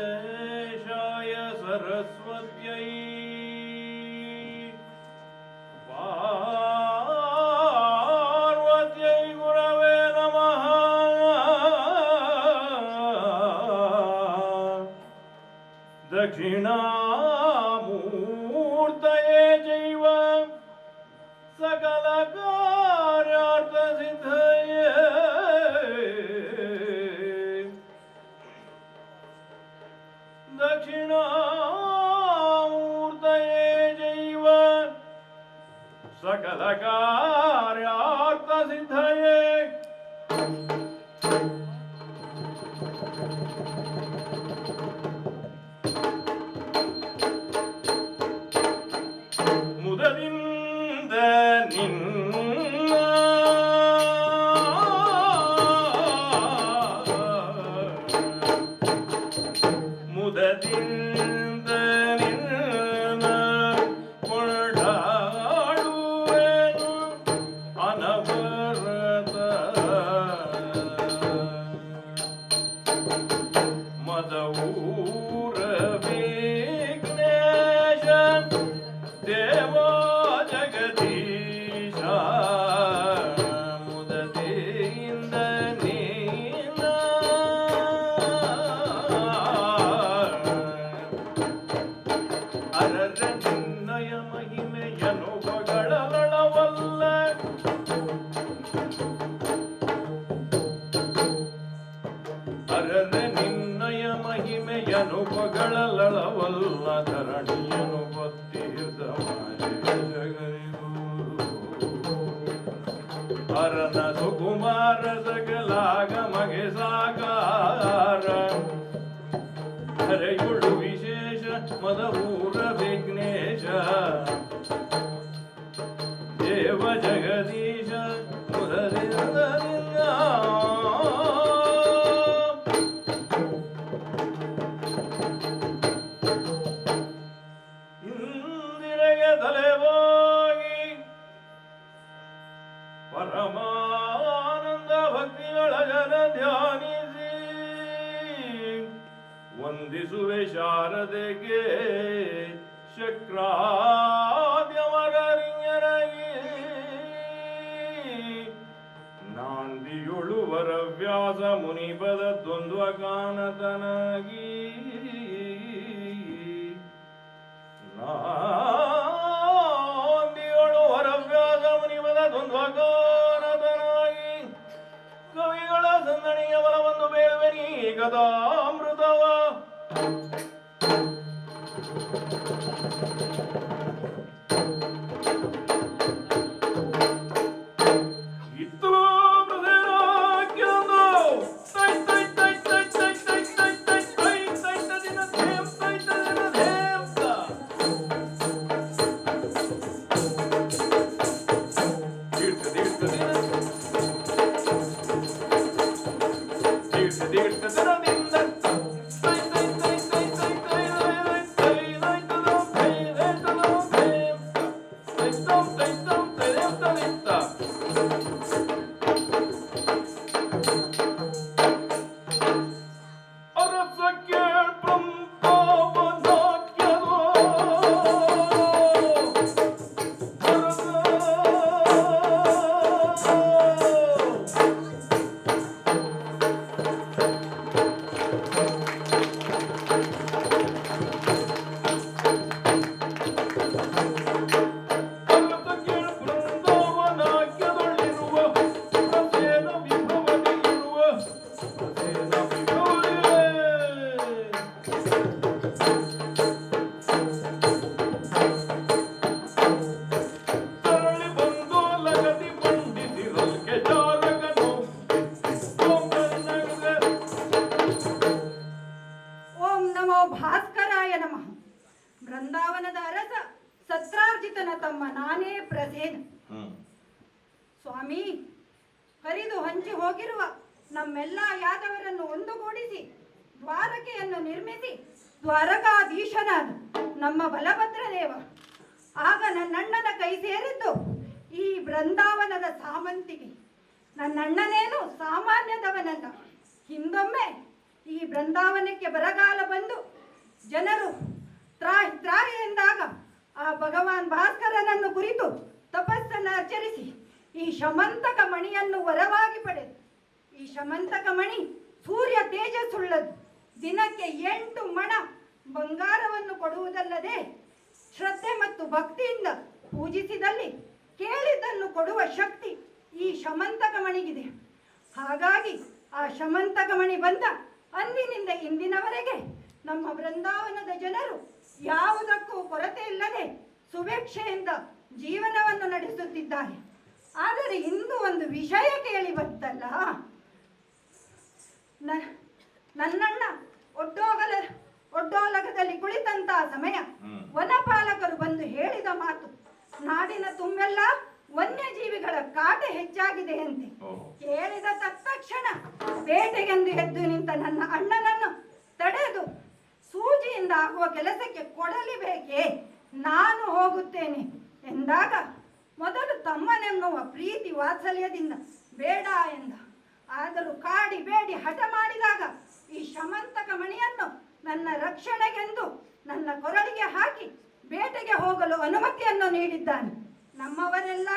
विघ्नेशाय सरस्वत्यै पार्वत्यै गुरवे नमः। दक्षिणामूर्तये चैव सकलकार्यार्थसिद्धये दक्षिणामूर्तये चैव सकलकार्यार्थसिद्धये ಮುದದಿಂದ ನಿನ್ನ ಮುದದಿಂದ ನಿನ್ನ ಕೊಂಡಾಡುವೆನು ಅನವರತ ಮದವೂರ ವಿಘ್ನೇಶ ದೇವ ಜಗದೀಶ ಮುದದಿಂದ ನೀನ ಅರರ ನಿನ್ನಯ ಮಹಿಮೆಯನು ಹೊಗಳಲಳವಲ್ಲ ಅರರ ನಿನ್ನಯ ಮಹಿಮೆಯನು ಹೊಗಳಲಳವಲ್ಲ ಧರಣಿಯನು ಗೊತ್ತಿದ್ದ ಅರನ ಸುಕುಮಾರ ಸಕಲಾಗಮಗೆ ಸಾಕಾರ ಹರೆಯುಳು ವಿಶೇಷ ಮದವೂರ ವಿಘ್ನೇಶ ದೇವ ಜಗದೀಶ ಮುದರಿಂದ ಇಂದಿರೆಗೆ ತಲೆವಾಗಿ ಪರಮಾನಂದ ಭಕ್ತಿಗಳ ಜನ ಧ್ಯಾನಿಸಿ ವಂದಿಸುವೆ ಶಾರದೆಗೆ ಶಕ್ರಾದ್ಯವರರಿಯರಗಿ ನಾಂದಿಯೊಳು ವರವ್ಯಾಸ ಮುನಿಪದ ದ್ವಂದ್ವಗಾನತನಾಗಿ ನಾಂದಿಯೊಳು ವರವ್ಯಾಸ ಮುನಿಪದ ದ್ವಂದ್ವಗಾನತನಾಗಿ ಕವಿಗಳ ಸಂದಣಿಯ ಬಲವನ್ನು ಬೇಳುವೆನಿ ಗದಾಮೃತವ ಇತ್ತಲೋ ಬೃಂದಾವನದ ಅರಸ ಸತ್ರಾರ್ಜಿತನ ತಮ್ಮ ನಾನೇ ಪ್ರಸೇನ. ಸ್ವಾಮಿ, ಹರಿದು ಹಂಚಿ ಹೋಗಿರುವ ನಮ್ಮೆಲ್ಲ ಯಾದವರನ್ನು ಒಂದುಗೂಡಿಸಿ ದ್ವಾರಕೆಯನ್ನು ನಿರ್ಮಿಸಿ ದ್ವಾರಕಾಧೀಶನಾದ ನಮ್ಮ ಬಲಭದ್ರ ದೇವ ಆಗ ನನ್ನಣ್ಣನ ಕೈ ಸೇರಿದ್ದು ಈ ಬೃಂದಾವನದ ಸಾಮಂತಿಗೆ. ನನ್ನಣ್ಣನೇನು ಸಾಮಾನ್ಯದವನಲ್ಲ. ಹಿಂದೊಮ್ಮೆ ಬೃಂದಾವನಕ್ಕೆ ಬರಗಾಲ ಬಂದು ಜನರು ತ್ರಾಹಿ ತ್ರಾಹಿ ಎಂದಾಗ ಆ ಭಗವಾನ್ ಭಾಸ್ಕರನನ್ನು ಕುರಿತು ತಪಸ್ಸನ್ನು ಆಚರಿಸಿ ಈ ಶಮಂತಕ ಮಣಿಯನ್ನು ವರವಾಗಿ ಪಡೆದು, ಈ ಶಮಂತಕ ಮಣಿ ಸೂರ್ಯ ತೇಜಸ್ಸುಳ್ಳದು, ದಿನಕ್ಕೆ 8 ಮಣ ಬಂಗಾರವನ್ನು ಕೊಡುವುದಲ್ಲದೆ ಶ್ರದ್ಧೆ ಮತ್ತು ಭಕ್ತಿಯಿಂದ ಪೂಜಿಸಿದಲ್ಲಿ ಕೇಳಿದ್ದನ್ನು ಕೊಡುವ ಶಕ್ತಿ ಈ ಶಮಂತಕ ಮಣಿಗಿದೆ. ಹಾಗಾಗಿ ಆ ಶಮಂತಕ ಮಣಿ ಬಂದ ಅಂದಿನಿಂದ ಇಂದಿನವರೆಗೆ ನಮ್ಮ ಬೃಂದಾವನದ ಜನರು ಯಾವುದಕ್ಕೂ ಕೊರತೆ ಇಲ್ಲದೆ ಸುಭಿಕ್ಷೆಯಿಂದ ಜೀವನವನ್ನು ನಡೆಸುತ್ತಿದ್ದಾರೆ. ಆದರೆ ಇಂದು ಒಂದು ವಿಷಯ ಕೇಳಿ ಬಂತಲ್ಲ, ನನ್ನಣ್ಣ ಒಡ್ಡೋಲಗದಲ್ಲಿ ಕುಳಿತಂತಹ ಸಮಯ ವನಪಾಲಕರು ಬಂದು ಹೇಳಿದ ಮಾತು, ನಾಡಿನ ತುಂಬೆಲ್ಲ ವನ್ಯಜೀವಿಗಳ ಕಾಟ ಹೆಚ್ಚಾಗಿದೆಯಂತೆ. ಕೇಳಿದ ತತ್ಕ್ಷಣ ಬೇಟೆಗೆಂದು ಎದ್ದು ನಿಂತ ನನ್ನ ಅಣ್ಣನನ್ನು ತಡೆದು ಸೂಜಿಯಿಂದ ಆಗುವ ಕೆಲಸಕ್ಕೆ ಕೊಡಲಿ ಬೇಕೇ, ನಾನು ಹೋಗುತ್ತೇನೆ ಎಂದಾಗ ಮೊದಲು ತಮ್ಮನೆನ್ನುವ ಪ್ರೀತಿ ವಾತ್ಸಲ್ಯದಿಂದ ಬೇಡ ಎಂದ. ಆದರೂ ಕಾಡಿ ಬೇಡಿ ಹಠ ಮಾಡಿದಾಗ ಈ ಶಮಂತಕ ಮಣಿಯನ್ನು ನನ್ನ ರಕ್ಷಣೆಗೆಂದು ನನ್ನ ಕೊರಳಿಗೆ ಹಾಕಿ ಬೇಟೆಗೆ ಹೋಗಲು ಅನುಮತಿಯನ್ನು ನೀಡಿದ್ದಾನೆ. ನಮ್ಮವರೆಲ್ಲ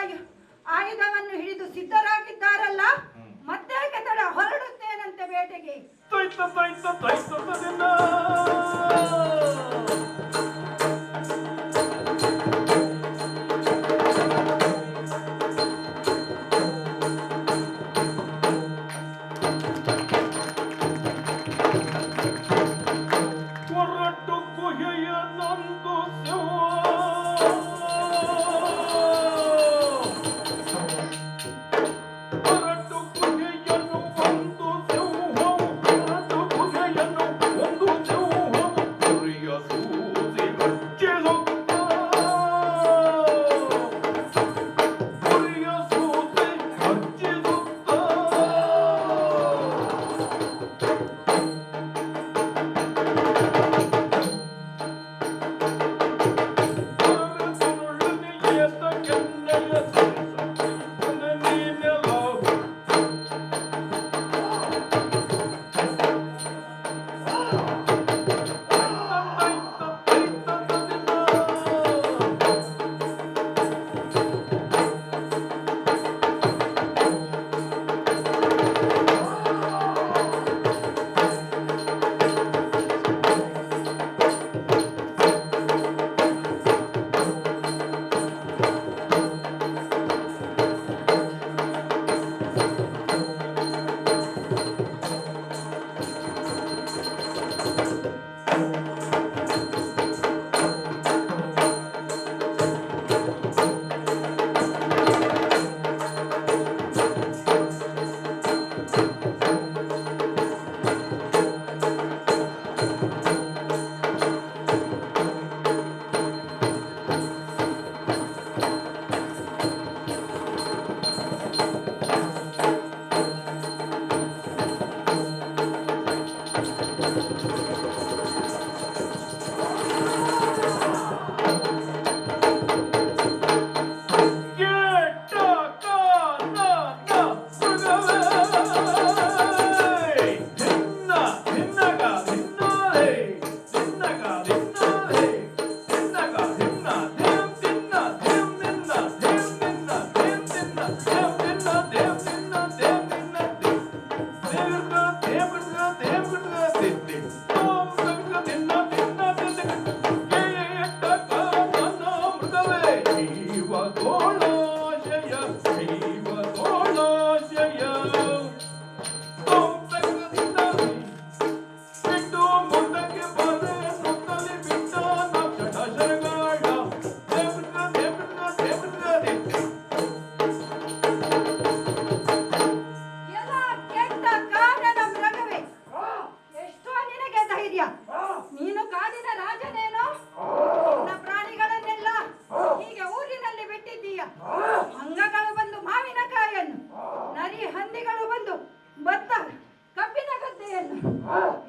ಆಯುಧವನ್ನು ಹಿಡಿದು ಸಿದ್ಧರಾಗಿದ್ದಾರಲ್ಲ, ಮತ್ತೆ ತಡ ಹೊರಡುತ್ತೇನಂತೆ ಬೇಟೆಗೆ.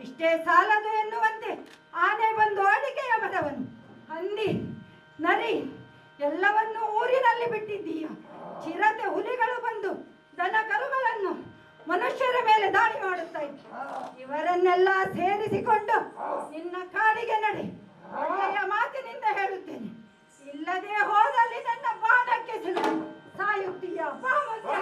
ಇಷ್ಟೇ ಸಾಲದು ಎನ್ನುವಂತೆ ಆನೆ ಬಂದು ಅಡಿಕೆಯ ಮರವನ್ನು, ಹಂದಿ, ನರಿ ಎಲ್ಲವನ್ನೂ ಊರಿನಲ್ಲಿ ಬಿಟ್ಟಿದ್ದೀಯ. ಚಿರತೆ ಹುಲಿಗಳು ಬಂದು ದನ ಕರುಗಳನ್ನು ಮನುಷ್ಯರ ಮೇಲೆ ದಾಳಿ ಮಾಡುತ್ತಾ ಇದ್ದ. ಇವರನ್ನೆಲ್ಲ ಸೇರಿಸಿಕೊಂಡು ನಿನ್ನ ಕಾಡಿಗೆ ನಡೆ. ಒಳ್ಳೆಯ ಮಾತಿನಿಂದ ಹೇಳುತ್ತೇನೆ, ಇಲ್ಲದೆ ಹೋದಲ್ಲಿ ನನ್ನ ಬಾಣಕ್ಕೆ ಸಿಲುಕು ಸಾಯುತ್ತೀಯ. ಬಾ ಮುಂದೆ.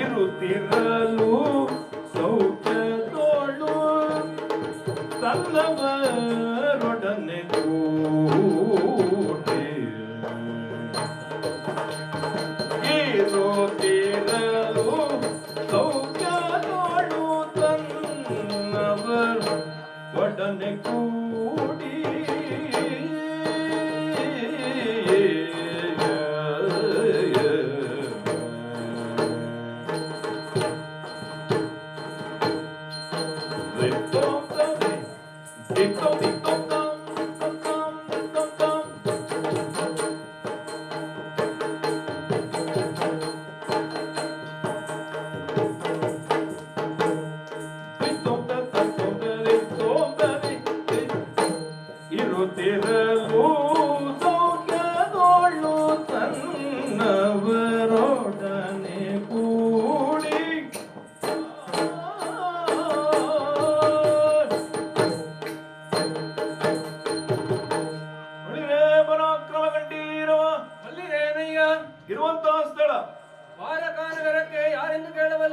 ಇರುತ್ತಿರಲು ಸೌಖ್ಯದೋಳು ತನ್ನವರೊಡನೆ ಕೂಡಿ ಇರುತ್ತಿರಲು ಸೌಖ್ಯದೋಳು ತನ್ನವರ ಒಡನೆ ಕೂಡಿ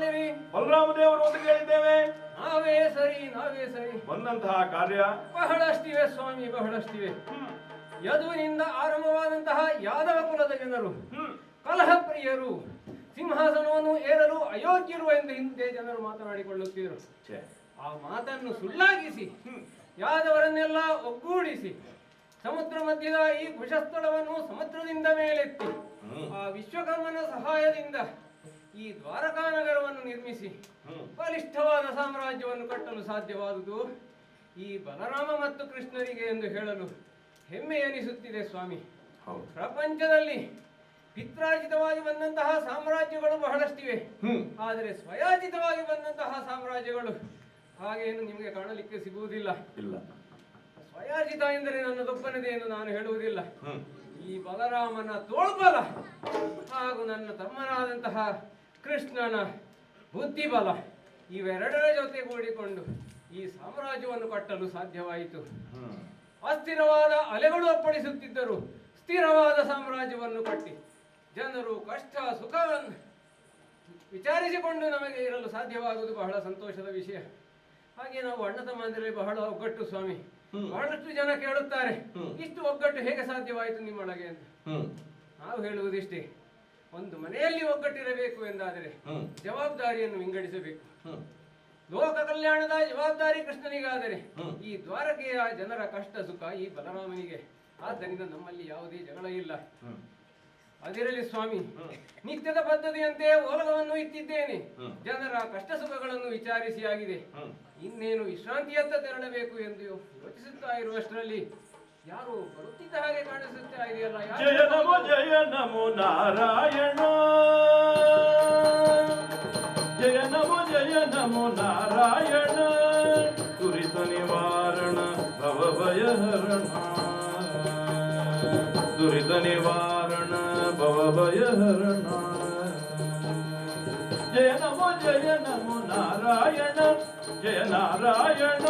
ಬಲ್ಲಿರಿ? ಬಲರಾಮ ದೇವರು ಅಂತ ಕೇಳಿದ್ದೇವೆ. ನಾವೇ ಸರಿ, ನಾವೇ ಸರಿ. ಬಂದಂತಹ ಕಾರ್ಯ ಬಹಳಷ್ಟಿವೆ ಸ್ವಾಮಿ, ಬಹಳಷ್ಟಿವೆ. ಯದುವಿನಿಂದ ಆರಂಭವಾದಂತಹ ಯಾದವ ಕುಲದ ಜನರು ಕಲಹ ಪ್ರಿಯರು, ಸಿಂಹಾಸನವನ್ನು ಏರಲು ಅಯೋಗ್ಯರು ಎಂದು ಹಿಂದೆ ಜನರು ಮಾತನಾಡಿಕೊಳ್ಳುತ್ತಿದ್ದರು. ಆ ಮಾತನ್ನು ಸುಳ್ಳಾಗಿಸಿ ಯಾದವರನ್ನೆಲ್ಲ ಒಗ್ಗೂಡಿಸಿ ಸಮುದ್ರ ಮಧ್ಯದ ಈ ಕುಶಸ್ಥಳವನ್ನು ಸಮುದ್ರದಿಂದ ಮೇಲೆತ್ತಿ ಆ ವಿಶ್ವಕರ್ಮನ ಸಹಾಯದಿಂದ ಈ ದ್ವಾರಕಾ ನಗರವನ್ನು ನಿರ್ಮಿಸಿ ಬಲಿಷ್ಠವಾದ ಸಾಮ್ರಾಜ್ಯವನ್ನು ಕಟ್ಟಲು ಸಾಧ್ಯವಾದುದು ಈ ಬಲರಾಮ ಮತ್ತು ಕೃಷ್ಣರಿಗೆ ಎಂದು ಹೇಳಲು ಹೆಮ್ಮೆ ಎನಿಸುತ್ತಿದೆ ಸ್ವಾಮಿ. ಪ್ರಪಂಚದಲ್ಲಿ ಪಿತ್ರಾರ್ಜಿತವಾಗಿ ಬಂದಂತಹ ಸಾಮ್ರಾಜ್ಯಗಳು ಬಹಳಷ್ಟಿವೆ, ಆದರೆ ಸ್ವಯಾರ್ಜಿತವಾಗಿ ಬಂದಂತಹ ಸಾಮ್ರಾಜ್ಯಗಳು ಹಾಗೇನು ನಿಮಗೆ ಕಾಣಲಿಕ್ಕೆ ಸಿಗುವುದಿಲ್ಲ. ಸ್ವಯಾರ್ಜಿತ ಎಂದರೆ ನನ್ನದೊಬ್ಬನದೇ ಎಂದು ನಾನು ಹೇಳುವುದಿಲ್ಲ. ಈ ಬಲರಾಮನ ತೋಳ್ಬಲ ಹಾಗೂ ನನ್ನ ತಮ್ಮನಾದಂತಹ ಕೃಷ್ಣನ ಬುದ್ಧಿಬಲ ಇವೆರಡರ ಜೊತೆ ಕೂಡಿಕೊಂಡು ಈ ಸಾಮ್ರಾಜ್ಯವನ್ನು ಕಟ್ಟಲು ಸಾಧ್ಯವಾಯಿತು. ಅಸ್ಥಿರವಾದ ಅಲೆಗಳು ಅಪ್ಪಳಿಸುತ್ತಿದ್ದರು, ಸ್ಥಿರವಾದ ಸಾಮ್ರಾಜ್ಯವನ್ನು ಕಟ್ಟಿ ಜನರು ಕಷ್ಟ ಸುಖವನ್ನು ವಿಚಾರಿಸಿಕೊಂಡು ನಮಗೆ ಇರಲು ಸಾಧ್ಯವಾಗುವುದು ಬಹಳ ಸಂತೋಷದ ವಿಷಯ. ಹಾಗೆ ನಾವು ಅಣ್ಣ ತಮ್ಮಂದಿರಲ್ಲಿ ಬಹಳ ಒಗ್ಗಟ್ಟು ಸ್ವಾಮಿ. ಬಹಳಷ್ಟು ಜನ ಕೇಳುತ್ತಾರೆ, ಇಷ್ಟು ಒಗ್ಗಟ್ಟು ಹೇಗೆ ಸಾಧ್ಯವಾಯಿತು ನಿಮ್ಮೊಳಗೆ ಅಂತ. ನಾವು ಹೇಳುವುದಿಷ್ಟೇ, ಒಂದು ಮನೆಯಲ್ಲಿ ಒಗ್ಗಟ್ಟಿರಬೇಕು ಎಂದಾದರೆ ಜವಾಬ್ದಾರಿಯನ್ನು ವಿಂಗಡಿಸಬೇಕು. ಲೋಕ ಕಲ್ಯಾಣದ ಜವಾಬ್ದಾರಿ ಕೃಷ್ಣನಿಗಾದರೆ ಈ ದ್ವಾರಕೆಯ ಜನರ ಕಷ್ಟ ಸುಖ ಈ ಬಲರಾಮನಿಗೆ. ಆದ್ದರಿಂದ ನಮ್ಮಲ್ಲಿ ಯಾವುದೇ ಜಗಳ ಇಲ್ಲ. ಅದಿರಲಿ ಸ್ವಾಮಿ, ನಿತ್ಯದ ಪದ್ಧತಿಯಂತೆ ಓಲಗವನ್ನು ಇಟ್ಟಿದ್ದೇನೆ. ಜನರ ಕಷ್ಟ ಸುಖಗಳನ್ನು ವಿಚಾರಿಸಿ ಆಗಿದೆ. ಇನ್ನೇನು ವಿಶ್ರಾಂತಿಯತ್ತ ತೆರಳಬೇಕು ಎಂದು ಯೋಚಿಸುತ್ತಾ ಇರುವಷ್ಟರಲ್ಲಿ ಯಾರು ಬರುತ್ತಿದ್ದ ಹಾಗೆ ಕಾಣಿಸುತ್ತಾ ಇದೆಯಲ್ಲ. ಜಯ ನಮೋ ಜಯ ನಮೋ ನಾರಾಯಣ, ಜಯ ನಮೋ ಜಯ ನಮೋ ನಾರಾಯಣ, ದುರಿತ ನಿವಾರಣ ಭವಭಯಹರಣ, ದುರಿತ ನಿವಾರಣ ಭವಭಯಹರಣ. ಜಯ ನಮೋ ನಾರಾಯಣ, ಜಯ ನಾರಾಯಣ.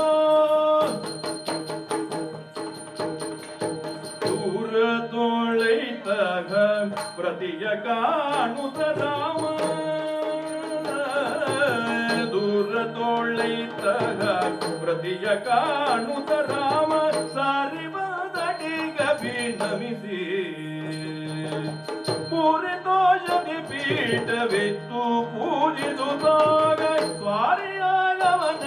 ದೂರ ತೋಳೈತಗ ಪ್ರತಿಯ ಕಾಣುತ್ತ ರಾಮ, ದೂರ ತೋಳೈತಗ ಪ್ರತಿಯ ಕಾಣುತ್ತ ರಾಮ, ಸಾರಿ ಬದಡಿಗ ವಿನಮಿಸಿ ಪೂರಿತೋಷದಿ ಪೀಠವಿತ್ತು ಪೂಜಿಸುತ್ತಾಗ ಸ್ವಾರಿಯಾಗವನವೇನದ.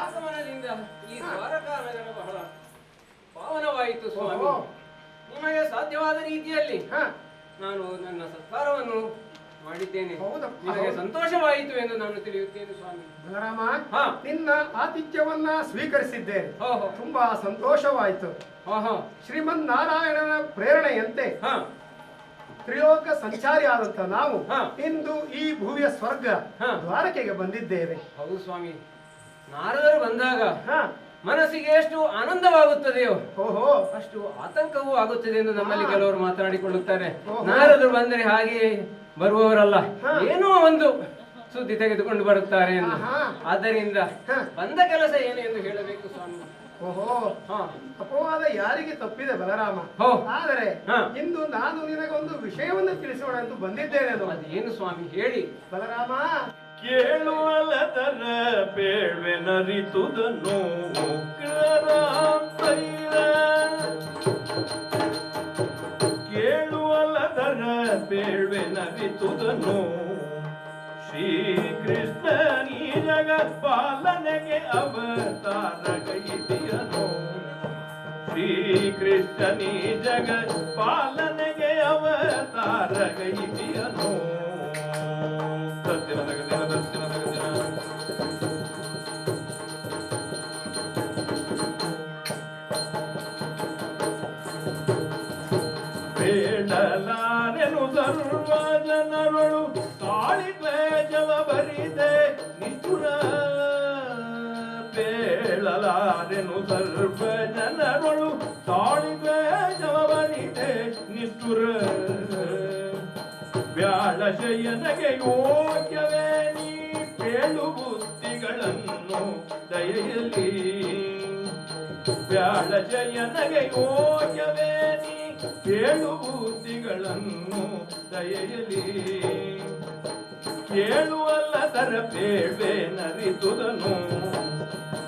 ಆಗಮನದಿಂದ ಈ ದ್ವಾರಕಾ ನಗರ ಬಹಳ ಪಾವನವಾಯಿತು ಸ್ವಾಮಿ. ನಿಮಗೆ ಸಾಧ್ಯವಾದ ರೀತಿಯಲ್ಲಿ ನಾನು ನನ್ನ ಸತ್ಕಾರವನ್ನು ಮಾಡಿದ್ದೇನೆ. ನಿಮಗೆ ಸಂತೋಷವಾಯಿತು ಎಂದು ನಾನು ತಿಳಿಯುತ್ತೇನೆ ಸ್ವಾಮಿ. ಬಲರಾಮ, ನಿನ್ನ ಆತಿಥ್ಯವನ್ನ ಸ್ವೀಕರಿಸಿದ್ದೇನೆ, ತುಂಬಾ ಸಂತೋಷವಾಯಿತು. ಶ್ರೀಮನ್ ನಾರಾಯಣನ ಪ್ರೇರಣೆಯಂತೆ ತ್ರಿಲೋಕ ಸಂಚಾರಿ ಆದಂತ ನಾವು ಇಂದು ಈ ಭೂಮಿಯ ಸ್ವರ್ಗ ದ್ವಾರಕೆಗೆ ಬಂದಿದ್ದೇವೆ. ಹೌದು ಸ್ವಾಮಿ, ನಾರದರು ಬಂದಾಗ ಮನಸ್ಸಿಗೆ ಎಷ್ಟು ಆನಂದವಾಗುತ್ತದೆಯೋ ಅಷ್ಟು ಆತಂಕವೂ ಆಗುತ್ತದೆ ಎಂದು ನಮ್ಮಲ್ಲಿ ಕೆಲವರು ಮಾತನಾಡಿಕೊಳ್ಳುತ್ತಾರೆ. ನಾರದರು ಬಂದರೆ ಹಾಗೆ ಬರುವವರಲ್ಲ, ಏನೋ ಒಂದು ಸುದ್ದಿ ತೆಗೆದುಕೊಂಡು ಬರುತ್ತಾರೆ ಎಂದು. ಆದ್ದರಿಂದ ಬಂದ ಕೆಲಸ ಏನು ಎಂದು ಹೇಳಬೇಕು ಸ್ವಾಮಿ. ಅಪವಾದ ಯಾರಿಗೆ ತಪ್ಪಿದೆ ಬಲರಾಮ, ಆದರೆ ಇಂದು ನಾನು ನಿನಗೊಂದು ವಿಷಯವನ್ನು ತಿಳಿಸೋಣ ಎಂದು ಬಂದಿದ್ದೇನೆ. ಅದೇನು ಸ್ವಾಮಿ ಹೇಳಿ. ಬಲರಾಮ, ಕೇಳುವಲದರ ಬೇಳ್ವೆನರಿತುದನ್ನು ಕೇಳುವಲದರ ಬೇಳ್ವೆನರಿತುದನ್ನು ಶ್ರೀಕೃಷ್ಣನೀ ಜಗತ್ಪಾಲನೆಗೆ ಅವತಾರ ಗೈದಿಯನು, ಶ್ರೀಕೃಷ್ಣನೀ ಜಗತ್ಪಾಲನೆಗೆ ಅವತಾರ ಗೈದಿಯನು. ದರ್ಶನ ದರ್ಶನ ದರ್ಶನ ದರ್ಶನ ಬೇಡಲಾರೆನು ಸರ್ವ ಜನಗಳು ತಾಳಿ ಕ್ಲೇಶವ ಬರಿದೆ ನಿಷ್ಠುರ, ಬೇಡಲಾರೆನು ಸರ್ವ ಜನಗಳು ತಾಳಿ ಕ್ಲೇಶವ ಬರಿದೆ ನಿಷ್ಠುರ, ಬ್ಯಾಳಶಯನಗೆ ಯೋಗ್ಯವೇ ನೀ ಕೇಳು ಬುದ್ಧಿಗಳನ್ನು ದಯೆಯಲ್ಲಿ, ಬ್ಯಾಡ ಜಯನಗೆ ಯೋಗ್ಯವೇ ನೀ ಕೇಳು ಬುದ್ಧಿಗಳನ್ನು ದಯೆಯಲಿ ಕೇಳುವಲ್ಲದರ ಬೇಡ್ವೆ ನರಿದುದನು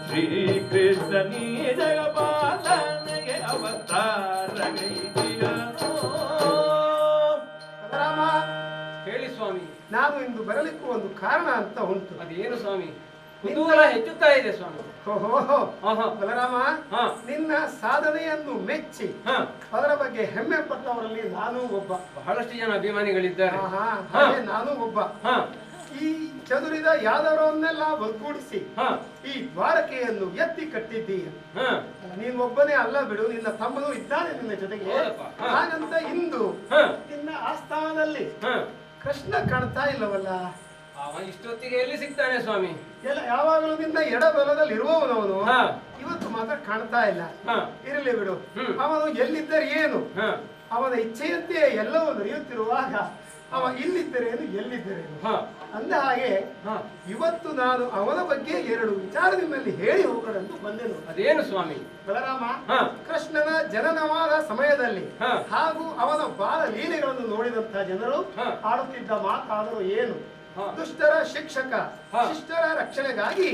ಶ್ರೀಕೃಷ್ಣ ನೀ ಜಗಪಾಲನೆಗೆ ಅವತಾರಗೈದಿಯನು. ರಾಮ, ಹೇಳಿ ಸ್ವಾಮಿ. ನಾನು ಇಂದು ಬರಲಿಕ್ಕೂ ಒಂದು ಕಾರಣ ಅಂತ ಉಂಟು. ಅದೇನು ಸ್ವಾಮಿ? ಕುತೂಹಲ ಹೆಚ್ಚುತ್ತಾ ಇದೆ ಸ್ವಾಮಿ. ಓಹೋ ಬಲರಾಮ, ನಿನ್ನ ಸಾಧನೆಯನ್ನು ಮೆಚ್ಚಿ ಅದರ ಬಗ್ಗೆ ಹೆಮ್ಮೆ ಪಟ್ಟವರಲ್ಲಿ ನಾನು ಒಬ್ಬ. ಬಹಳಷ್ಟು ಜನ ಅಭಿಮಾನಿಗಳಿದ್ದಾರೆ. ನಾನು ಒಬ್ಬ. ಈ ಚದುರಿದ ಯಾದವರನ್ನೆಲ್ಲ ಒಗ್ಗೂಡಿಸಿ ಈ ದ್ವಾರಕೆಯನ್ನು ಎತ್ತಿ ಕಟ್ಟಿದ್ದೀಯ. ನೀನ್ ಒಬ್ಬನೇ ಅಲ್ಲ ಬಿಡು, ನಿನ್ನ ತಮ್ಮನೂ ಇದ್ದಾನೆ ನಿನ್ನ ಜೊತೆಗೆ. ಹಾಗಂತ ಇಂದು ನಿನ್ನ ಆಸ್ಥಾನದಲ್ಲಿ ಕೃಷ್ಣ ಕಾಣ್ತಾ ಇಲ್ಲವಲ್ಲ? ಅವ ಇಷ್ಟೊತ್ತಿಗೆ ಎಲ್ಲಿ ಸಿಗ್ತಾನೆ ಸ್ವಾಮಿ? ಎಲ್ಲ ಯಾವಾಗಲೂ ನಿನ್ನ ಎಡಬಲದಲ್ಲಿ ಇರುವವನವನು ಇವತ್ತು ಮಾತ್ರ ಕಾಣ್ತಾ ಇಲ್ಲ. ಇರಲಿ ಬಿಡು, ಅವನು ಎಲ್ಲಿದ್ದರೆ ಏನು, ಅವನ ಇಚ್ಛೆಯಂತೆ ಎಲ್ಲವೂ ನಡೆಯುತ್ತಿರುವಾಗ ಅವ ಇಲ್ಲಿದ್ದರೇನು ಎಲ್ಲಿದ್ದರೇನು ಅಂದ ಹಾಗೆ ಇವತ್ತು ನಾನು ಅವನ ಬಗ್ಗೆ 2 ವಿಚಾರ ನಿಮ್ಮಲ್ಲಿ ಹೇಳಿ ಹೋಗೋಣಂತೂ ಬಂದೆನು. ಅದೇನು ಸ್ವಾಮಿ? ಬಲರಾಮ, ಕೃಷ್ಣನ ಜನನವಾದ ಸಮಯದಲ್ಲಿ ಹಾಗೂ ಅವನ ಬಾಲ ಲೀಲೆಗಳನ್ನು ನೋಡಿದಂತಹ ಜನರು ಆಡುತ್ತಿದ್ದ ಮಾತಾದರೂ ಏನು, ದುಷ್ಟರ ಶಿಕ್ಷಕ ಶಿಷ್ಟರ ರಕ್ಷಣೆಗಾಗಿ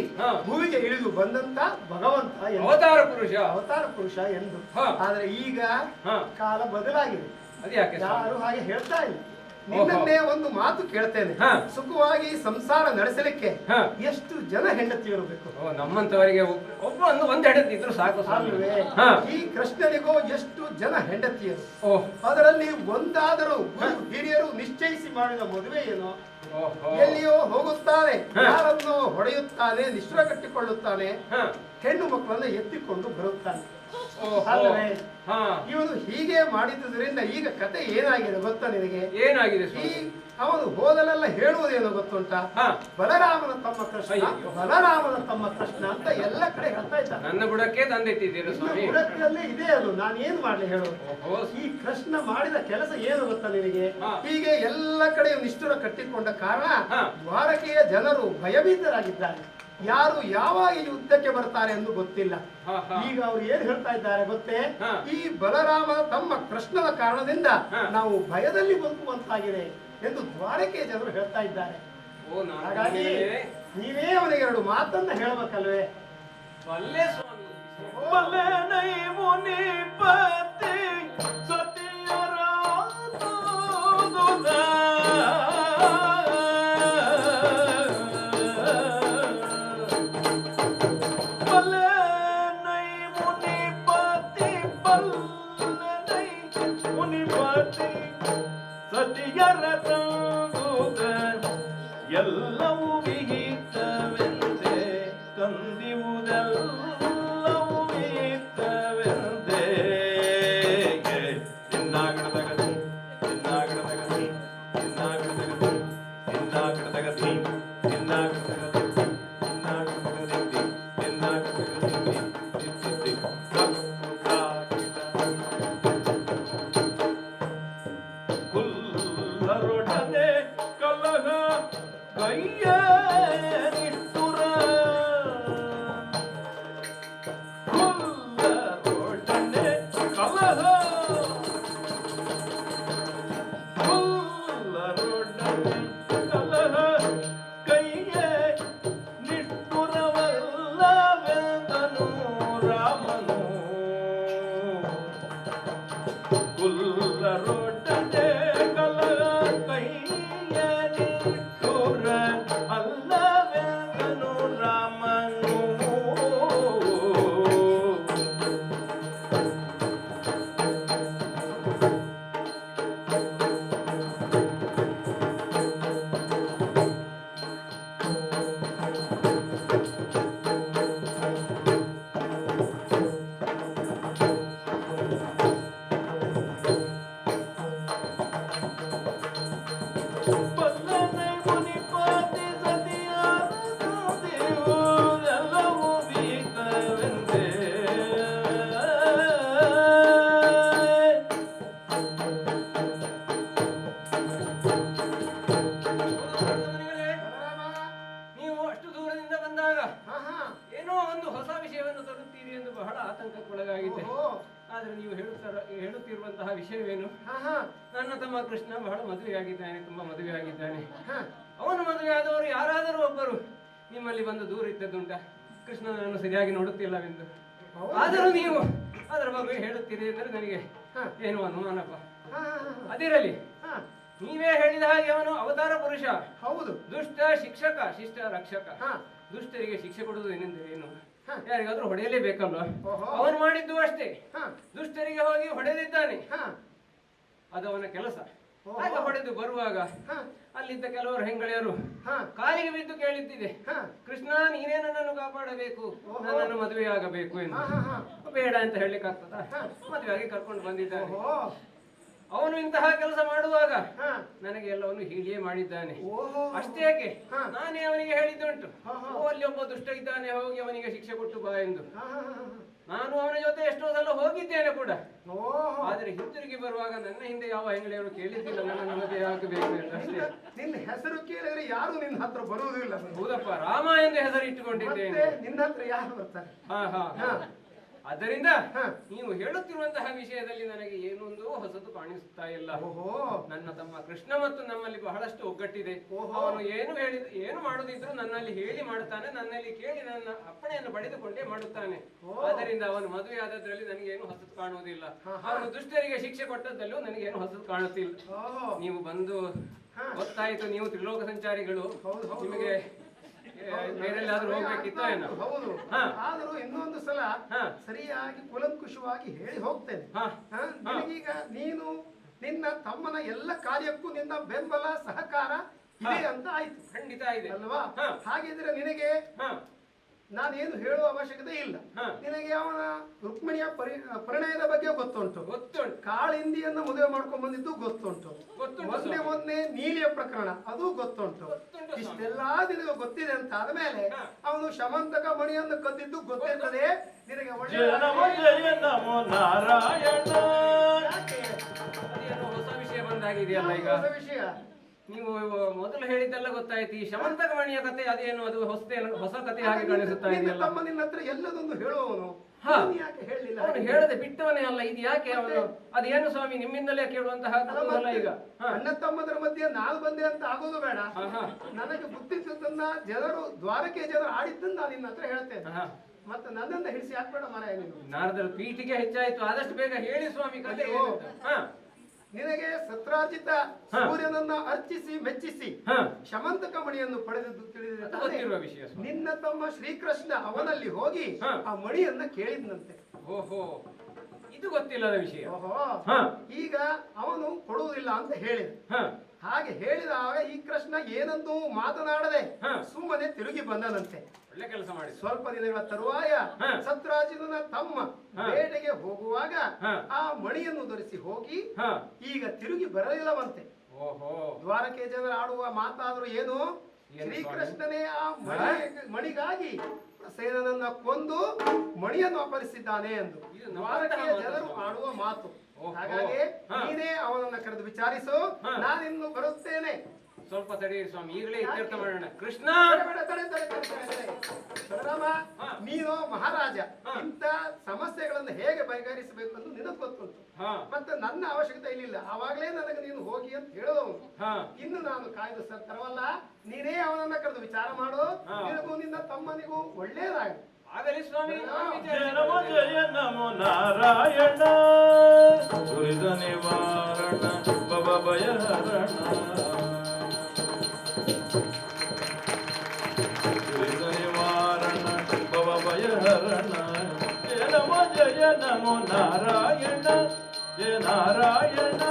ಭೂಮಿಗೆ ಇಳಿದು ಬಂದಂತ ಭಗವಂತ ಅವತಾರ ಪುರುಷ ಎಂದು. ಆದ್ರೆ ಈಗ ಕಾಲ ಬದಲಾಗಿದೆ, ಯಾರು ಹಾಗೆ ಹೇಳ್ತಾ ಇಲ್ಲ. ನಿನ್ನನ್ನೇ ಒಂದು ಮಾತು ಕೇಳ್ತೇನೆ, ಸುಖವಾಗಿ ಸಂಸಾರ ನಡೆಸಲಿಕ್ಕೆ ಎಷ್ಟು ಜನ ಹೆಂಡತಿಯರು ಬೇಕು? ನಮ್ಮಂತವರಿಗೆ ಒಂದು ಹೆಂಡತಿ ಇದ್ರು ಸಾಕು. ಈ ಕೃಷ್ಣನಿಗೂ ಎಷ್ಟು ಜನ ಹೆಂಡತಿಯರು? ಅದರಲ್ಲಿ ಒಂದಾದರೂ ಹಿರಿಯರು ನಿಶ್ಚಯಿಸಿ ಮಾಡಿದ ಮದುವೆ ಏನೋ? ಎಲ್ಲಿಯೋ ಹೋಗುತ್ತಾನೆ, ಯಾರನ್ನೋ ಹೊಡೆಯುತ್ತಾನೆ, ನಿಷ್ಠುರ ಕಟ್ಟಿಕೊಳ್ಳುತ್ತಾನೆ, ಹೆಣ್ಣು ಮಕ್ಕಳನ್ನ ಎತ್ತಿಕೊಂಡು ಬರುತ್ತಾನೆ. ಇವನು ಹೀಗೆ ಮಾಡಿದ್ದುದರಿಂದ ಈಗ ಕತೆ ಏನಾಗಿದೆ ಗೊತ್ತಾ ನಿನಗೆ? ಏನಾಗಿದೆ? ಅವನು ಹೋದಲೆಲ್ಲ ಹೇಳುವುದೇನೋ ಗೊತ್ತುಂಟಾ? ಬಲರಾಮನ ತಮ್ಮ ಕೃಷ್ಣ, ಬಲರಾಮನ ತಮ್ಮ ಕೃಷ್ಣ ಅಂತ ಎಲ್ಲ ಕಡೆ ಹೇಳ್ತಾ ಇದ್ದ. ನನ್ನ ಬುಡಕ್ಕೆ ತಂದಿಟ್ಟಿದ್ದೀರ ಸ್ವಾಮಿ. ಬುಡಕ್ಕಲ್ಲೇ ಇದೆ ಅದು, ನಾನು ಏನ್ ಮಾಡ್ಲಿ ಹೇಳು? ಈ ಕೃಷ್ಣ ಮಾಡಿದ ಕೆಲಸ ಏನು ಗೊತ್ತಾ ನಿನಗೆ? ಹೀಗೆ ಎಲ್ಲ ಕಡೆ ನಿಷ್ಠುರ ಕಟ್ಟಿಕೊಂಡ ಕಾರಣ ದ್ವಾರಕೆಯ ಜನರು ಭಯಭೀತರಾಗಿದ್ದಾರೆ. ಯಾರು ಯಾವಾಗ ಯುದ್ಧಕ್ಕೆ ಬರ್ತಾರೆ ಎಂದು ಗೊತ್ತಿಲ್ಲ. ಈಗ ಅವ್ರು ಏನ್ ಹೇಳ್ತಾ ಇದ್ದಾರೆ ಗೊತ್ತೇ? ಈ ಬಲರಾಮ ತಮ್ಮ ಕೃಷ್ಣನ ಕಾರಣದಿಂದ ನಾವು ಭಯದಲ್ಲಿ ಬದುಕುವಂತಾಗಿದೆ ಎಂದು ದ್ವಾರಕೆಯ ಜನರು ಹೇಳ್ತಾ ಇದ್ದಾರೆ. ಹಾಗಾಗಿ ನೀವೇ ಅವನಿಗೆ 2 ಮಾತನ್ನ ಹೇಳಬೇಕಲ್ವೇ? ಬಲ್ಲೆ ಸ್ವಾಮಿ. ಎಲ್ಲವೂ ವಿಹಿತವೆಂದೇ ತಂದಿವುದೆಲ್ಲವೂ ವಿಹಿತವೆಂದೇ ಚಿನ್ನಾಗಡದಗದಿ ಚಿನ್ನಾಗಡದಗದಿ ಚಿನ್ನಾಗಡದಗದಿ ಚಿನ್ನಾಗಡದಗದಿ ಚಿನ್ನಾಗಡದಗದಿ ಚಿನ್ನಾಗಡದಗದಿ ಚಿನ್ನಾಗಡದಗದಿ ಕುಲ್ಲರೊಡನೆ ಕಲಹ ಕೈಯ ನಿಟ್ಟುರ ಕುಲ್ಲರೊಡನೆ ಕಲಹ ಕುಲ್ಲರೊಡನೆ ಕಲಹ ಕೈಯ ನಿಟ್ಟುರವಲ್ಲವೆಂದನು ರಾಮನು. ಕುಲ್ಲರೊಡನೆ ಕಲಹ ಕೈಯ ನಿಟ್ಟುರ ಅಲ್ಲವೆಂದನು ರಾಮನು. ಹೇಳುತ್ತಿರುವಂತಹ ವಿಷಯವೇನು? ನನ್ನ ತಮ್ಮ ಕೃಷ್ಣ ಬಹಳ ಮದುವೆಯಾಗಿದ್ದಾನೆ, ತುಂಬಾ ಮದುವೆಯಾಗಿದ್ದಾನೆ. ಅವನು ಮದುವೆ ಆದವರು ಯಾರಾದರೂ ಒಬ್ಬರು ನಿಮ್ಮಲ್ಲಿ ಬಂದು ದೂರ ಇದ್ದದ್ದುಂಟ ಕೃಷ್ಣನನ್ನು ಸರಿಯಾಗಿ ನೋಡುತ್ತಿಲ್ಲವೆಂದು. ಆದರೂ ನೀವು ಅದರ ಬಗ್ಗೆ ಹೇಳುತ್ತೀರಿ ಎಂದರೆ ನನಗೆ ಏನು ಅನುಮಾನಪ್ಪ. ಅದಿರಲಿ, ನೀವೇ ಹೇಳಿದ ಹಾಗೆ ಅವನು ಅವತಾರ ಪುರುಷ. ಹೌದು. ದುಷ್ಟ ಶಿಕ್ಷಕ, ಶಿಷ್ಟ ರಕ್ಷಕ. ದುಷ್ಟರಿಗೆ ಶಿಕ್ಷೆ ಕೊಡುವುದು ಏನೆಂದರೆ ಏನು? ಯಾರಿಗಾದ್ರೂ ಹೊಡೆಯಲೇಬೇಕಲ್ವ? ಅವನು ಮಾಡಿದ್ದು ಅಷ್ಟೇ. ದುಷ್ಟರಿಗೆ ಹೋಗಿ ಹೊಡೆದಿದ್ದಾನೆ, ಅದು ಅವನ ಕೆಲಸ. ಆಗ ಹೊಡೆದು ಬರುವಾಗ ಅಲ್ಲಿದ್ದ ಕೆಲವರು ಹೆಂಗಳೆಯರು ಕಾಲಿಗೆ ಬಿದ್ದು ಕೇಳಿದ್ದಿದೆ, ಕೃಷ್ಣ ನೀನೇ ನನ್ನನ್ನು ಕಾಪಾಡಬೇಕು, ನನ್ನನ್ನು ಮದುವೆಯಾಗಬೇಕು ಎಂದು. ಬೇಡ ಅಂತ ಹೇಳಲಿಕ್ಕಾಗ್ತದ? ಮದುವೆಯಾಗಿ ಕರ್ಕೊಂಡು ಬಂದಿದ್ದಾನೆ. ಅವನು ಇಂತಹ ಕೆಲಸ ಮಾಡುವಾಗ ನನಗೆ ಎಲ್ಲವನ್ನು ಹೀಳಿಯೇ ಮಾಡಿದ್ದಾನೆ. ಅಷ್ಟೇಕೆ ನಾನೇ ಅವನಿಗೆ ಹೇಳಿದ್ದುಂಟು, ಅಲ್ಲಿ ಒಬ್ಬ ದುಷ್ಟ ಇದ್ದಾನೆ, ಹೋಗಿ ಅವನಿಗೆ ಶಿಕ್ಷೆ ಕೊಟ್ಟು ಬಾ ಎಂದು. ನಾನು ಅವನ ಜೊತೆ ಎಷ್ಟೋ ಸಲ ಹೋಗಿದ್ದೇನೆ ಕೂಡ. ಆದ್ರೆ ಹಿಂತಿರುಗಿ ಬರುವಾಗ ನನ್ನ ಹಿಂದೆ ಯಾವ ಹೆಂಗಳೆಯವರು ಕೇಳಿದ್ದಿಲ್ಲ ನನ್ನ ಮದುವೆ ಆಗಬೇಕು ಎಂದು. ಅಷ್ಟೇ. ನಿನ್ನ ಹೆಸರು ಕೇಳಿದ್ರೆ ಯಾರು ನಿನ್ನ ಹತ್ರ ಬರುವುದಿಲ್ಲ. ಹೌದಪ್ಪ, ರಾಮ ಎಂದು ಹೆಸರು ಇಟ್ಟುಕೊಂಡಿದ್ದೇನೆ. ನಿನ್ನ ಹತ್ರ ಯಾರು ಬರ್ತಾರೆ? ಆದ್ದರಿಂದ ನೀವು ಹೇಳುತ್ತಿರುವಂತಹ ವಿಷಯದಲ್ಲಿ ನನಗೆ ಏನೊಂದು ಹೊಸತು ಕಾಣಿಸ್ತಾ ಇಲ್ಲ. ನನ್ನ ತಮ್ಮ ಕೃಷ್ಣ ಮತ್ತು ನಮ್ಮಲ್ಲಿ ಬಹಳಷ್ಟು ಒಗ್ಗಟ್ಟಿದೆ. ಅವನು ಏನು ಮಾಡುದಿದ್ರು ನನ್ನಲ್ಲಿ ಹೇಳಿ ಮಾಡುತ್ತಾನೆ, ನನ್ನಲ್ಲಿ ಕೇಳಿ ನನ್ನ ಅಪ್ಪಣೆಯನ್ನು ಪಡೆದುಕೊಂಡೇ ಮಾಡುತ್ತಾನೆ. ಆದ್ದರಿಂದ ಅವನು ಮದುವೆ ಆದದ್ರಲ್ಲಿ ನನಗೆ ಏನು ಹೊಸತು ಕಾಣುವುದಿಲ್ಲ. ಅವನು ದುಷ್ಟರಿಗೆ ಶಿಕ್ಷೆ ಕೊಟ್ಟದ್ದಲ್ಲೂ ನನಗೆ ಏನು ಹೊಸತು ಕಾಣುತ್ತಿಲ್ಲ. ನೀವು ಬಂದು ಗೊತ್ತಾಯಿತು, ನೀವು ತ್ರಿಲೋಕ ಸಂಚಾರಿಗಳು, ನಿಮಗೆ ಬೇರೆಲ್ಲಾದ್ರೂ ಹೋಗ್ಬೇಕಿತ್ತ ಏನೋ? ಹೌದು. ಆದರೂ ಇನ್ನೊಂದು ಸಲ ಸರಿಯಾಗಿ ಕುಲಂಕುಷವಾಗಿ ಹೇಳಿ ಹೋಗ್ತೇನೆ. ನಿನಗೀಗ ನೀನು ನಿನ್ನ ತಮ್ಮನ ಎಲ್ಲ ಕಾರ್ಯಕ್ಕೂ ನಿನ್ನ ಬೆಂಬಲ ಸಹಕಾರ ಇದೆ ಅಂತ ಆಯ್ತು. ಖಂಡಿತ ಇದೆ ಅಲ್ವಾ? ಹಾಗಿದ್ರೆ ನಿನಗೆ ನಾನೇನು ಹೇಳುವ ಅವಶ್ಯಕತೆ ಇಲ್ಲ. ನಿನಗೆ ಅವನ ರುಕ್ಮಿಣಿಯ ಪರಿಣಯದ ಬಗ್ಗೆ ಗೊತ್ತುಂಟು. ಕಾಳಿಂದಿಯನ್ನು ಮದುವೆ ಮಾಡ್ಕೊಂಡ್ ಬಂದಿದ್ದು ಗೊತ್ತುಂಟು. ಮೊನ್ನೆ ನೀಲಿಯ ಪ್ರಕರಣ ಅದು ಗೊತ್ತುಂಟು. ಇಷ್ಟೆಲ್ಲಾ ನಿನಗೆ ಗೊತ್ತಿದೆ ಅಂತ ಆದ್ಮೇಲೆ ಅವನು ಶಮಂತಕ ಮಣಿಯನ್ನು ಕದ್ದಿದ್ದು ಗೊತ್ತಿರ್ತದೆ ನಿನಗೆ. ಹೊಸ ವಿಷಯ ಬಂದಾಗಿದೆಯಲ್ಲ ಈಗ. ಹೊಸ ವಿಷಯ ನೀವು ಮೊದಲು ಹೇಳಿದ್ದೆಲ್ಲ ಗೊತ್ತಾಯ್ತು. ಈ ಶಮಂತಕ ಮಣಿಯ ಕತೆ ಅದೇನು? ಅದು ಹೊಸ ಕತೆ ಹಾಗೆ ಕಾಣಿಸುತ್ತಾ ಇದೆಯಲ್ಲ. ನಿನ್ನ ಹತ್ರ ಎಲ್ಲದೊಂದು ಹೇಳುವವನು ಅವನು ಹೇಳದೆ ಬಿಟ್ಟವನೇ ಅಲ್ಲ. ಇದು ಯಾಕೆ ಅವನು? ಅದೇನು ಸ್ವಾಮಿ ನಿಮ್ಮಿಂದಲೇ ಕೇಳುವಂತಹ ಈಗ. ಅಣ್ಣ ತಮ್ಮದರ ಮಧ್ಯೆ ನಾನು ಬಂದೆ ಅಂತ ಆಗೋದು ಬೇಡ. ನನಗೆ ಬುದ್ಧಿದ್ದನ್ನ ಜನರು ದ್ವಾರಕೆ ಜನರು ಆಡಿದ್ದನ್ನು ನಾನು ನಿನ್ನ ಹತ್ರ ಹೇಳ್ತೇನೆ. ಮತ್ತೆ ನನ್ನನ್ನ ಹಿಡಿಸಿ ಹಾಕ್ಬೇಡ ಮಾರಾಯ ನೀನು. ನಾರದರ ಪೀಠಿಗೆ ಹೆಚ್ಚಾಯ್ತು. ಆದಷ್ಟು ಬೇಗ ಹೇಳಿ ಸ್ವಾಮಿ ಕತೆ. ನಿನಗೆ ಸತ್ರಾಜಿತ ಸೂರ್ಯನನ್ನ ಅರ್ಚಿಸಿ ಮೆಚ್ಚಿಸಿ ಶಮಂತಕ ಮಣಿಯನ್ನು ಪಡೆದದ್ದು ತಿಳಿದಿರುವ ವಿಷಯ. ನಿನ್ನ ತಮ್ಮ ಶ್ರೀಕೃಷ್ಣ ಅವನಲ್ಲಿ ಹೋಗಿ ಆ ಮಣಿಯನ್ನ ಕೇಳಿದ್ನಂತೆ. ಓಹೋ, ಇದು ಗೊತ್ತಿಲ್ಲದ ವಿಷಯ. ಈಗ ಅವನು ಕೊಡುವುದಿಲ್ಲ ಅಂತ ಹೇಳಿದ. ಹಾಗೆ ಹೇಳಿದಾಗ ಈ ಕೃಷ್ಣ ಏನಂತೂ ಮಾತನಾಡದೆ ಸುಮ್ಮನೆ ತಿರುಗಿ ಬಂದನಂತೆ. ಒಳ್ಳೆ ಕೆಲಸ ಮಾಡಿ. ಸ್ವಲ್ಪ ದಿನಗಳ ತರುವಾಯ ಸತ್ರಾಜಿತನ ತಮ್ಮ ಬೇಟೆಗೆ ಹೋಗುವಾಗ ಆ ಮಣಿಯನ್ನು ಧರಿಸಿ ಹೋಗಿ ಈಗ ತಿರುಗಿ ಬರಲಿಲ್ಲವಂತೆ. ದ್ವಾರಕೆ ಜನರು ಆಡುವ ಮಾತಾದ್ರು ಏನು? ಶ್ರೀಕೃಷ್ಣನೇ ಆ ಮಣಿಗಾಗಿ ಸೇನನನ್ನ ಕೊಂದು ಮಣಿಯನ್ನು ಅಪಹರಿಸಿದ್ದಾನೆ ಎಂದು ದ್ವಾರಕೆಯ ಜನರು ಆಡುವ ಮಾತು. ಹಾಗಾಗಿ ನೀನೇ ಅವನನ್ನ ಕರೆದು ವಿಚಾರಿಸು, ನಾನಿನ್ನು ಬರುತ್ತೇನೆ. ಸ್ವಲ್ಪ ತಡೆಯಿರಿ ಸ್ವಾಮಿ, ಈಗಲೇ ಇತ್ಯರ್ಥ ಮಾಡೋಣ. ಕೃಷ್ಣ ನೀನು ಮಹಾರಾಜ, ಇಂಥ ಸಮಸ್ಯೆಗಳನ್ನು ಹೇಗೆ ಬಗೆಹರಿಸಬೇಕು ಅಂತ ನಿನಗೆ ಗೊತ್ತುಂಟು. ಮತ್ತೆ ನನ್ನ ಅವಶ್ಯಕತೆ ಇಲ್ಲಿಲ್ಲ. ಆವಾಗಲೇ ನನಗೆ ನೀನು ಹೋಗಿ ಅಂತ ಹೇಳೋದು. ಇನ್ನು ನಾನು ಕಾಯ್ದು ತರವಲ್ಲ. ನೀನೇ ಅವನನ್ನ ಕರೆದು ವಿಚಾರ ಮಾಡು. ನಿನಗೂ ನಿನ್ನ ತಮ್ಮನಿಗೂ ಒಳ್ಳೇದಾಗಲಿ. ಆಗಲಿ ಸ್ವಾಮಿ. ನಮೋ ಜಯ ನಮೋ ನಾರಾಯಣ ದುರಿತ ನಿವಾರಣ ಭವ ಭಯ ಹರಣ. ದುರಿತ ನಿವಾರಣ ಭವ ಭಯ ಹರಣ. ಜಯ ನಮೋ ಜಯ ನಮೋ ನಾರಾಯಣ ಜಯ ನಾರಾಯಣ.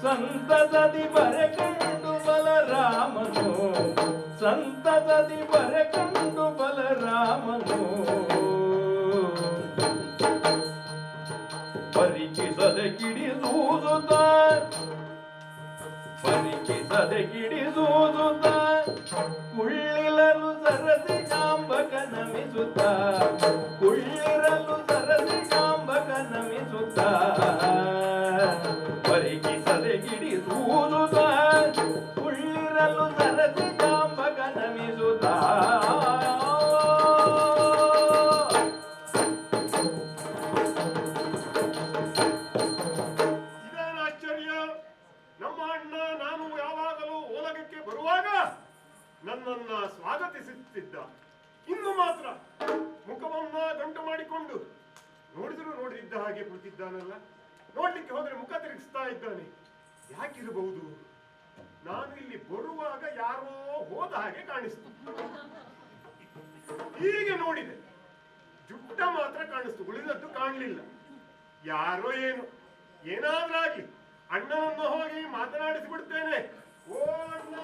ಸಂತತದಿ ಬರೆಕಂಡು ಬಲರಾಮನು, ಸಂತತದಿ ಬರೆಕಂಡು ಬಲ ರಾಮನು ಪರಿಚಿಸದೆ ಕಿಡಿಸುವುದ ಕುಳ್ಳಿರಲು ಸರಸಿ ಜಾಂಬಕ ನಮಿಸುತ್ತ ಕುಳ್ಳಿರಲು ಸರಸಿ ಜಾಂಬಕ ನಮಿಸುತ್ತ ಪರಿಚಿಸದೆ ಕಿಡಿಸುವುದ ಕುಳ್ಳಿರಲು ಸರಸಿ ಜಾಂಬಕ ನಮಿಸುತ್ತ ನನ್ನನ್ನ ಸ್ವಾಗತಿಸುತ್ತಿದ್ದ. ಇನ್ನು ಮಾತ್ರ ಮುಖವನ್ನ ಗಂಟು ಮಾಡಿಕೊಂಡು ನೋಡಿದ್ರು ನೋಡಿದ್ದ ಹಾಗೆ ಕುಳಿತಿದ್ದಾನಲ್ಲ. ನೋಡ್ಲಿಕ್ಕೆ ಹೋದ್ರೆ ಮುಖ ತಿರುಗಿಸ್ತಾ ಇದ್ದಾನೆ. ಯಾಕಿರಬಹುದು? ನಾನು ಇಲ್ಲಿ ಬರುವಾಗ ಯಾರೋ ಹೋದ ಹಾಗೆ ಕಾಣಿಸ್ತು. ಹೀಗೆ ನೋಡಿದೆ, ಜುಟ್ಟ ಮಾತ್ರ ಕಾಣಿಸ್ತು, ಉಳಿದದ್ದು ಕಾಣಲಿಲ್ಲ. ಯಾರೋ ಏನು ಏನಾದ್ರಾಗ್ಲಿ ಅಣ್ಣನನ್ನು ಹೋಗಿ ಮಾತನಾಡಿಸಿ ಬಿಡ್ತೇನೆ. ಓ ಅಣ್ಣ,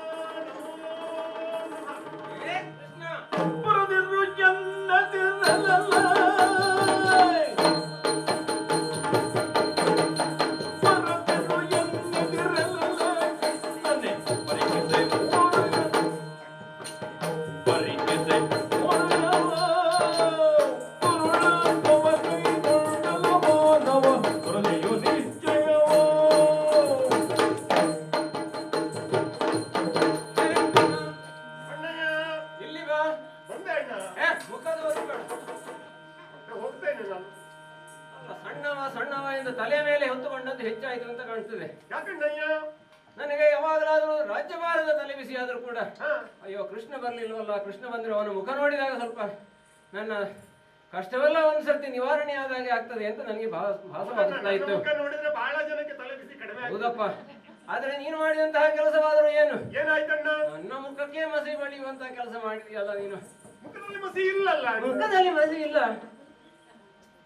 ಬರದಿರು ಜನ್ನತಿರಲಲ್ಲ ಬರದಿರು ಜನ್ನತಿರಲಲ್ಲ ನನ್ನೆ ಪರಿಕಿಸೆ ಓಡಲವ ಕುರುಳಾಂತವ ಕೈಗೊಂಡಲ ಮಾನವ ಹೃದಯ ನಿಶ್ಚಯವೋ ಸಣ್ಣವ ಎಂದು ತಲೆ ಮೇಲೆ ಹೊತ್ತುಕೊಂಡದ್ದು ಹೆಚ್ಚಾಯಿತು ಅಂತ ಕಾಣ್ತದೆ. ಯಾಕಂಡಯ್ಯ? ನನಗೆ ಯಾವಾಗಲಾದ್ರೂ ರಾಜ್ಯಭಾರದ ತಲೆ ಬಿಸಿ ಆದ್ರೂ ಕೂಡ ಅಯ್ಯೋ ಕೃಷ್ಣ ಬರ್ಲಿಲ್ವಲ್ಲ, ಕೃಷ್ಣ ಬಂದ್ರೆ ಅವನ ಮುಖ ನೋಡಿದಾಗ ಸ್ವಲ್ಪ ನನ್ನ ಕಷ್ಟವೆಲ್ಲ ಒಂದ್ಸರ್ತಿ ನಿವಾರಣೆ ಆದಾಗೆ ಆಗ್ತದೆ ಅಂತ ನನಗೆ ಭಾಸವಾಗ್ತಾ ಇತ್ತು. ಬಹಳ ಜನಕ್ಕೆ ತಲೆ ಬಿಸಿ ಕಡಿಮೆ. ಹೌದಪ್ಪ, ಆದ್ರೆ ನೀನು ಮಾಡಿದಂತಹ ಕೆಲಸವಾದರೂ ಏನು? ಏನಾಯ್ತಣ್ಣ? ನನ್ನ ಮುಖಕ್ಕೆ ಮಸಿ ಬಳಿಯುವಂತಹ ಕೆಲಸ ಮಾಡಿದೆಯಲ್ಲ ನೀನು. ಮುಖದಲ್ಲಿ ಮಸಿ ಇಲ್ಲಲ್ಲ? ಮುಖದಲ್ಲಿ ಮಸಿ ಇಲ್ಲ.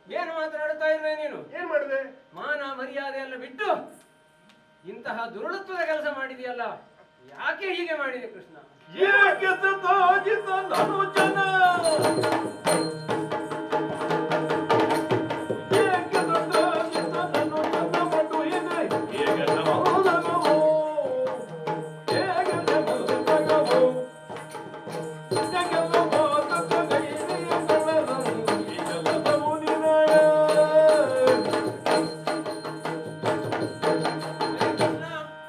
ಏನು ಮಾತನಾಡುತ್ತಾ ಇರುವೆ ನೀನು? ಏನ್ ಮಾಡಿದೆ? ಮಾನ ಮರ್ಯಾದೆ ಎಲ್ಲ ಬಿಟ್ಟು ಇಂತಹ ದುರುಳತ್ವದ ಕೆಲಸ ಮಾಡಿದೆಯಲ್ಲ, ಯಾಕೆ ಹೀಗೆ ಮಾಡಿದೆ ಕೃಷ್ಣ? ಏಕೆ ಸತಾಜಿತ ಅನುಜನ ಏಕೆ ಸತಾಜಿತ ಅನುಜನ ಮಟು ಇದೆ ಏಕೆ ಸಮೋದನವೋ ಏಕೆ ಸಮೋದನವೋ ಏಕೆ ಸಮೋದಕ ಗೈರಿಯ ಕಳದನು ಈಗಲದವು ನಿನಯ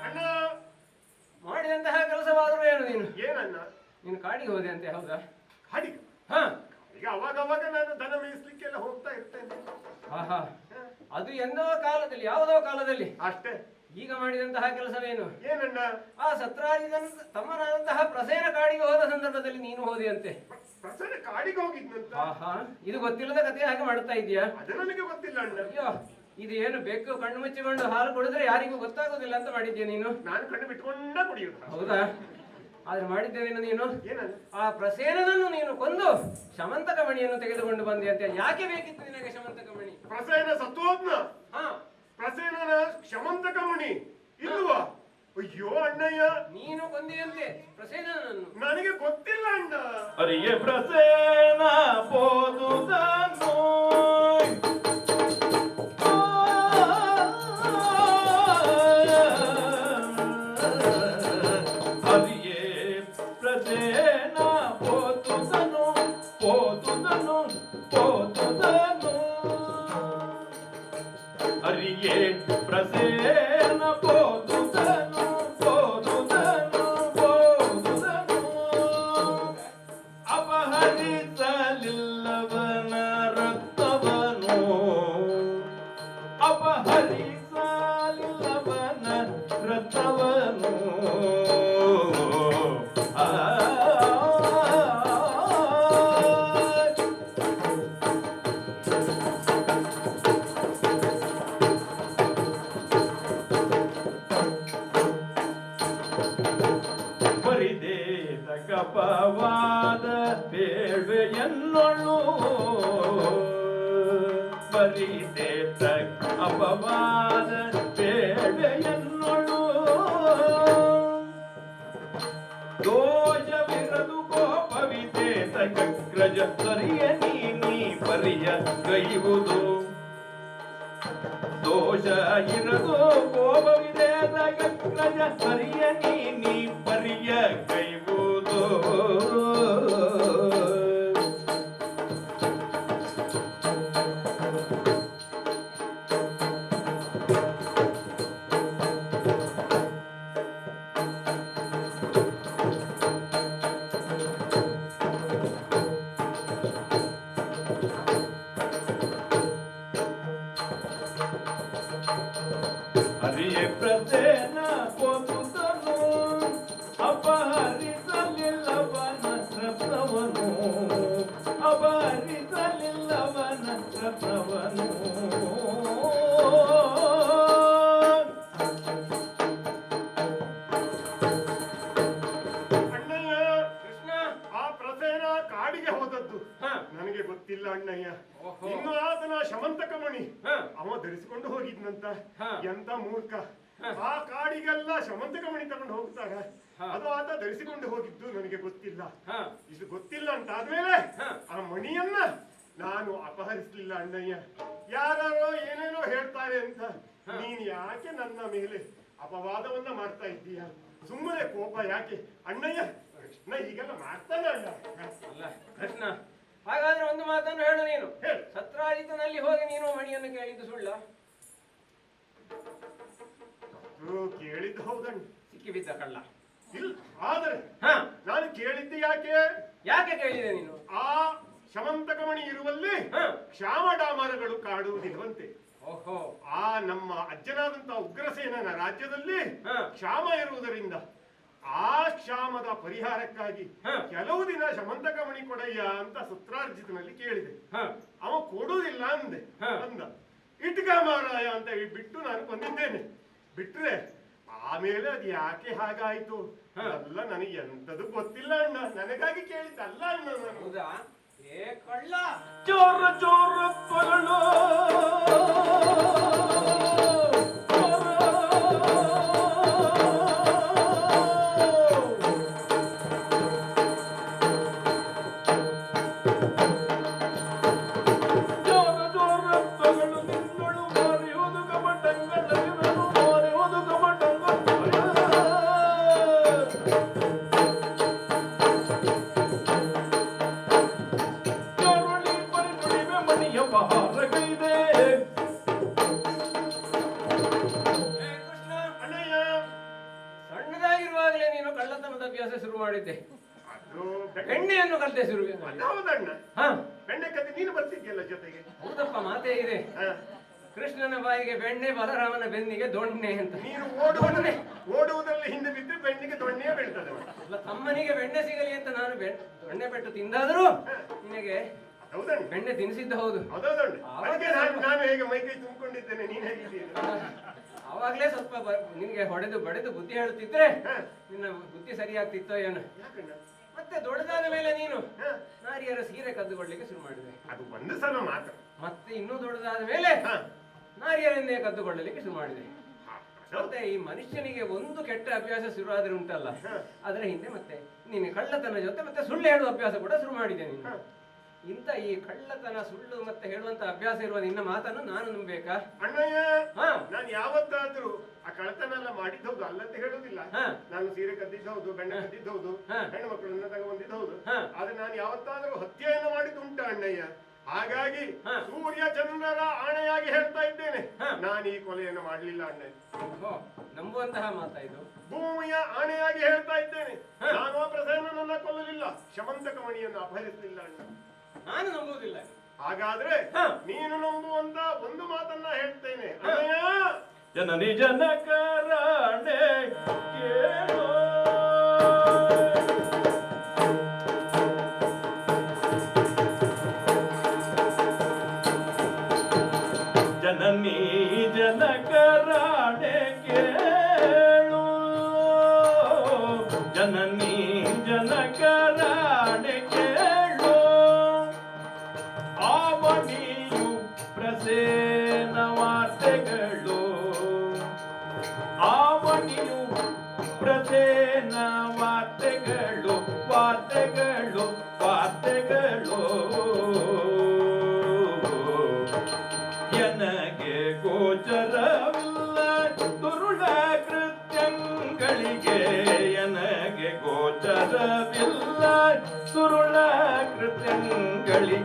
ಅಣ್ಣ, ಮಾಡಿದಂತಹ ಕೆಲಸವಾದರೂ ಏನು ನೀನು? ಏನಣ್ಣ? ನೀನು ಕಾಡಿಗೆ ಹೋದೆ ಅಂತೆ, ಹೌದಾ? ಕಾಡಿಗೆ? ಹ, ಈಗ ಅವಾಗ ನಾನು ದನ ಮೇಯಿಸ್ಲಿಕ್ಕೆಲ್ಲ ಹೋಗ್ತಾ ಇರ್ತೇನೆ. ಆಹಾ, ಅದು ಎಂದೋ ಕಾಲದಲ್ಲಿ, ಯಾವುದೋ ಕಾಲದಲ್ಲಿ. ಅಷ್ಟೇ. ಈಗ ಮಾಡಿದಂತಹ ಕೆಲಸವೇನು? ಏನಣ್ಣ? ಆ ಸತ್ರಾಜಿತನ ತಮ್ಮನಾದಂತಹ ಪ್ರಸೇನ ಕಾಡಿಗೆ ಹೋದ ಸಂದರ್ಭದಲ್ಲಿ ನೀನು ಹೋದೆ ಅಂತೆ. ಪ್ರಸನ್ನ ಕಾಡಿಗೆ ಹೋಗಿದ್ನಂತ? ಆಹಾ, ಇದು ಗೊತ್ತಿಲ್ಲದ ಕಥೆ ಹಾಗೆ ಮಾಡ್ತಾ ಇದೀಯಾ? ಅದು ನನಗೆ ಗೊತ್ತಿಲ್ಲ ಅಣ್ಣ. ಅಯ್ಯೋ, ಇದು ಏನು ಬೆಕ್ಕು ಕಣ್ಣು ಮುಚ್ಚಿಕೊಂಡು ಹಾಲು ಕುಡಿದ್ರೆ ಯಾರಿಗೂ ಗೊತ್ತಾಗೋದಿಲ್ಲ ಅಂತ ಮಾಡಿದ್ಯಾ ನೀನು? ನಾನು ಕಣ್ಣು ಬಿಟ್ಕೊಂಡ ಕುಡಿಯುತ್ತ. ಹೌದಾ? ಆದ್ರೆ ಮಾಡಿದ್ದೇನೇನು ನೀನು? ಏನಣ್ಣ? ಆ ಪ್ರಸೇನನನ್ನು ನೀನು ಕೊಂದು ಶಮಂತಕ ಮಣಿಯನ್ನು ತೆಗೆದುಕೊಂಡು ಬಂದೆ ಅಂತ. ಯಾಕೆ ಬೇಕಿತ್ತು ನಿನಗೆ ಶಮಂತಕ ಮಣಿ? ಪ್ರಸೇನ ಸತ್ತೋದ್ನ? ಹಾ, ಪ್ರಸೇನನ ಶಮಂತಕ ಮಣಿ ಇಲ್ವಾ? ಅಯ್ಯೋ ಅಣ್ಣಯ್ಯ, ನೀನು ಕೊಂದಿಯಂತೆ ಪ್ರಸೇನನನ್ನು. ನನಗೆ ಗೊತ್ತಿಲ್ಲ ಅಣ್ಣ. ಅರಿಯೇ ಪ್ರಸೇನ ಪೋದುದನು ಅರಿಯೇ ಪ್ರಸೇನ ಪೋದುದನು ಪೋದುದನು ಪೋದುದನು ಅರಿಯೇ ಪ್ರಸೇನ ಪೋದುದನು ಪೋದುದನು ಪೋದುದನು ಅಪಹರಿಸಲಿಲ್ಲವನ ರಕ್ತವನು ಅಪಹರಿಸಲಿಲ್ಲವನ ರಕ್ತವನು ಬರಿದೇತ ಕಪವಾದ ಬೇಳ್ವೆಯನ್ನೊಳು ಬರಿದೇತ ಅಪವಾದ ಬೇಳ್ವೆಯನ್ನೊಳು ದೋಷವಿರದು ಕೋಪವಿದೇತ ಕಗ್ರ ಅಗ್ರಜ ಸರಿಯ ನೀ ಪರಿಯ ಗೈಯುವುದು ದೋಷ ಇರದು ಕೋಪವಿದೆ ಅಗ್ರಜ ಸರಿಯ ನೀ ಪರಿಯ ಗೈಯುವುದು ಹರಿಯ ಪ್ರಸೇನ ಪೋತುತನು ಅಪಹರಿಸಲಿಲ್ಲವನ ರತ್ನವನು ಅಪಹರಿಸಲಿಲ್ಲವನ ರತ್ನವನು ಅಣ್ಣಯ್ಯ ಕೃಷ್ಣ ಆ ಪ್ರಸೇನ ಕಾಡಿಗೆ ಹೋದದ್ದು ನನಗೆ ಗೊತ್ತಿಲ್ಲ ಅಣ್ಣಯ್ಯ. ಇನ್ನು ಆತನ ಶಮಂತಕ ಮಣಿ ಅವ ಧರಿಸಿಕೊಂಡು ಹೋಗಿದ್ನಂತ. ಎಂತ ಮೂರ್ಖ, ಆ ಕಾಡಿಗೆಲ್ಲ ಶಮಂತಕ ಮಣಿ ತಗೊಂಡು ಹೋಗ್ತಾರ. ಅದು ಆತ ಧರಿಸಿಕೊಂಡು ಹೋಗಿದ್ದು ನನಗೆ ಗೊತ್ತಿಲ್ಲ. ಇದು ಗೊತ್ತಿಲ್ಲ ಅಂತ ಆದ್ಮೇಲೆ ಆ ಮಣಿಯನ್ನ ನಾನು ಅಪಹರಿಸಲಿಲ್ಲ ಅಣ್ಣಯ್ಯ. ಯಾರೋ ಏನೇನೋ ಹೇಳ್ತಾರೆ ಅಂತ ನೀನು ಯಾಕೆ ನನ್ನ ಮೇಲೆ ಅಪವಾದವನ್ನ ಮಾಡ್ತಾ ಇದ್ದೀಯ? ಸುಮ್ಮನೆ ಕೋಪ ಯಾಕೆ ಅಣ್ಣಯ್ಯ? ಕೃಷ್ಣ ಈಗೆಲ್ಲ ಮಾಡ್ತಾನೆ ಅಣ್ಣ. ಅಲ್ಲ ಕೃಷ್ಣ, ಹಾಗಾದ್ರೆ ಒಂದು ಮಾತನ್ನು ಹೇಳು ನೀನು. ಹೇಳು. ಸತ್ರಾಜಿತನಲ್ಲಿ ಹೋಗಿ ನೀನು ಮಣಿಯನ್ನು ಕೇಳಿದ್ದು ಸುಳ್ಳ? ಕೇಳಿದ್ದು ಹೌದಣ್ಣ. ಸಿಕ್ಕಿಬಿದ್ದ ಕಳ್ಳ. ಇಲ್ಲ, ಆದರೆ ನಾನು ಕೇಳಿದ್ದು ಯಾಕೆ? ಯಾಕೆ ಕೇಳಿದೆ ನೀನು? ಆ ಶಮಂತಕಮಣಿ ಇರುವಲ್ಲಿ ಕ್ಷಾಮಡಾಮರಗಳು ಕಾಡುವುದಿಲ್ವಂತೆ. ಓಹೋ, ಆ ನಮ್ಮ ಅಜ್ಜನಾದಂತ ಉಗ್ರಸೇನನ ರಾಜ್ಯದಲ್ಲಿ ಕ್ಷಾಮ ಇರುವುದರಿಂದ ಆ ಕ್ಷಾಮದ ಪರಿಹಾರಕ್ಕಾಗಿ ಕೆಲವು ದಿನ ಶಮಂತಕಮಣಿ ಕೊಡಯ್ಯ ಅಂತ ಸತ್ರಾರ್ಜಿತನಲ್ಲಿ ಕೇಳಿದೆ. ಅವ ಕೊಡುವುದಿಲ್ಲ ಅಂದೆ. ಅಂದ ಇಟ್ಕ ಮಾರಾಯ ಅಂತ ಬಿಟ್ಟು ನಾನು ಬಂದಿದ್ದೇನೆ. ಬಿಟ್ರೆ ಆಮೇಲೆ ಅದು ಯಾಕೆ ಹಾಗಾಯ್ತು ಅಲ್ಲ ನನಗೆ ಎಂತದು ಗೊತ್ತಿಲ್ಲ ಅಣ್ಣ. ನನಗಾಗಿ ಕೇಳಿದ್ದಲ್ಲ ಅಣ್ಣ ನಾನು. ಹೌದಾ? ಏ ಕಳ್ಳ, ಚೋರ ಚೋರ ಪಗಳು ಸಣ್ಣದಾಗಿರುವಾಗಲೇ ನೀನು ಕಳ್ಳತನದ ಅಭ್ಯಾಸ ಶುರು ಮಾಡಿದ್ದೆ. ಬೆಣ್ಣೆಯನ್ನು ಕಲಿತೆ ಶುರು. ಹೌದಣ್ಣ, ಬೆಣ್ಣೆ ಕದ್ದಿ ನೀನು ಬರ್ತಿದ್ಯಲ್ಲ ಜೊತೆಗೆ. ಹೌದಪ್ಪ, ಮಾತೇ ಇದೆ. ಕೃಷ್ಣನ ಬಾಯಿಗೆ ಬೆಣ್ಣೆ, ಬಲರಾಮನ ಬೆನ್ನಿಗೆ ದೊಣ್ಣೆ ಅಂತ. ನೀನು ಓಡುವುದರಲ್ಲಿ ಹಿಂದೆ ಬಿದ್ದು ಬೆಣ್ಣಿಗೆ ದೊಣ್ಣೆಯೇ ಬೀಳ್ತದೆ. ಅಲ್ಲ, ತಮ್ಮನಿಗೆ ಬೆಣ್ಣೆ ಸಿಗಲಿ ಅಂತ ನಾನು ದೊಣ್ಣೆ ಪೆಟ್ಟು ತಿಂದಾದರೂ ನಿನಗೆ ಹೌದಣ್ಣ ಬೆಣ್ಣೆ ತಿನ್ನಿಸಿದ್ದು ಹೌದು. ಹೌದೌದಣ್ಣ. ಅದಕ್ಕೆ ನಾನು ಹೇಗೆ ಮೈಕೈ ತುಂಬಿಕೊಂಡಿದ್ದೇನೆ, ನೀನ್ ಹೇಗಿದ್ದೀನಿ? ಅವಾಗ್ಲೇ ಸ್ವಲ್ಪ ನಿನ್ಗೆ ಹೊಡೆದು ಬಡೆದು ಬುದ್ಧಿ ಹೇಳುತ್ತಿದ್ರೆ ನಿನ್ನ ಬುದ್ಧಿ ಸರಿಯಾಗ್ತಿತ್ತೋ ಏನೋ. ಮತ್ತೆ ದೊಡ್ಡದಾದ ಮೇಲೆ ನೀನು ನಾರಿಯರ ಸೀರೆ ಕದ್ದುಕೊಳ್ಳಿಕ್ಕೆ ಶುರು ಮಾಡಿದೆ. ಅದು ಒಂದು ಸಲ ಮಾತ್ರ. ಮತ್ತೆ ಇನ್ನೂ ದೊಡ್ಡದಾದ ಮೇಲೆ ನಾರಿಯರನ್ನೇ ಕದ್ದುಕೊಳ್ಳಲಿಕ್ಕೆ ಶುರು ಮಾಡಿದೆ. ಮತ್ತೆ ಈ ಮನುಷ್ಯನಿಗೆ ಒಂದು ಕೆಟ್ಟ ಅಭ್ಯಾಸ ಶುರು ಆದ್ರೆ ಉಂಟಲ್ಲ, ಅದರ ಹಿಂದೆ ಮತ್ತೆ ನೀನು ಕಳ್ಳತನ ಜೊತೆ ಮತ್ತೆ ಸುಳ್ಳು ಹೇಳುವ ಅಭ್ಯಾಸ ಕೂಡ ಶುರು ಮಾಡಿದೆ ನೀನು. ಇಂತ ಈ ಕಳ್ಳತನ, ಸುಳ್ಳು ಮತ್ತೆ ಹೇಳುವಂತ ಅಭ್ಯಾಸ ಇರುವ ನಿನ್ನ ಮಾತನ್ನು ನಾನು ನಂಬೇಕಾ? ಅಣ್ಣಯ್ಯ, ನಾನು ಯಾವತ್ತಾದ್ರೂ ಆ ಕಳ್ಳತನ ಎಲ್ಲ ಮಾಡಿದ್ದು ಹೌದು, ಅಲ್ಲಂತ ಹೇಳುದಿಲ್ಲ. ನಾನು ಸೀರೆ ಕದ್ದಿದ್ದು ಹೌದು, ಬೆಣ್ಣೆ ಕದ್ದಿದ್ದು ಹೌದು, ಹೆಣ್ಣು ಮಕ್ಕಳನ್ನ ತಗೊಂಡಿದ್ದು ಹೌದು. ಆದ್ರೆ ನಾನು ಯಾವತ್ತಾದ್ರೂ ಹತ್ಯೆಯನ್ನು ಮಾಡಿದ್ದುಂಟ ಅಣ್ಣಯ್ಯ. ಹಾಗಾಗಿ ಸೂರ್ಯ ಚಂದ್ರರ ಆಣೆಯಾಗಿ ಹೇಳ್ತಾ ಇದ್ದೇನೆ, ನಾನು ಈ ಕೊಲೆಯನ್ನು ಮಾಡಲಿಲ್ಲ ಅಣ್ಣಯ್ಯ. ನಂಬುವಂತಹ ಮಾತಾ ಇದು? ಭೂಮಿಯ ಆಣೆಯಾಗಿ ಹೇಳ್ತಾ ಇದ್ದೇನೆ, ನಾನು ಆ ಪ್ರಸೇನನನ್ನ ಕೊಲ್ಲಲಿಲ್ಲ, ಶಮಂತಕಮಣಿಯನ್ನು ಅಪಹರಿಸಲಿಲ್ಲ ಅಣ್ಣ. ನಾನು ನಂಬುವುದಿಲ್ಲ. ಹಾಗಾದ್ರೆ ನೀನು ನಂಬುವಂತ ಒಂದು ಮಾತನ್ನ ಹೇಳ್ತೇನೆ ಅಣ್ಣಯ್ಯ. ಜನನಿ ಜನಕರಾಣೆ ಕೇಳೋ, ಜನನಿ ಜನಕರಾಣೆ ಕೇಳು, ಜನನಿ ಜನಕರಾಣೆ ಕೇಳು. ಆವಣಿಯು ಪ್ರಸೇನ ವಾರ್ತೆಗಳು, ಆವಣಿಯು ಪ್ರಸೇನ ವಾರ್ತೆಗಳು, ವಾರ್ತೆಗಳು ವಾರ್ತೆಗಳು.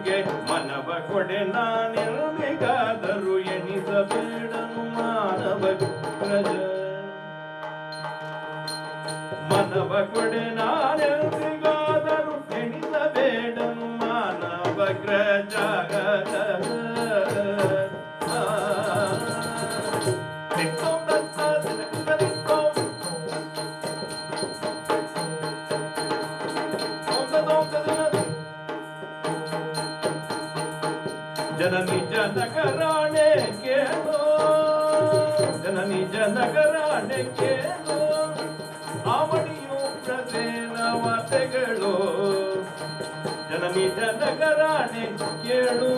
ನಿನಗೆ ಮನವ ಕೊಡೆ ನಾನೆಂದಿಗಾದರೂ ಎಣಿಸಬೇಡನು ಮಾನವ ಗ್ರಜ ಮನವ ಕೊಡೆ ನಾನೆಂದಿಗಾದರೂ ಎಣಿಸಬೇಡನು ಮಾನವ ಗ್ರಜ ಜನನಿ ಜನಕರಾಣೆ ಕೇಳೋ ಜನನಿ ಜನಕರಾಣೆ ಕೇಳೋ ಅವನಿಯು ಪ್ರಸೇನ ವಾರ್ತೆಗಳು ಜನನಿ ಜನಕರಾಣೆ ಕೇಳೋ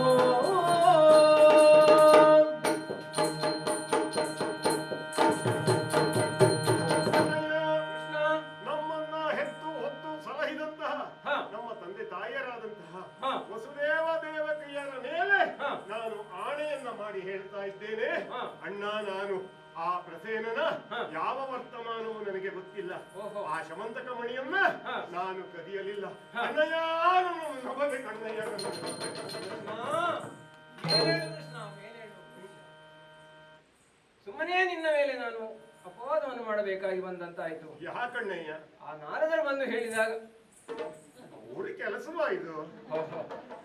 ನಮ್ಮನ್ನ ಹೆತ್ತು ಹೊತ್ತು ಸಲಹಿದಂತಹ ನಮ್ಮ ತಂದೆ ತಾಯಿಯರಾದಂತಹ ವಸುದೇವ ದೇವಕಿಯರ ಮೇಲೆ ನಾನು ಆಣೆಯನ್ನ ಮಾಡಿ ಹೇಳ್ತಾ ಇದ್ದೇನೆ ಅಣ್ಣ ನಾನು ಆ ಪ್ರಸೇನನ ಯಾವ ವರ್ತಮಾನವೂ ನನಗೆ ಗೊತ್ತಿಲ್ಲ ಆ ಶಮಂತಕ ಮಣಿಯನ್ನ ನಾನು ಕದಿಯಲಿಲ್ಲ ಅಣ್ಣಯ್ಯ ನಮಗೆ ಕಣ್ಣಯ್ಯ ಸುಮ್ಮನೆ ನಿನ್ನ ಮೇಲೆ ನಾನು ಅಪವಾದವನ್ನು ಮಾಡಬೇಕಾಗಿ ಬಂದಂತಾಯ್ತು ಯಾಕಣ್ಣಯ್ಯ ಆ ನಾರದರು ಬಂದು ಹೇಳಿದಾಗ ಊರಿ ಕೆಲಸವಾ ಇದು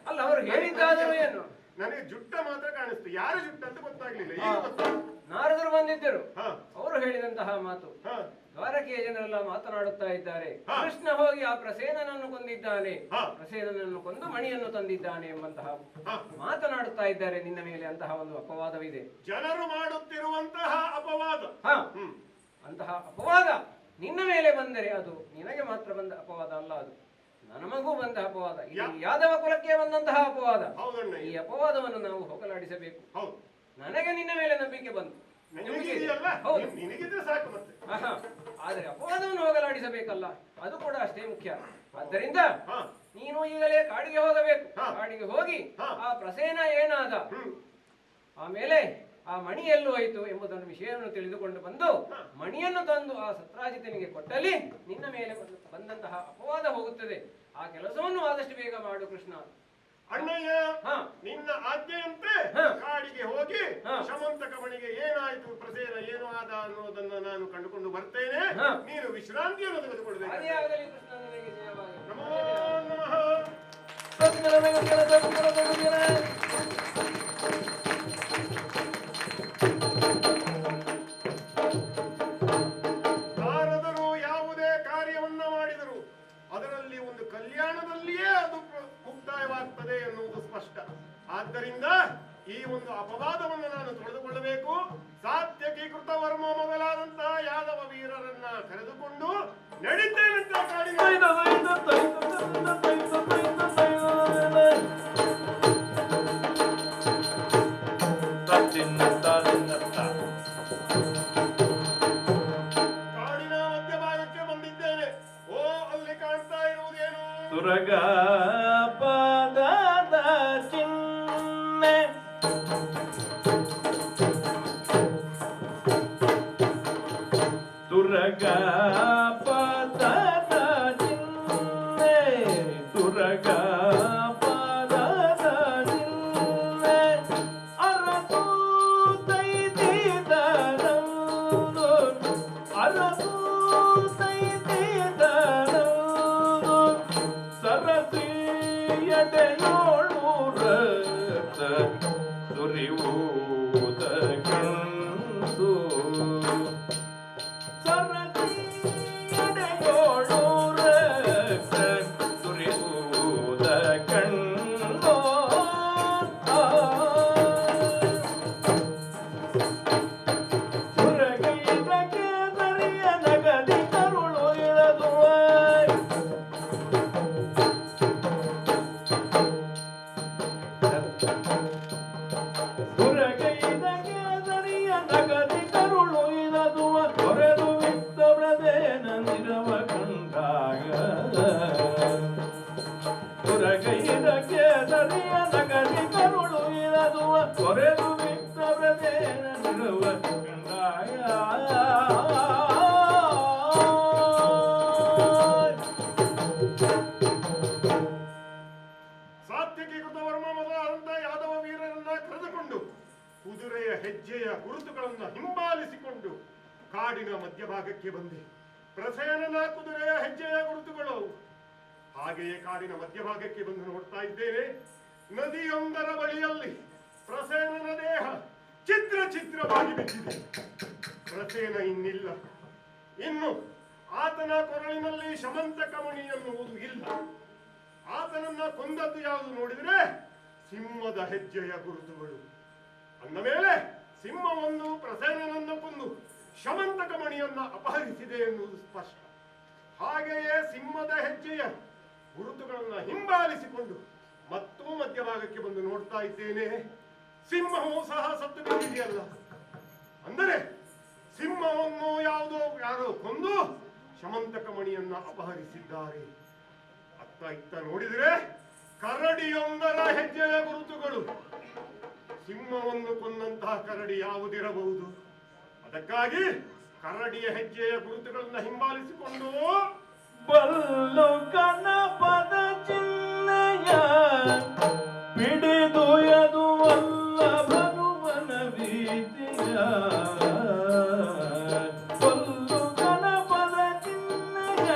ಅಲ್ಲ ಅವರು ಹೇಳಿದ್ದಾದರೂ ಏನು ನನಗೆ ಜುಟ್ಟ ಮಾತ್ರ ಕಾಣಿಸ್ತು ಯಾರು ಜುಟ್ಟ ಅಂತ ಗೊತ್ತಾಗ್ಲಿಲ್ಲ ಈಗ ಗೊತ್ತಾಯ್ತು ನಾರದರು ಬಂದಿದ್ದರು ಅವರು ಹೇಳಿದಂತಹ ಮಾತು ದ್ವಾರಕೆಯ ಜನರೆಲ್ಲ ಮಾತನಾಡುತ್ತಾ ಇದ್ದಾರೆ ಕೃಷ್ಣ ಹೋಗಿ ಆ ಪ್ರಸೇನನನ್ನು ಕೊಂದಿದ್ದಾನೆ ಪ್ರಸೇನನನ್ನು ಕೊಂದು ಮಣಿಯನ್ನು ತಂದಿದ್ದಾನೆ ಎಂಬಂತಹ ಮಾತನಾಡುತ್ತಾ ಇದ್ದಾರೆ ನಿನ್ನ ಮೇಲೆ ಅಂತಹ ಒಂದು ಅಪವಾದವಿದೆ ಜನರು ಮಾಡುತ್ತಿರುವಂತಹ ಅಪವಾದ ಅಂತಹ ಅಪವಾದ ನಿನ್ನ ಮೇಲೆ ಬಂದರೆ ಅದು ನಿನಗೆ ಮಾತ್ರ ಬಂದ ಅಪವಾದ ಅಲ್ಲ ಅದು ನಮಗೂ ಬಂದ ಅಪವಾದ ಯಾದವ ಕುಲಕ್ಕೆ ಬಂದಂತಹ ಅಪವಾದ ಈ ಅಪವಾದವನ್ನು ನಾವು ಹೋಗಲಾಡಿಸಬೇಕು ನನಗೆ ನಿನ್ನ ಮೇಲೆ ನಂಬಿಕೆ ಬಂತು ಆದ್ರೆ ಅಪವಾದವನ್ನು ಹೋಗಲಾಡಿಸಬೇಕಲ್ಲ ಅದು ಕೂಡ ಅಷ್ಟೇ ಮುಖ್ಯ ಆದ್ದರಿಂದ ನೀನು ಈಗಲೇ ಕಾಡಿಗೆ ಹೋಗಬೇಕು ಕಾಡಿಗೆ ಹೋಗಿ ಆ ಪ್ರಸೇನ ಏನಾದ ಆಮೇಲೆ ಆ ಮಣಿ ಎಲ್ಲೂ ಹೋಯಿತು ಎಂಬುದನ್ನು ವಿಷಯವನ್ನು ತಿಳಿದುಕೊಂಡು ಬಂದು ಮಣಿಯನ್ನು ತಂದು ಆ ಸತ್ರಾಜಿತನಿಗೆ ಕೊಟ್ಟಲ್ಲಿ ನಿನ್ನ ಮೇಲೆ ಬಂದಂತಹ ಅಪವಾದ ಹೋಗುತ್ತದೆ ಆ ಕೆಲಸವನ್ನು ಆದಷ್ಟು ಬೇಗ ಮಾಡು ಕೃಷ್ಣ ಅಣ್ಣಯ್ಯ ನಿನ್ನ ಆಜ್ಞೆಯಂತೆ ಕಾಡಿಗೆ ಹೋಗಿ ಶಮಂತಕ ಮಣಿಗೆ ಏನಾಯ್ತು ಪ್ರಸೇನ ಏನು ಆದ ಅನ್ನೋದನ್ನ ನಾನು ಕಂಡುಕೊಂಡು ಬರ್ತೇನೆ ನೀನು ವಿಶ್ರಾಂತಿಯನ್ನು ತೆಗೆದುಕೊಳ್ಬೇಕು ನಮೋ ನಮಃ ನಾರದರು ಯಾವುದೇ ಕಾರ್ಯವನ್ನ ಮಾಡಿದರು ಅದರಲ್ಲಿ ಒಂದು ಕಲ್ಯಾಣದಲ್ಲಿಯೇ ಅದು ಮುಕ್ತಾಯವಾಗ್ತದೆ ಎನ್ನುವುದು ಸ್ಪಷ್ಟ. ಆದ್ದರಿಂದ ಈ ಒಂದು ಅಪವಾದವನ್ನು ನಾನು ತೊಳೆದುಕೊಳ್ಳಬೇಕು. ಸಾತ್ಯಕೀಕೃತ ವರ್ಮ ಮೊದಲಾದಂತಹ ಯಾದವ ವೀರರನ್ನ ಕರೆದುಕೊಂಡು ನಡೀತೇನಂತ ಕಾಡಿನ ಮಧ್ಯಭಾಗಕ್ಕೆ ಬಂದಿದ್ದೇನೆ. ಓ, ಅಲ್ಲಿ ಕಾಣ್ತಾ ಇರುವುದೇನು? ತುರಗ ಪಾದದ ಚಿಹ್ನೆ ತುರಗ ಪಾದದ ಚಿಹ್ನೆ ತುರಗ ಪಾದದ ಚಿಹ್ನೆ ಅರಸು ತೈದಿದನಂದು ಅರಸು ತೈದಿದನಂದು ಸರಸಿಯಡೆಯೋಳು ರಕ್ತ ಸುರಿಯುವುದ ಕಂಡು ಸರಸಿಯಡೆಯೋಳು ರಕ್ತ ಸುರಿಯುವುದ ಕಂಡು ಸುರಗೈದ ಕೇಸರಿಯ ನಗದಿ ಕರುಳು ಇರದುವ ಸುರಗೈದ ಕೇಸರಿಯ ನಗದಿ ಕರುಳು ಇರದುವ ಕೊರೆದು ಬಿದ್ದ ಬ್ರದೇನ ನಿರವ ಕಂಡಾಗ ಸುರಗೈದ ಕೇಸರಿಯ ನಗದಿ ಕರುಳು ಇರದುವ ಕೊರೆದು ಬಿದ್ದ ಬ್ರದೇನ ನಿರವ ಕಂಡಾಗ ಸಾತ್ಯಕೀಕೃತ ವರ್ಮ ಹೆಜ್ಜೆಯ ಗುರುತುಗಳನ್ನು ಹಿಂಬಾಲಿಸಿಕೊಂಡು ಕಾಡಿನ ಮಧ್ಯಭಾಗಕ್ಕೆ ಬಂದೆ. ಪ್ರಸೇನನ ಕುದುರೆಯ ಹೆಜ್ಜೆಯ ಗುರುತುಗಳು. ಹಾಗೆಯೇ ಕಾಡಿನ ಮಧ್ಯಭಾಗಕ್ಕೆ ಬಂದು ನೋಡ್ತಾ ಇದ್ದೇನೆ, ನದಿಯೊಂದರ ಬಳಿಯಲ್ಲಿ ಪ್ರಸೇನನ ದೇಹ ಚಿತ್ರ ಚಿತ್ರವಾಗಿ ಬಿದ್ದಿದೆ. ಪ್ರಸೇನ ಇನ್ನಿಲ್ಲ. ಇನ್ನು ಆತನ ಕೊರಳಿನಲ್ಲಿ ಶಮಂತಕಮಣಿ ಎನ್ನುವುದು ಇಲ್ಲ. ಆತನನ್ನ ಕೊಂದದ್ದು ಯಾವುದು ನೋಡಿದ್ರೆ ಸಿಂಹದ ಹೆಜ್ಜೆಯ ಗುರುತುಗಳು. ಅಂದ ಮೇಲೆ ಸಿಂಹವನ್ನು ಪ್ರಸೇನನನ್ನು ಕೊಂದು ಶಮಂತಕಮಣಿಯನ್ನ ಅಪಹರಿಸಿದೆ ಎನ್ನುವುದು ಸ್ಪಷ್ಟ. ಹಾಗೆಯೇ ಸಿಂಹದ ಹೆಜ್ಜೆಯ ಗುರುತುಗಳನ್ನ ಹಿಂಬಾಲಿಸಿಕೊಂಡು ಮತ್ತೂ ಮಧ್ಯಭಾಗಕ್ಕೆ ಬಂದು ನೋಡ್ತಾ ಇದ್ದೇನೆ, ಸಿಂಹವು ಸಹ ಸತ್ತು ಬಿದ್ದಿದೆಯಲ್ಲ. ಅಂದರೆ ಸಿಂಹವನ್ನು ಯಾರೋ ಕೊಂದು ಶಮಂತಕಮಣಿಯನ್ನ ಅಪಹರಿಸಿದ್ದಾರೆ. ಅತ್ತ ಇತ್ತ ನೋಡಿದರೆ ಕರಡಿಯೊಂದರ ಹೆಜ್ಜೆಯ ಗುರುತುಗಳು. ಸಿಂಹವನ್ನು ಕೊಂದಂತಹ ಕರಡಿ ಯಾವುದಿರಬಹುದು? ಅದಕ್ಕಾಗಿ ಕರಡಿಯ ಹೆಜ್ಜೆಯ ಗುರುತುಗಳನ್ನ ಹಿಂಬಾಲಿಸಿಕೊಂಡು ಬಲ್ಲು ಕನಪದ ಚಿಹ್ನೆಯ ಪಿಡಿದೊಯದು ಅಲ್ಲ ಭನುವನ ಭೀತಿಯ. ಬಲ್ಲು ಕನಪದ ಚಿಹ್ನೆಯ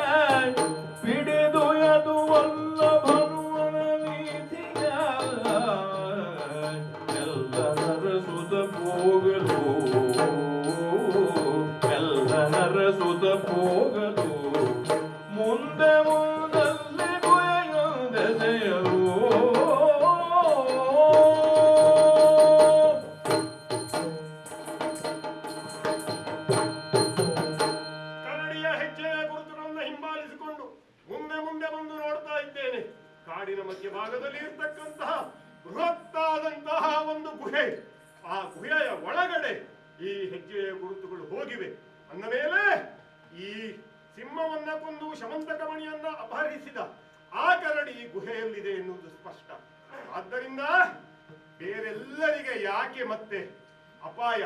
ಪಿಡಿದೊಯದು ಅಲ್ಲ ಭನುವನ ಭೀತಿಯ. ಎಲ್ಲರ ಸುತ ಹೋಗಲು ಸುತ ಹೋಗಲು ಮುಂದೆ ಮುಂದಲ್ಲಿ ಗುಯೊಂದೆಸೆಯರು. ಕರಡಿಯ ಹೆಜ್ಜೆಯ ಗುರುತುಗಳನ್ನು ಹಿಂಬಾಲಿಸಿಕೊಂಡು ಮುಂದೆ ಮುಂದೆ ಬಂದು ನೋಡ್ತಾ ಇದ್ದೇನೆ. ಕಾಡಿನ ಮಧ್ಯಭಾಗದಲ್ಲಿ ಇರ್ತಕ್ಕಂತಹ ಬೃಹತ್ತಾದಂತಹ ಒಂದು ಗುಹೆ. ಆ ಗುಹೆಯ ಒಳಗಡೆ ಈ ಹೆಜ್ಜೆಯ ಗುರುತುಗಳು ಹೋಗಿವೆ. ಅಂದ ಮೇಲೆ ಈ ಸಿಂಹವನ್ನ ಕೊಂದು ಶಮಂತಕಮಣಿಯನ್ನ ಅಪಹರಿಸಿದ ಆ ಕರಡಿ ಗುಹೆಯಲ್ಲಿದೆ ಎನ್ನುವುದು ಸ್ಪಷ್ಟ. ಆದ್ದರಿಂದ ಬೇರೆಲ್ಲರಿಗೆ ಯಾಕೆ ಮತ್ತೆ ಅಪಾಯ?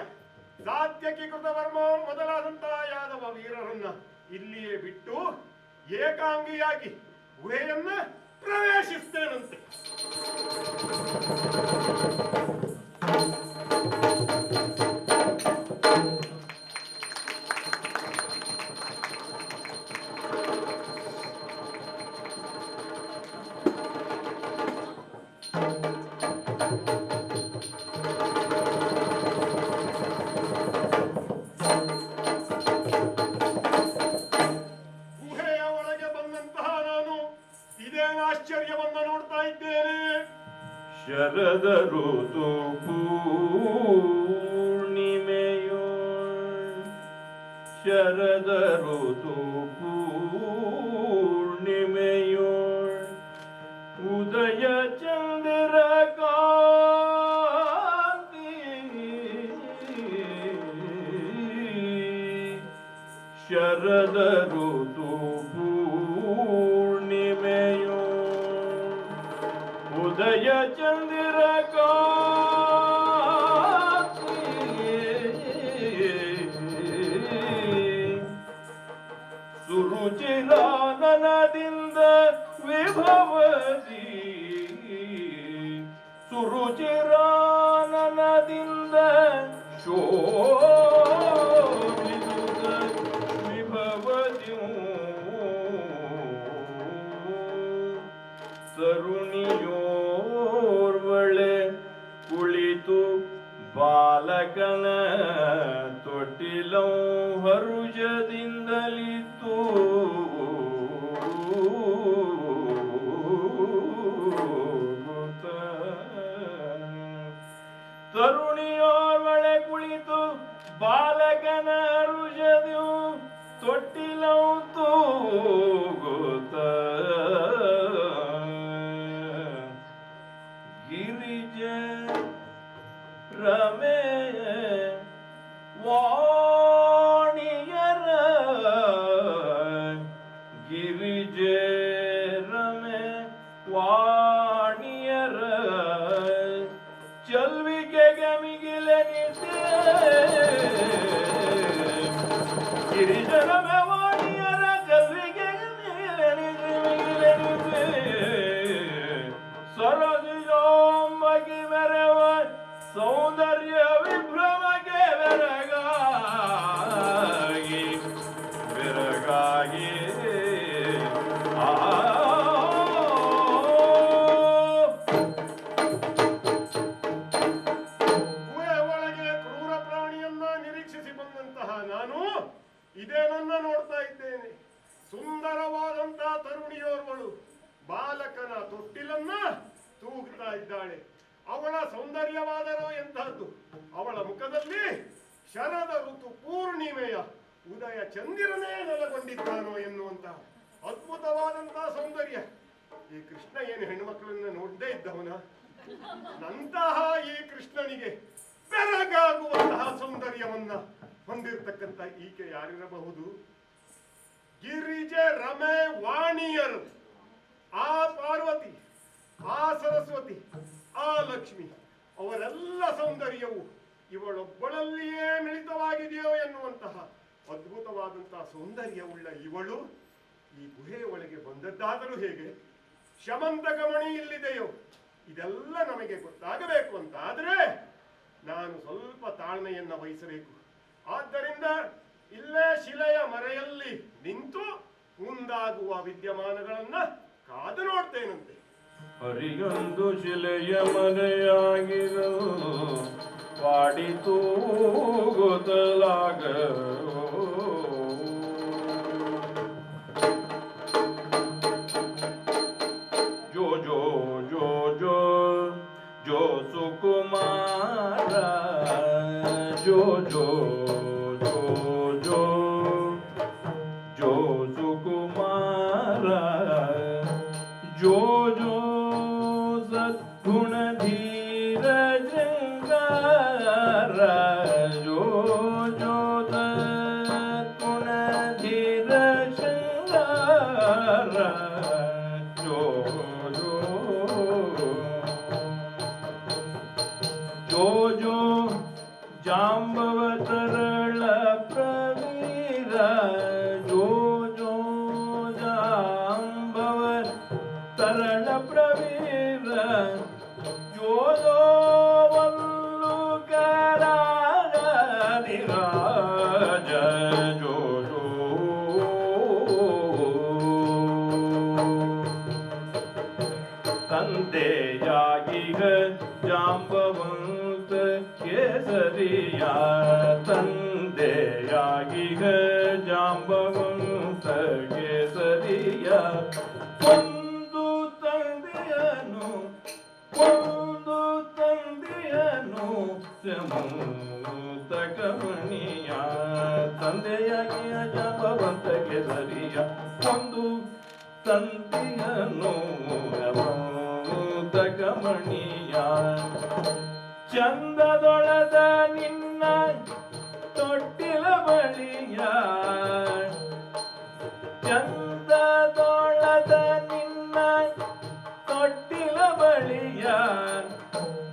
ಸಾತ್ಯಕಿ ಕೃತವರ್ಮ ಮೊದಲಾದಂತಹ ಯಾದವ ವೀರರನ್ನ ಇಲ್ಲಿಯೇ ಬಿಟ್ಟು ಏಕಾಂಗಿಯಾಗಿ ಗುಹೆಯನ್ನ ಪ್ರವೇಶಿಸ್ತೇನಂತೆ. ಆಶ್ಚರ್ಯವನ್ನ ನೋಡ್ತಾ ಇದ್ದೇನೆ. ಶರದ ಋತು ಪೂರ್ಣಿಮೆಯೋ ಶರದ ಋತು ಪೂರ್ಣಿಮೆಯೋ ಉದಯ ಚಂದಿರ ಕಾಂತಿ. ಶರದ ಋತು ಪೂರ್ಣಿಮೆಯೋ ಉದಯ ಚಂದಿರ ಕಾಂತಿ. ಸುರುಚಿರಾನನದಿಂದ ವಿಭವದಿ ಸುರುಚಿರಾನನದಿಂದ ಶೋಭಿಸುತ್ತ ವಿಭವದಿಯು ತರುಣಿಯೋರ್ವಳೆ ಕುಳಿತು ಬಾಲಕನ ತೊಟ್ಟಿಲಂ ಹರುಜದಿಂದಲಿತ್ತು. ತರುಣಿಯೋರ್ವಳೆ ಕುಳಿತು ಬಾಲಕನ ಹರುಜದಿಯು ತೊಟ್ಟಿಲಂ ತೂಗುತ್ತ. ಗಿರಿಜ ರಮೆ ವಾಣಿಯರ ಗಿರಿಜ ರಮೆ ವಾಣಿಯರ ಚಲ್ವಿಕೆಗೆ ಮಿಗಿಲೆನಿಸೆ. ಗಿರಿಜ ರಮೆ ವಾಣಿಯರ ಚಲ್ವಿಕೆಗೆ ಮಿಗಿಲೆನಿಸೆ. ಸರಜೋಂಬಗಿ ಮೆರವ ಸೌಂದರ್ಯ ವಿಭ್ರ ಅವಳ ಸೌಂದರ್ಯವಾದರೂ ಎಂತಹದ್ದು. ಅವಳ ಮುಖದಲ್ಲಿ ಶರದ ಋತು ಪೂರ್ಣಿಮೆಯ ಉದಯ ಚಂದಿರನೇ ನೆಲೆಗೊಂಡಿದ್ದಾನೋ ಎನ್ನುವಂತಹ ಅದ್ಭುತವಾದಂತಹ ಸೌಂದರ್ಯ. ಈ ಕೃಷ್ಣ ಏನು ಹೆಣ್ಣುಮಕ್ಕಳನ್ನ ನೋಡದೇ ಇದ್ದವನ? ನಂತಹ ಈ ಕೃಷ್ಣನಿಗೆ ಬೆರಗಾಗುವಂತಹ ಸೌಂದರ್ಯವನ್ನ ಹೊಂದಿರತಕ್ಕಂತ ಈಕೆ ಯಾರಿರಬಹುದು? ಗಿರಿಜೆ, ರಮೆ, ವಾಣಿಯರು, ಆ ಪಾರ್ವತಿ, ಆ ಸರಸ್ವತಿ, ಆ ಲಕ್ಷ್ಮಿ, ಅವರೆಲ್ಲ ಸೌಂದರ್ಯವು ಇವಳೊಬ್ಬಳಲ್ಲಿಯೇ ಮಿಳಿತವಾಗಿದೆಯೋ ಎನ್ನುವಂತಹ ಅದ್ಭುತವಾದಂತಹ ಸೌಂದರ್ಯವುಳ್ಳ ಇವಳು ಈ ಗುಹೆಯ ಒಳಗೆ ಬಂದದ್ದಾದರೂ ಹೇಗೆ? ಶಮಂತಕಮಣಿ ಇಲ್ಲಿದೆಯೋ? ಇದೆಲ್ಲ ನಮಗೆ ಗೊತ್ತಾಗಬೇಕು ಅಂತ ಆದ್ರೆ ನಾನು ಸ್ವಲ್ಪ ತಾಳ್ಮೆಯನ್ನ ವಹಿಸಬೇಕು. ಆದ್ದರಿಂದ ಇಲ್ಲೇ ಶಿಲೆಯ ಮರೆಯಲ್ಲಿ ನಿಂತು ಮುಂದಾಗುವ ವಿದ್ಯಮಾನಗಳನ್ನ ಕಾದು ನೋಡ್ತೇನಂತೆ. ಹರಿಯೊಂದು ಶಿಲೆಯ ಮರೆಯಾಗಿರೋ ಪಾಡಿತು ಗೊತ್ತಲಾಗ ಜೋ ಜೋ ಜೋ ಜೋ ಜೋ ಸುಕುಮಾರ ಜೋ ಜೋ ಜೋ ಜೋ ಜೋ ಸುಕುಮಾರ ಜೋ ಜೋ ಸದ್ಗುಣ ಧೀರ ಜಂಗಾರ ಜೋ ಜೋ ಸದ್ಗುಣ ಧೀರ ಶೃಂಗಾರ ಜೋ ಜೋ ಜೋ ಜೋ ಜಾಂಬವ ತರಳ ಪ್ರವೀರ ಜೋ ಜೋ ಜಾಂಬವ ತರಳ ಪ್ರವೀರ ಜೋ ಜೋ ವಲ್ಲುಕರಾಜ ಜೋ ಜೋ ತಂದೆಯಾಗಿಗ ಜಾಂಬವಂತ ಕೇಸರಿಯ ತಂದೆಯಾಗಿಗ ಜಾಂಬವಂತ ಕೇಸರಿಯ ಒಂದು ತಂದೆಯನು ಸಮೂತಕಮಣಿಯ ತಂದೆಯಾಗಿಯ ಜಾಂಬವಂತ ಕೇಸರಿಯ ಒಂದು ತಂದೆಯನು ಗಮಣಿಯ ಚಂದದೊಳದ ನಿನ್ನ ತೊಟ್ಟಿಲ ಬಳಿಯ ಚಂದದೊಳದ ನಿನ್ನ ತೊಟ್ಟಿಲ ಬಳಿಯ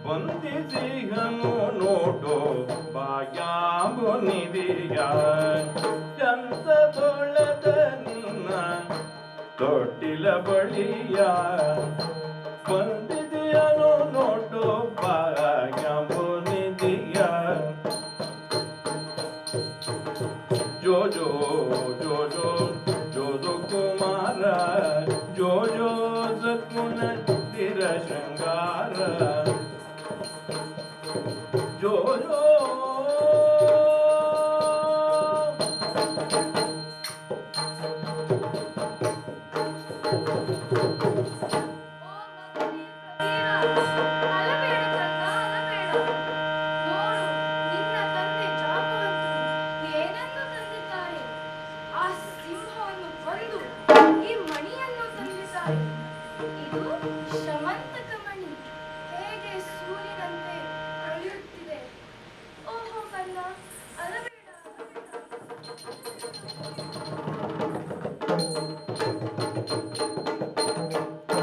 ಬಂದಿಸಿಹನು ನೋಡೋ ಭಾಗ್ಯಾಂಬು ನಿಧಿಯ ಚಂದದೊಳದ ನಿನ್ನ ತೊಟ್ಟಿಲ ಬಳಿಯ ಬಂದಿದೆಯನು ನೋಟು ಭಾಗ್ಯಾಂಬು ನಿಧಿಯ ಜೋ ಜೋ ಜೋ ಜೋ ಜೋ ಜೋ ಕುಮಾರ ಜೋ ಜೋ ಸದ್ಗುಣ ಧೀರ ಶೃಂಗಾರ ಜೋ ಜೋ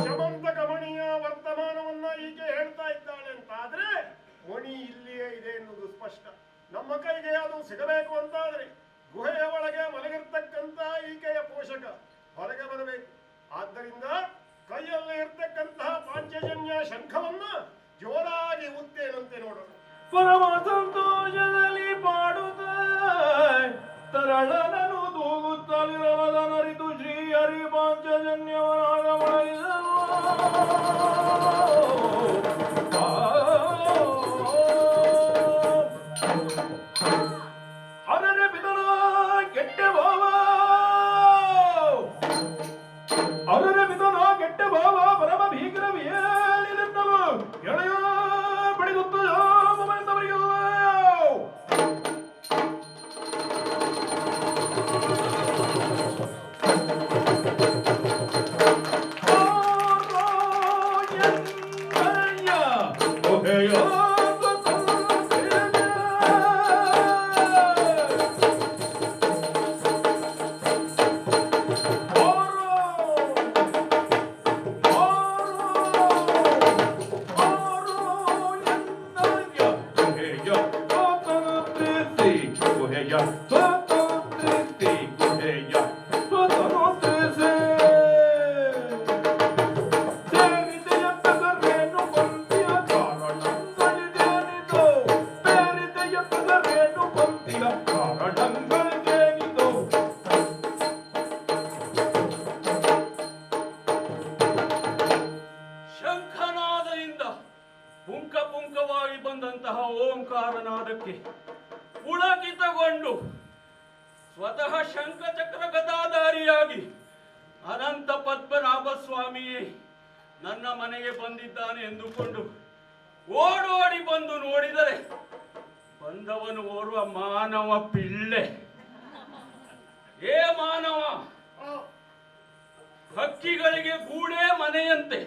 ಶಮಂತಕಮಣಿಯ ವರ್ತಮಾನವನ್ನ ಈಕೆ ಹೇಳ್ತಾ ಇದ್ದಾಳೆ ಅಂತ ಆದ್ರೆ ಮಣಿ ಇಲ್ಲಿಯೇ ಇದೆ ಎನ್ನುವುದು ಸ್ಪಷ್ಟ. ನಮ್ಮ ಕೈಗೆ ಅದು ಸಿಗಬೇಕು ಅಂತಾದ್ರೆ ಗುಹೆಯ ಒಳಗೆ ಮಲಗಿರ್ತಕ್ಕಂತ ಈಕೆಯ ಪೋಷಕ ಹೊರಗೆ ಬರಬೇಕು. ಆದ್ದರಿಂದ ಕೈಯಲ್ಲಿ ಇರ್ತಕ್ಕಂತಹ ಪಾಂಚಜನ್ಯ ಶಂಖವನ್ನ ಜೋರಾಗಿ ಉತ್ತೇನಂತೆ ನೋಡೋಣ. ಪರಮ ಸಂತೋಷದಲ್ಲಿ ಪಾಡುತ್ತ ತರಳನನು ತೂಗುತ್ತಲಿರವದನರಿತು ಶ್ರೀ ಹರಿ ಪಾಂಚಜನ್ಯವನಾಗ ಮಾಡಿದನು. ಅದರ ಪಿತನ ಕೆಟ್ಟ ಭಾವ ಅದರ ಪಿತನ ಕೆಟ್ಟ ಭಾವ ಪರಮ ಭೀಕರ ಹೇಳಿದವು ಗೆಳೆಯ ಸ್ವತಂತ್ರಿಸಿ ಗುಹೆಯ ಸ್ವತಂತ್ರಿಸಿ ಸೇರಿದೆಯ ಪದರೇನು ಕೊಂತಿಯ ಕಾರಣಗಳಿಗೇನಿದು ಸೇರಿದೆಯ ಪದರೇನು ಕೊಂತಿಯ ಕಾರಣಗಳಿಗೇನಿದು ಶಂಖನಾದದಿಂದ ಪುಂಕವಾಗಿ ಬಂದಂತಹ ಓಂಕಾರನಾದಕ್ಕೆ ಪುಳಕಿತಗೊಂಡು ಸ್ವತಃ ಶಂಖಚಕ್ರ ಗದಾಧಾರಿಯಾಗಿ ಅನಂತ ಪದ್ಮನಾಭ ಸ್ವಾಮಿಯೇ ನನ್ನ ಮನೆಗೆ ಬಂದಿದ್ದಾನೆ ಎಂದುಕೊಂಡು ಓಡೋಡಿ ಬಂದು ನೋಡಿದರೆ ಬಂದವನು ಓರ್ವ ಮಾನವ ಪಿಳ್ಳೆ. ಏ ಮಾನವ, ಹಕ್ಕಿಗಳಿಗೆ ಗೂಡೇ ಮನೆಯಂತೆ,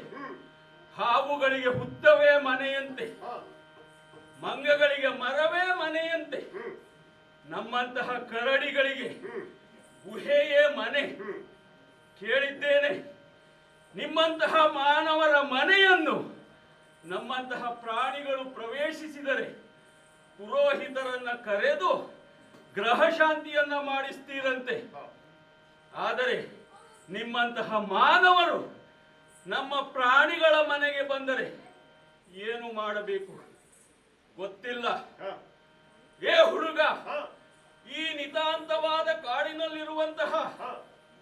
ಹಾವುಗಳಿಗೆ ಹುತ್ತವೇ ಮನೆಯಂತೆ, ಮಂಗಗಳಿಗೆ ಮರವೇ ಮನೆಯಂತೆ, ನಮ್ಮಂತಹ ಕರಡಿಗಳಿಗೆ ಗುಹೆಯೇ ಮನೆ. ಕೇಳಿದ್ದೇನೆ, ನಿಮ್ಮಂತಹ ಮಾನವರ ಮನೆಯನ್ನು ನಮ್ಮಂತಹ ಪ್ರಾಣಿಗಳು ಪ್ರವೇಶಿಸಿದರೆ ಪುರೋಹಿತರನ್ನ ಕರೆದು ಗ್ರಹ ಶಾಂತಿಯನ್ನ ಮಾಡಿಸ್ತೀರಂತೆ. ಆದರೆ ನಿಮ್ಮಂತಹ ಮಾನವರು ನಮ್ಮ ಪ್ರಾಣಿಗಳ ಮನೆಗೆ ಬಂದರೆ ಏನು ಮಾಡಬೇಕು ಗೊತ್ತಿಲ್ಲ. ಏ ಹುಡುಗ, ಈ ನಿತಾಂತವಾದ ಕಾಡಿನಲ್ಲಿರುವಂತಹ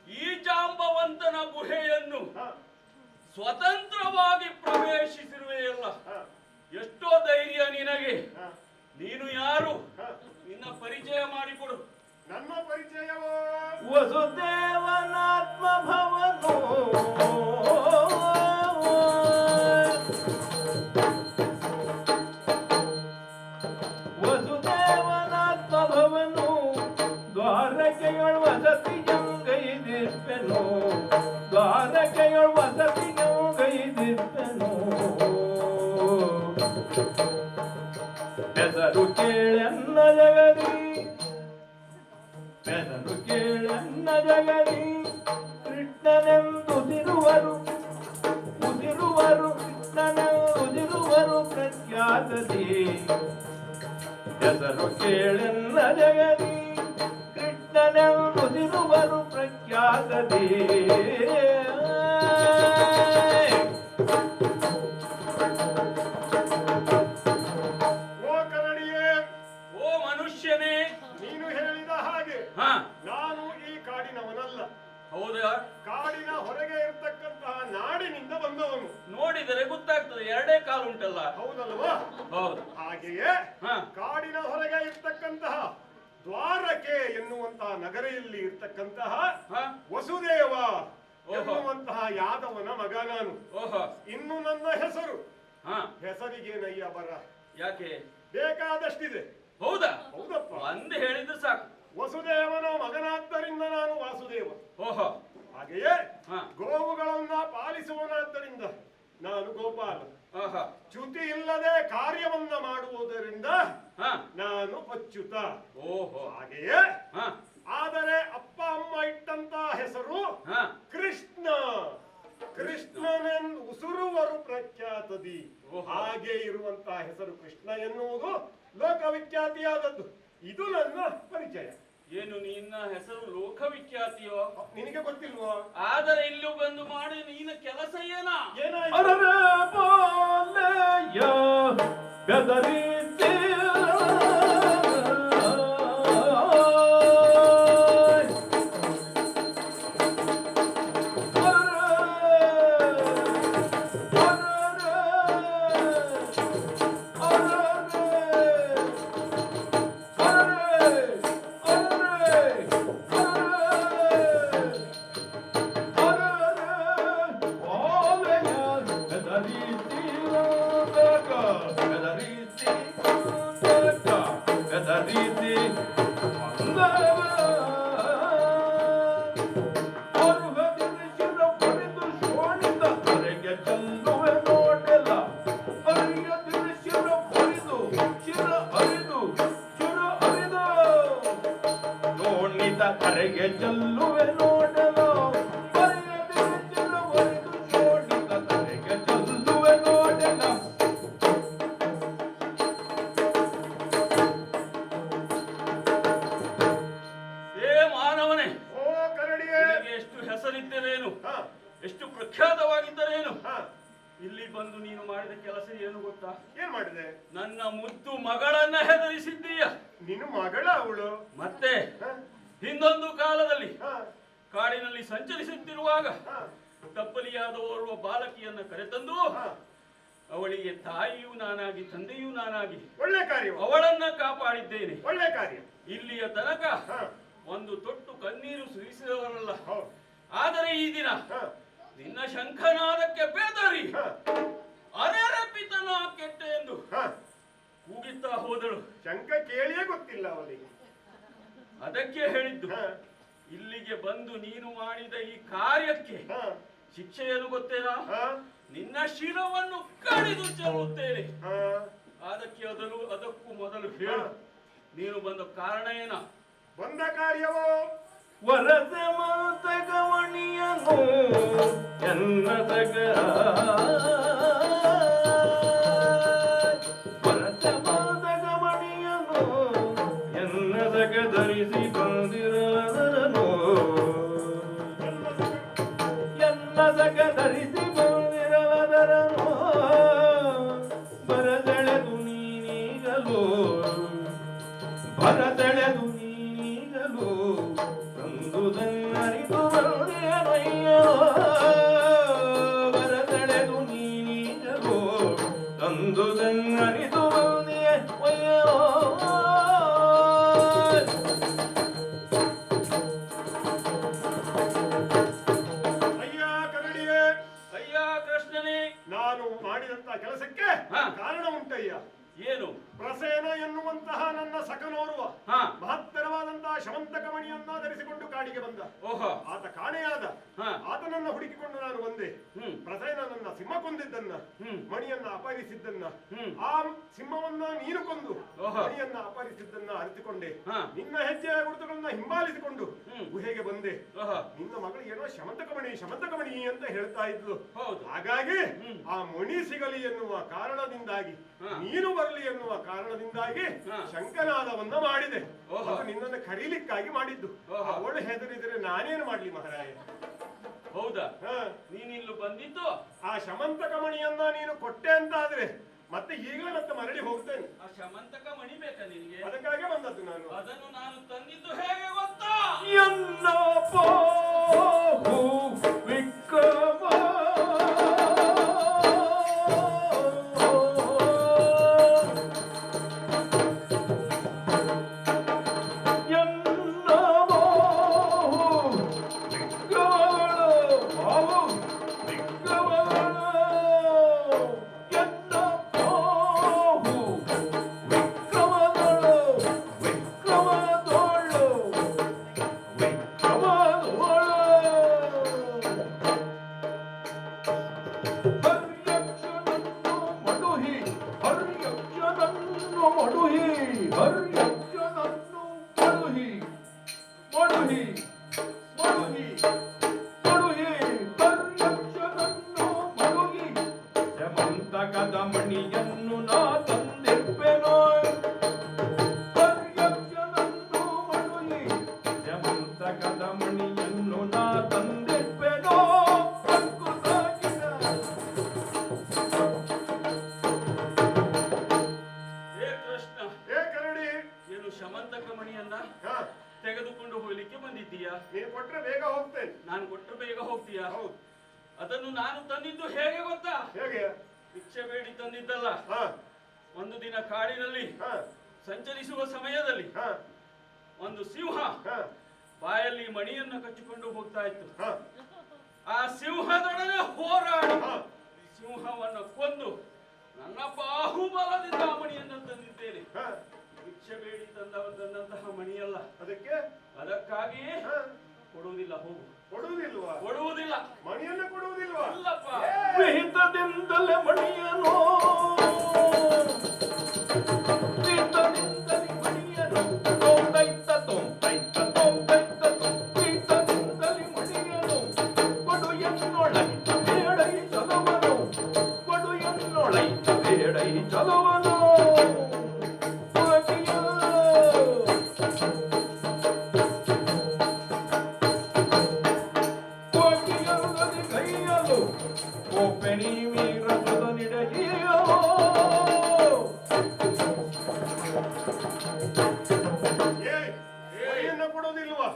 ಈ ಜಾಂಬವಂತನ ಗುಹೆಯನ್ನು ಸ್ವತಂತ್ರವಾಗಿ ಪ್ರವೇಶಿಸಿರುವೆಯಲ್ಲ, ಎಷ್ಟೋ ಧೈರ್ಯ ನಿನಗೆ. ನೀನು ಯಾರು? ನಿನ್ನ ಪರಿಚಯ ಮಾಡಿಕೊಡು. ನನ್ನ ಪರಿಚಯವೋ ವಸುದೇವನಾತ್ಮ ಭವನು ವಸುದೇವನಾತ್ಮ ಭವನು ದ್ವಾರಕೆಯೊಳ್ ವಸತಿಯಂಗೈದಿರ್ಪೆನು ದ್ವಾರಕೆಯೊಳ್ ವಸತಿಯಂಗೈದಿರ್ಪೆನು ಹೆಸರು ಕೇಳೆನ್ನ ಜಗದಿ ಹೆಸರು ಕೇಳೆನ್ನ ಜಗದಿ ಕೃಷ್ಣನೆಂದುದಿರುವರು ಕೃಷ್ಣನೆಂದುದಿರುವರು ಪ್ರಖ್ಯಾತದಿ ಹೆಸರು ಕೇಳೆನ್ನ ಜಗದಿ ಕೃಷ್ಣನೆಂದುದಿರುವರು ಪ್ರಖ್ಯಾತದಿ ನಾನು ಈ ಕಾಡಿನವನಲ್ಲ. ಹೌದಾ? ಕಾಡಿನ ಹೊರಗೆ ಇರತಕ್ಕಂತಹ ನಾಡಿನಿಂದ ಬಂದವನು. ನೋಡಿದರೆ ಗೊತ್ತಾಗ್ತದೆ, ಎರಡೇ ಕಾಲು ಉಂಟಲ್ಲ. ಹೌದಲ್ವಾ? ಹೌದು. ಹಾಗೆಯೇ ಕಾಡಿನ ಹೊರಗೆ ಇರ್ತಕ್ಕಂತಹ ದ್ವಾರಕೆ ಎನ್ನುವಂತಹ ನಗರಿಯಲ್ಲಿ ಇರ್ತಕ್ಕಂತಹ ವಸುದೇವ ಎನ್ನುವಂತಹ ಯಾದವನ ಮಗ ನಾನು. ಇನ್ನು ನನ್ನ ಹೆಸರು, ಹೆಸರಿಗೇನಯ್ಯ ಬರ, ಯಾಕೆ ಬೇಕಾದಷ್ಟಿದೆ. ಹೌದಾ? ಹೌದಪ್ಪ. ಒಂದು ಹೇಳಿದ್ರೆ ಸಾಕು. ವಸುದೇವನ ಮಗನಾದ್ದರಿಂದ ನಾನು ವಾಸುದೇವ. ಓಹೋ. ಹಾಗೆಯೇ ಗೋವುಗಳನ್ನ ಪಾಲಿಸುವನಾದ್ದರಿಂದ ನಾನು ಗೋಪಾಲ. ಚ್ಯುತಿ ಇಲ್ಲದೆ ಕಾರ್ಯವನ್ನ ಮಾಡುವುದರಿಂದ ನಾನು ಅಚ್ಯುತ. ಓಹೋ. ಹಾಗೆಯೇ ಆದರೆ ಅಪ್ಪ ಅಮ್ಮ ಇಟ್ಟಂತ ಹೆಸರು ಕೃಷ್ಣ. ಕೃಷ್ಣನೆಂದು ಉಸುರುವರು ಪ್ರಖ್ಯಾತದಿ. ಹಾಗೆ ಇರುವಂತಹ ಹೆಸರು ಕೃಷ್ಣ ಎನ್ನುವುದು ಲೋಕವಿಖ್ಯಾತಿಯಾದದ್ದು. ಇದು ನನ್ನ ಪರಿಚಯ. ಏನು ನಿನ್ನ ಹೆಸರು ಲೋಕವಿಖ್ಯಾತಿಯೋ? ನಿನಗೆ ಗೊತ್ತಿಲ್ವೋ? ಆದರೆ ಇಲ್ಲಿ ಬಂದು ಮಾಡಿ ನಿನ್ನ ಕೆಲಸ ಏನಾ? ಕರೆಗೆ ಚೆಲ್ಲುವೆ ನೋಡಲು ಕರೆಗೆ ಚೆಲ್ಲುವೆ ನೋಡಲ. ಏನ್ ಮಾಡಿದೆ? ನನ್ನ ಮುದ್ದು ಮಗಳನ್ನ ಹೆದರಿಸಿದ್ದೀಯ. ನಿನ್ನ ಮಗಳ ಅವಳು? ಮತ್ತೆ ಹಿಂದೊಂದು ಕಾಲದಲ್ಲಿ ಕಾಡಿನಲ್ಲಿ ಸಂಚರಿಸುತ್ತಿರುವಾಗ ತಪ್ಪಲಿಯಾದ ಓರ್ವ ಬಾಲಕಿಯನ್ನ ಕರೆತಂದು ಅವಳಿಗೆ ತಾಯಿಯೂ ನಾನಾಗಿ ತಂದೆಯೂ ನಾನಾಗಿ ಒಳ್ಳೆ ಕಾರ್ಯ, ಅವಳನ್ನ ಕಾಪಾಡಿದ್ದೇನೆ. ಒಳ್ಳೆ ಕಾರ್ಯ. ಇಲ್ಲಿಯ ತನಕ ಒಂದು ತೊಟ್ಟು ಕಣ್ಣೀರು ಸುರಿಸಿದವರಲ್ಲ. ಆದರೆ ಈ ದಿನ ನಿನ್ನ ಶಂಖನಾದಕ್ಕೆ ಬೇದರಿ ಅರೆರಪಿತನ ಕೆಟ್ಟೆ ಎಂದು ಕೂಗಿತ್ತಾ ಹೋದಳು. ಶಂಕ ಕೇಳಿಯೇ ಗೊತ್ತಿಲ್ಲ ಅವಳಿಗೆ. ಅದಕ್ಕೆ ಹೇಳಿದ್ದು, ಇಲ್ಲಿಗೆ ಬಂದು ನೀನು ಮಾಡಿದ ಈ ಕಾರ್ಯಕ್ಕೆ ಶಿಕ್ಷೆಯನ್ನು ಗೊತ್ತೇನಾ? ನಿನ್ನ ಶಿರವನ್ನು ಕಡಿದು ಚೆಲ್ಲುತ್ತೇನೆ. ಅದಕ್ಕೂ ಮೊದಲು ಹೇಳು, ನೀನು ಬಂದ ಕಾರಣ ಏನ? ಬಂದ ಕಾರ್ಯವೋ ವರದೆ ಮಾತ ಗವಣಿಯನು ಎನ್ನದಗ ವರದೆ ಮಾತ ಗವಣಿಯನು ಎನ್ನದಗ ಧರಿಸಿ ಬಂದಿರದನು ಎನ್ನದಗ ಧರಿಸಿ ಬಂದಿರದರನು ಬರದೆಳೆದು ನೀನೀಗಲು ಬರದೆಳೆದು ನೀನೀಗಲು ತಂದುದನ್ನರಿದು ಬಂದೇನಯ್ಯೋ ಬರದೆಳೆದು ನೀನೀಗಲು ತಂದುದನ್ನರಿದು ಬಂದೇ ಅಯ್ಯೋ. ಅಯ್ಯ ಕರಡಿಯೇ, ಅಯ್ಯ ಕೃಷ್ಣನೇ, ನಾನು ಮಾಡಿದಂತ ಕೆಲಸಕ್ಕೆ ಕಾರಣ ಉಂಟಯ್ಯ. ಏನು? ಪ್ರಸೇನ ಎನ್ನುವಂತಹ ನನ್ನ ಸಖನೋರ್ವ ಮಹತ್ತರವಾದಂತಹ ಶವಂತಕ ಮಣಿಯನ್ನ ಧರಿಸಿಕೊಂಡು ಕಾಡಿಗೆ ಬಂದ. ಓಹೋ, ಆತ ಕಾಣೆಯಾದ. ಆತನನ್ನ ಹುಡುಕಿಕೊಂಡು ನಾನು ಬಂದೆ. ಪ್ರಸೇನ ನನ್ನ ಸಿಂಹ ಕೊಂದಿದ್ದನ್ನ, ಮಣಿಯನ್ನ ಅಪಹರಿಸಿದ್ದನ್ನ, ಆ ಸಿಂಹವನ್ನ ನೀನು ಕೊಂದು ಮಣಿಯನ್ನ ಅಪಹರಿಸಿದ್ದನ್ನ ಅರಿತುಕೊಂಡೆ. ನಿನ್ನ ಹೆಜ್ಜೆಯ ಗುರುತುಗಳನ್ನ ಹಿಂಬಾಲಿಸಿಕೊಂಡು ಗುಹೆಗೆ ಬಂದೆ. ನಿನ್ನ ಮಗಳು ಏನೋ ಶಮಂತಕ ಮಣಿ ಅಂತ ಹೇಳ್ತಾ ಇದ್ಲು. ಹಾಗಾಗಿ ಆ ಮಣಿ ಸಿಗಲಿ ಎನ್ನುವ ಕಾರಣದಿಂದಾಗಿ, ನೀನು ಬರಲಿ ಎನ್ನುವ ಕಾರಣದಿಂದಾಗಿ ಶಂಕನಾದವನ್ನ ಮಾಡಿದೆ. ಅದು ನಿನ್ನನ್ನು ಕರೀಲಿಕ್ಕಾಗಿ ಮಾಡಿದ್ದು. ಅವಳು ಹೆದರಿದ್ರೆ ನಾನೇನು ಮಾಡ್ಲಿ ಮಹಾರಾಯ? ಹೌದಾ? ನೀನಿಲ್ಲು ಬಂದಿದ್ದು ಆ ಶಮಂತಕ ಮಣಿಯನ್ನ ನೀನು ಕೊಟ್ಟೆ ಅಂತ ಆದ್ರೆ ಮತ್ತೆ ಈಗಲೇ ಮತ್ತೆ ಮರಳಿ ಹೋಗ್ತೇನೆ. ಆ ಶಮಂತಕ ಮಣಿ ಬೇಕಾ ನಿನಗೆ? ಅದಕ್ಕಾಗಿ ಬಂದದ್ದು ನಾನು. ಅದನ್ನು ನಾನು ತಂದಿದ್ದು ಹೇಗೆ ಗೊತ್ತಾ? ಎನ್ನ ಬಾಹು ವಿಕ್ರಮ ಮಣಿಯನ್ನು ನಾ ತಂದಿಪ್ಪೆನೋ ಪರ್ಯಕ್ಷನನ್ನು ಮಡುಹಿ ಜಮಂತಕದ ಮಣಿಯನ್ನು ನಾ ತಂದಿಪ್ಪೆನೋ ಹೇ ಕೃಷ್ಣ, ಹೇ ಕರಡಿ, ಏನು ಶಮಂತಕ ಮಣಿಯನ್ನ ತೆಗೆದುಕೊಂಡು ಹೋಗ್ಲಿಕ್ಕೆ ಬಂದಿದ್ದೀಯಾ? ನೀನು ಕೊಟ್ರೆ ಬೇಗ ಹೋಗ್ತೇನೆ. ನಾನು ಕೊಟ್ಟರೆ ಬೇಗ ಹೋಗ್ತೀಯಾ? ಹೌದು. ಅದನ್ನು ನಾನು ತಂದಿದ್ದು ಹೇಗೆ ಗೊತ್ತಾ? ಹೇಗೆ? ಭಿಕ್ಷೆ ಬೇಡಿ ತಂದಿದ್ದಲ್ಲ. ಒಂದು ದಿನ ಕಾಡಿನಲ್ಲಿ ಸಂಚರಿಸುವ ಸಮಯದಲ್ಲಿ ಒಂದು ಸಿಂಹ ಬಾಯಲ್ಲಿ ಮಣಿಯನ್ನು ಕಚ್ಚಿಕೊಂಡು ಹೋಗ್ತಾ ಇತ್ತು. ಆ ಸಿಂಹದೊಡನೆ ಹೋರಾಡಿ ಸಿಂಹವನ್ನು ಕೊಂದು ನನ್ನ ಬಾಹುಬಲದಿಂದ ಆ ಮಣಿಯನ್ನು ತಂದಿದ್ದೇನೆ. ಭಿಕ್ಷೆ ಬೇಡಿ ತಂದಂತಹ ಮಣಿಯಲ್ಲ. ಅದಕ್ಕಾಗಿಯೇ ಕೊಡುವುದಿಲ್ಲ. ಹೋಗು. ಕೊಡುವುದಿಲ್ವಾ? ಕೊಡುವುದಿಲ್ಲ. ಮಣಿಯನ್ನು ಕೊಡುವುದಿಲ್ವಾ? ಇಲ್ಲಪ್ಪ. ವಿಹಿತದಿಂದಲೇ ಮಣಿಯನು ವಿಹಿತದಿಂದಲೇ ಮಣಿಯನು ತೋಂದೈತ ತೋಂದೈತ ತೋಂದೈತ ವಿಹಿತದಿಂದಲೇ ಮಣಿಯನು ಕೊಡು ಎನ್ನೊಳೈತ ಬೇಡೈ ಚಲವನು ಕೊಡು ಎನ್ನೊಳೈತ ಬೇಡೈ ಚಲವನು ಕೈಯಲು ಓಪೆನಿ ವೀರ ನಿಡೆಯೋ ಮಣಿಯನ್ನ ಕೊಡೋದಿಲ್ವಾ?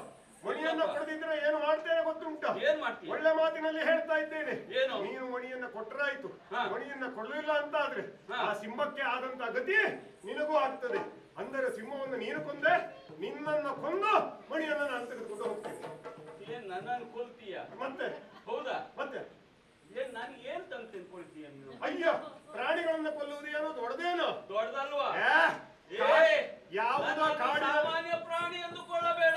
ಮಣಿಯನ್ನ ಕೊಡದಿದ್ರೆ ಏನು ಮಾಡ್ತೇನೆ ಗೊತ್ತುಂಟ? ಏನ್ ಮಾಡ್ತೀಯ? ಒಳ್ಳೆ ಮಾತಿನಲ್ಲಿ ಹೇಳ್ತಾ ಇದ್ದೇನೆ. ಏನು? ನೀನು ಮಣಿಯನ್ನ ಕೊಟ್ಟರಾಯ್ತು. ಮಣಿಯನ್ನ ಕೊಡಲಿಲ್ಲ ಅಂತ ಆದ್ರೆ ಹಾ. ಆ ಸಿಂಹಕ್ಕೆ ಆದಂತ ಗತಿ ನಿನಗೂ ಆಗ್ತದೆ. ಅಂದರೆ ಸಿಂಹವನ್ನು ನೀನು ಕೊಂದೆ, ನಿನ್ನನ್ನ ಕೊಂದು ಮಣಿಯನ್ನ ನಾನು ತೆಗೆದುಕೊಂಡು ಹೋಗ್ತೇನೆ. ಏನ್ ನನ್ನನ್ನು ಕೊಲ್ತೀಯ? ಮತ್ತೆ ಹೌದಾ? ಮತ್ತೆ ಏನ್ ನಾನು ಏನ್ ತಂದು ತಿನ್ಕೊಳ್ತೀಯ ನೀನು? ಅಯ್ಯ, ಪ್ರಾಣಿಗಳನ್ನ ಕೊಲ್ಲುವುದು ಏನೋ ದೊಡ್ಡದೇನೋ? ದೊಡ್ಡದಲ್ವಾ? ಯಾವುದೋ ಕಾಡಿನ ಸಾಮಾನ್ಯ ಪ್ರಾಣಿ ಎಂದುಕೊಳ್ಳಬೇಡ.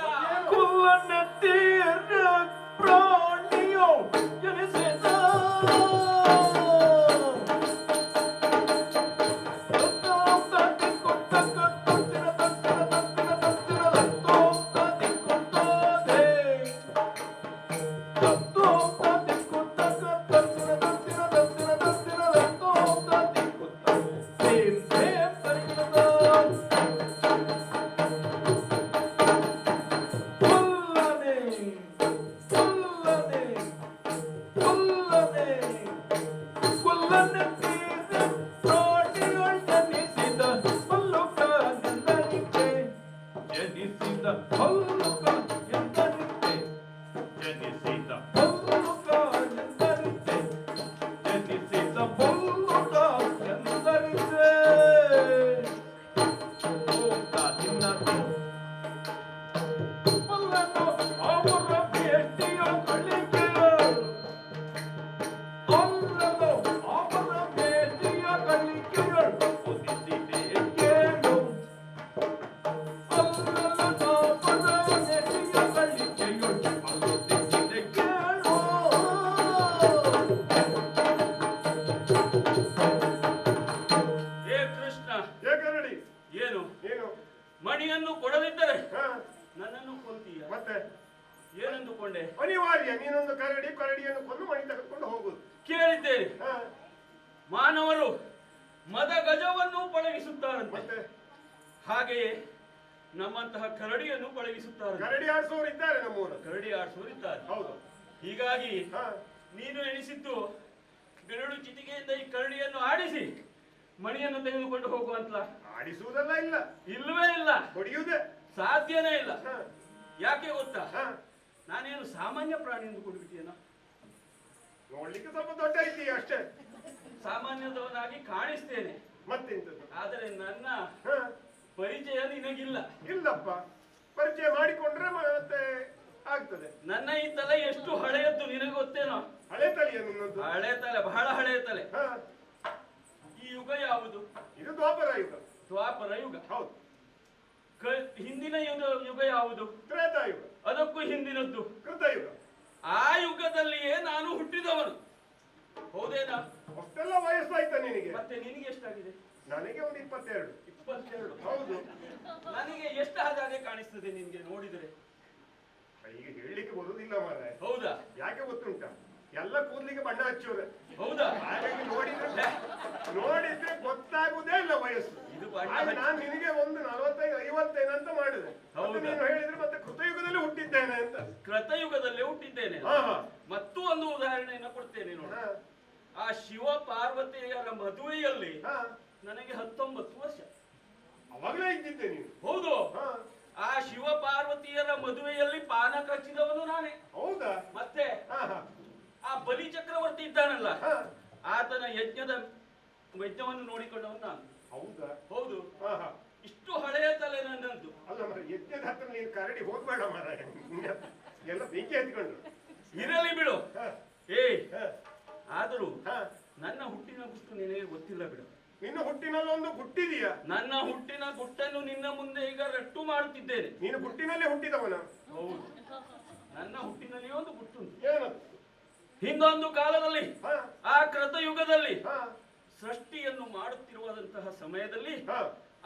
ಪ್ರಾಣಿಯೋ ಜನಿಸಿದ ಮಣಿಯನ್ನು ಕೊಡದಿದ್ದರೆ ನನ್ನನ್ನು ಕೊಲ್ತೀಯ? ಮತ್ತೆ ಏನಂದುಕೊಂಡೆ? ಅನಿವಾರ್ಯ. ನೀನೊಂದು ಕರಡಿಯನ್ನು ಕೊಂದು ಮಣಿ ತೆಗೆದುಕೊಂಡು ಹೋಗುದು. ಕೇಳಿದ್ದೇನೆ, ಮಾನವರು ಮದ ಗಜವನ್ನು ಪಳಗಿಸುತ್ತಾರಂತೆ. ಮತ್ತೆ ಹಾಗೆಯೇ ನಮ್ಮಂತಹ ಕರಡಿಯನ್ನು ಪಳಗಿಸುತ್ತಾರೆ. ಕರಡಿ ಆಡಿಸೋರು ಇದ್ದಾರೆ ನಮ್ಮೂರ. ಕರಡಿ ಆಡಿಸೋರು ಇದ್ದಾರೆ. ಹೌದು. ಹೀಗಾಗಿ ನೀನು ಎಣಿಸಿದ್ದು ಬೆರಳು ಚಿಟಿಕೆಯಿಂದ ಈ ಕರಡಿಯನ್ನು ಆಡಿಸಿ ಮಣಿಯನ್ನು ತೆಗೆದುಕೊಂಡು ಹೋಗುವಂತಲ್ಲ? ಆಡಿಸುವುದಲ್ಲ, ಇಲ್ಲ, ಇಲ್ಲವೇ ಇಲ್ಲ, ಹೊಡೆಯುವುದೇ ಸಾಧ್ಯನೇ ಇಲ್ಲ. ಯಾಕೆ ಗೊತ್ತಾ? ನಾನೇನು ಸಾಮಾನ್ಯ ಪ್ರಾಣಿ ಎಂದುಕೊಂಡ್ಬಿಟ್ಟಿಯೇನ? ನೋಡ್ಲಿಕ್ಕೆ ಸ್ವಲ್ಪ ದೊಡ್ಡ ಇದ್ದೀಯ ಅಷ್ಟೇ. ಸಾಮಾನ್ಯದವನಾಗಿ ಕಾಣಿಸ್ತೇನೆ, ಮತ್ತೆಂತದ್ದು? ಆದರೆ ನನ್ನ ಪರಿಚಯ ನಿನಗಿಲ್ಲ. ಇಲ್ಲಪ್ಪ, ಪರಿಚಯ ಮಾಡಿಕೊಂಡ್ರೆ ಮತ್ತೆ ಆಗ್ತದೆ. ನನ್ನ ಈ ತಲೆ ಎಷ್ಟು ಹಳೆಯದ್ದು ನಿನಗೆ ಗೊತ್ತೇನೋ? ಹಳೆ ತಲೆಯ ನಿನ್ನದು? ಹಳೆ ತಲೆ, ಬಹಳ ಹಳೆಯ ತಲೆ. ಈ ಯುಗ ಯಾವುದು? ಇದು ದ್ವಾಪರ ಯುಗ. ದ್ವಾಪರ ಯುಗ, ಹೌದು. ಹಿಂದಿನ ಯುಗ ಯಾವುದು? ತ್ರೇತಾಯುಗ. ಅದಕ್ಕೂ ಹಿಂದಿನದ್ದು ಕೃತಯುಗ. ಆ ಯುಗದಲ್ಲಿಯೇ ನಾನು ಹುಟ್ಟಿದವನು, ಹೌದೇನಾ? ಅಷ್ಟೆಲ್ಲ ವಯಸ್ಸಾಯ್ತಾ ನಿನಗೆ? ಮತ್ತೆ ನಿನಗೆ ಎಷ್ಟಾಗಿದೆ? ನನಗೆ ಒಂದು 22. 22? ಹೌದು. ನನಗೆ ಎಷ್ಟು ಹಾಗೆ ಕಾಣಿಸ್ತದೆ ನಿನ್ಗೆ ನೋಡಿದ್ರೆ? ಈಗ ಹೇಳಲಿಕ್ಕೆ ಬರುವುದಿಲ್ಲ ಮಾರ್ರೆ. ಹೌದಾ? ಯಾಕೆ ಗೊತ್ತುಂಟ? ಎಲ್ಲ ಕೂದಲಿಗೆ ಬಣ್ಣ ಹಚ್ಚೋರೆ. ಹೌದಾ? ಹಾಗಾಗಿ ನೋಡಿದ್ರೆ ಗೊತ್ತಾಗುವುದೇ ಇಲ್ಲ ವಯಸ್ಸು. ಇದು ನಾನು ನಿನಗೆ ಒಂದು 45, 55 ಅಂತ ಮಾಡಿದೆ. ನೀನು ಹೇಳಿದ್ರೆ ಮತ್ತೆ ಕೃತಯುಗದಲ್ಲಿ ಹುಟ್ಟಿದ್ದೇನೆ ಅಂತ. ಕೃತಯುಗದಲ್ಲೇ ಹುಟ್ಟಿದ್ದೇನೆ. ಮತ್ತೂ ಒಂದು ಉದಾಹರಣೆಯನ್ನು ಕೊಡ್ತೇನೆ ನೋಡ. ಆ ಶಿವ ಪಾರ್ವತಿಯರ ಮದುವೆಯಲ್ಲಿ ನನಗೆ 19 ವರ್ಷ. ಅವಾಗಲೇ ಇದ್ದಿದ್ದೆ ನೀನು? ಹೌದು. ಆ ಶಿವ ಪಾರ್ವತಿಯರ ಮದುವೆಯಲ್ಲಿ ಪಾನ ಕಚ್ಚಿದವನು ನಾನೇ. ಹೌದಾ? ಮತ್ತೆ ಆ ಬಲಿ ಚಕ್ರವರ್ತಿ ಇದ್ದಾನಲ್ಲ, ಆತನ ಯಜ್ಞವನ್ನು ನೋಡಿಕೊಂಡವನು ನಾನು. ಹೌದಾ? ಹೌದು. ಇಷ್ಟು ಹಳೆಯ ತಲೆ ನನ್ನದು. ಅಲ್ಲ ಮರ, ಯಜ್ಞದ ಹತ್ರ ನೀನು ಕರಡಿ ಹೋಗ್ಬೇಡ ಮರ, ಎಲ್ಲ ಬೆಂಕಿ ಹತ್ಕೊಂಡ್ರು. ಇರಲಿ ಬಿಡು. ಆದರೂ ನನ್ನ ಹುಟ್ಟಿನ ಗುಟ್ಟು ನಿನಗೆ ಗೊತ್ತಿಲ್ಲ ಬಿಡು. ನಿನ್ನ ಹುಟ್ಟಿನಲ್ಲಿ ಒಂದು ಗುಟ್ಟಿದೀಯ? ನನ್ನ ಹುಟ್ಟಿನ ಗುಟ್ಟನ್ನು ನಿನ್ನ ಮುಂದೆ ಈಗ ರಟ್ಟು ಮಾಡುತ್ತಿದ್ದೇನೆ. ನೀನು ಹುಟ್ಟಿನಲ್ಲೇ ಹುಟ್ಟಿದವನ? ಹೌದು, ನನ್ನ ಹುಟ್ಟಿನಲ್ಲಿ ಒಂದು ಗುಟ್ಟುಂಟು. ಏನದು? ಹಿಂದೊಂದು ಕಾಲದಲ್ಲಿ, ಆ ಕೃತಯುಗದಲ್ಲಿ ಸೃಷ್ಟಿಯನ್ನು ಮಾಡುತ್ತಿರುವಂತಹ ಸಮಯದಲ್ಲಿ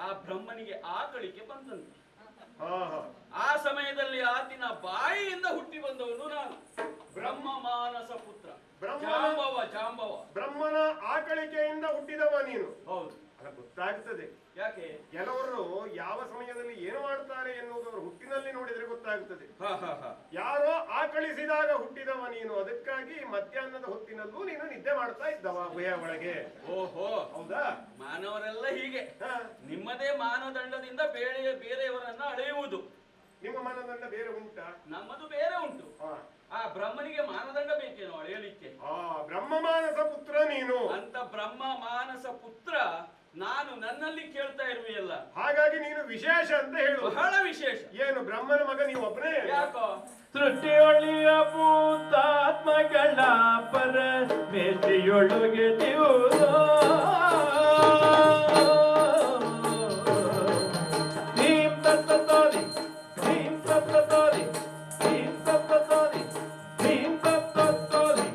ಆ ಬ್ರಹ್ಮನಿಗೆ ಆಕಳಿಕೆ ಬಂದಂತೆ. ಆ ಸಮಯದಲ್ಲಿ ಆತಿನ ಬಾಯಿಯಿಂದ ಹುಟ್ಟಿ ಬಂದವನು ನಾನು, ಬ್ರಹ್ಮ ಮಾನಸ ಪುತ್ರ ಜಾಂಬವ. ಬ್ರಹ್ಮನ ಆಕಳಿಕೆಯಿಂದ ಹುಟ್ಟಿದವ ನೀನು? ಹೌದು. ಅಲ್ಲ, ಗೊತ್ತಾಗ್ತದೆ. ಯಾಕೆ? ಕೆಲವರು ಯಾವ ಸಮಯದಲ್ಲಿ ಏನು ಮಾಡ್ತಾರೆ ಎನ್ನುವುದು ಅವರ ಹುಟ್ಟಿನ ಕನಸಿನಲ್ಲಿ ನೋಡಿದ್ರೆ ಗೊತ್ತಾಗುತ್ತದೆ. ಹ ಹ ಹ. ಯಾರೋ ಆಕಳಿಸಿದಾಗ ಹುಟ್ಟಿದವ ನೀನು, ಅದಕ್ಕಾಗಿ ಮಧ್ಯಾಹ್ನದ ಹೊತ್ತಿನಲ್ಲೂ ನೀನು ನಿದ್ದೆ ಮಾಡ್ತಾ ಇದ್ದವ ಗುಹೆಯ ಒಳಗೆ. ಓಹೋ, ಹೌದಾ? ಮಾನವರೆಲ್ಲ ಹೀಗೆ ಹ. ನಿಮ್ಮದೇ ಮಾನದಂಡದಿಂದ ಬೇರೆಯವರನ್ನ ಅಳೆಯುವುದು. ನಿಮ್ಮ ಮಾನದಂಡ ಬೇರೆ ಉಂಟಾ? ನಮ್ಮದು ಬೇರೆ ಉಂಟು. ಹ. ಆ ಬ್ರಹ್ಮನಿಗೆ ಮಾನದಂಡ ಬೇಕೇನೋ ಅಳೆಯಲಿಕ್ಕೆ? ಆ ಬ್ರಹ್ಮ ಮಾನಸ ಪುತ್ರ ನೀನು. ಅಂತ ಬ್ರಹ್ಮ ಮಾನಸ ಪುತ್ರ ನಾನು ನನ್ನಲ್ಲಿ ಕೇಳ್ತಾ ಇರುವೆಯಲ್ಲ, ಹಾಗಾಗಿ ನೀನು ವಿಶೇಷ ಅಂತ ಹೇಳು. ಬಹಳ ವಿಶೇಷ. ಏನು ಬ್ರಹ್ಮನ ಮಗ ನೀವು ಒಬ್ಬನೇ? ಯಾಕೋ? ಸೃಷ್ಟಿಯೊಳಿಯ ಭೂತಾತ್ಮಗಳ ಪರ ಮೇಸಿಯೊಳಗೆ ದಿವುದು ಭೀಂ ತತ್ತೋದಿ ಭೀಂ ತತ್ತೋದಿ ಭೀಂ ತತ್ತೋದಿ ಭೀಂ ತತ್ತೋದಿ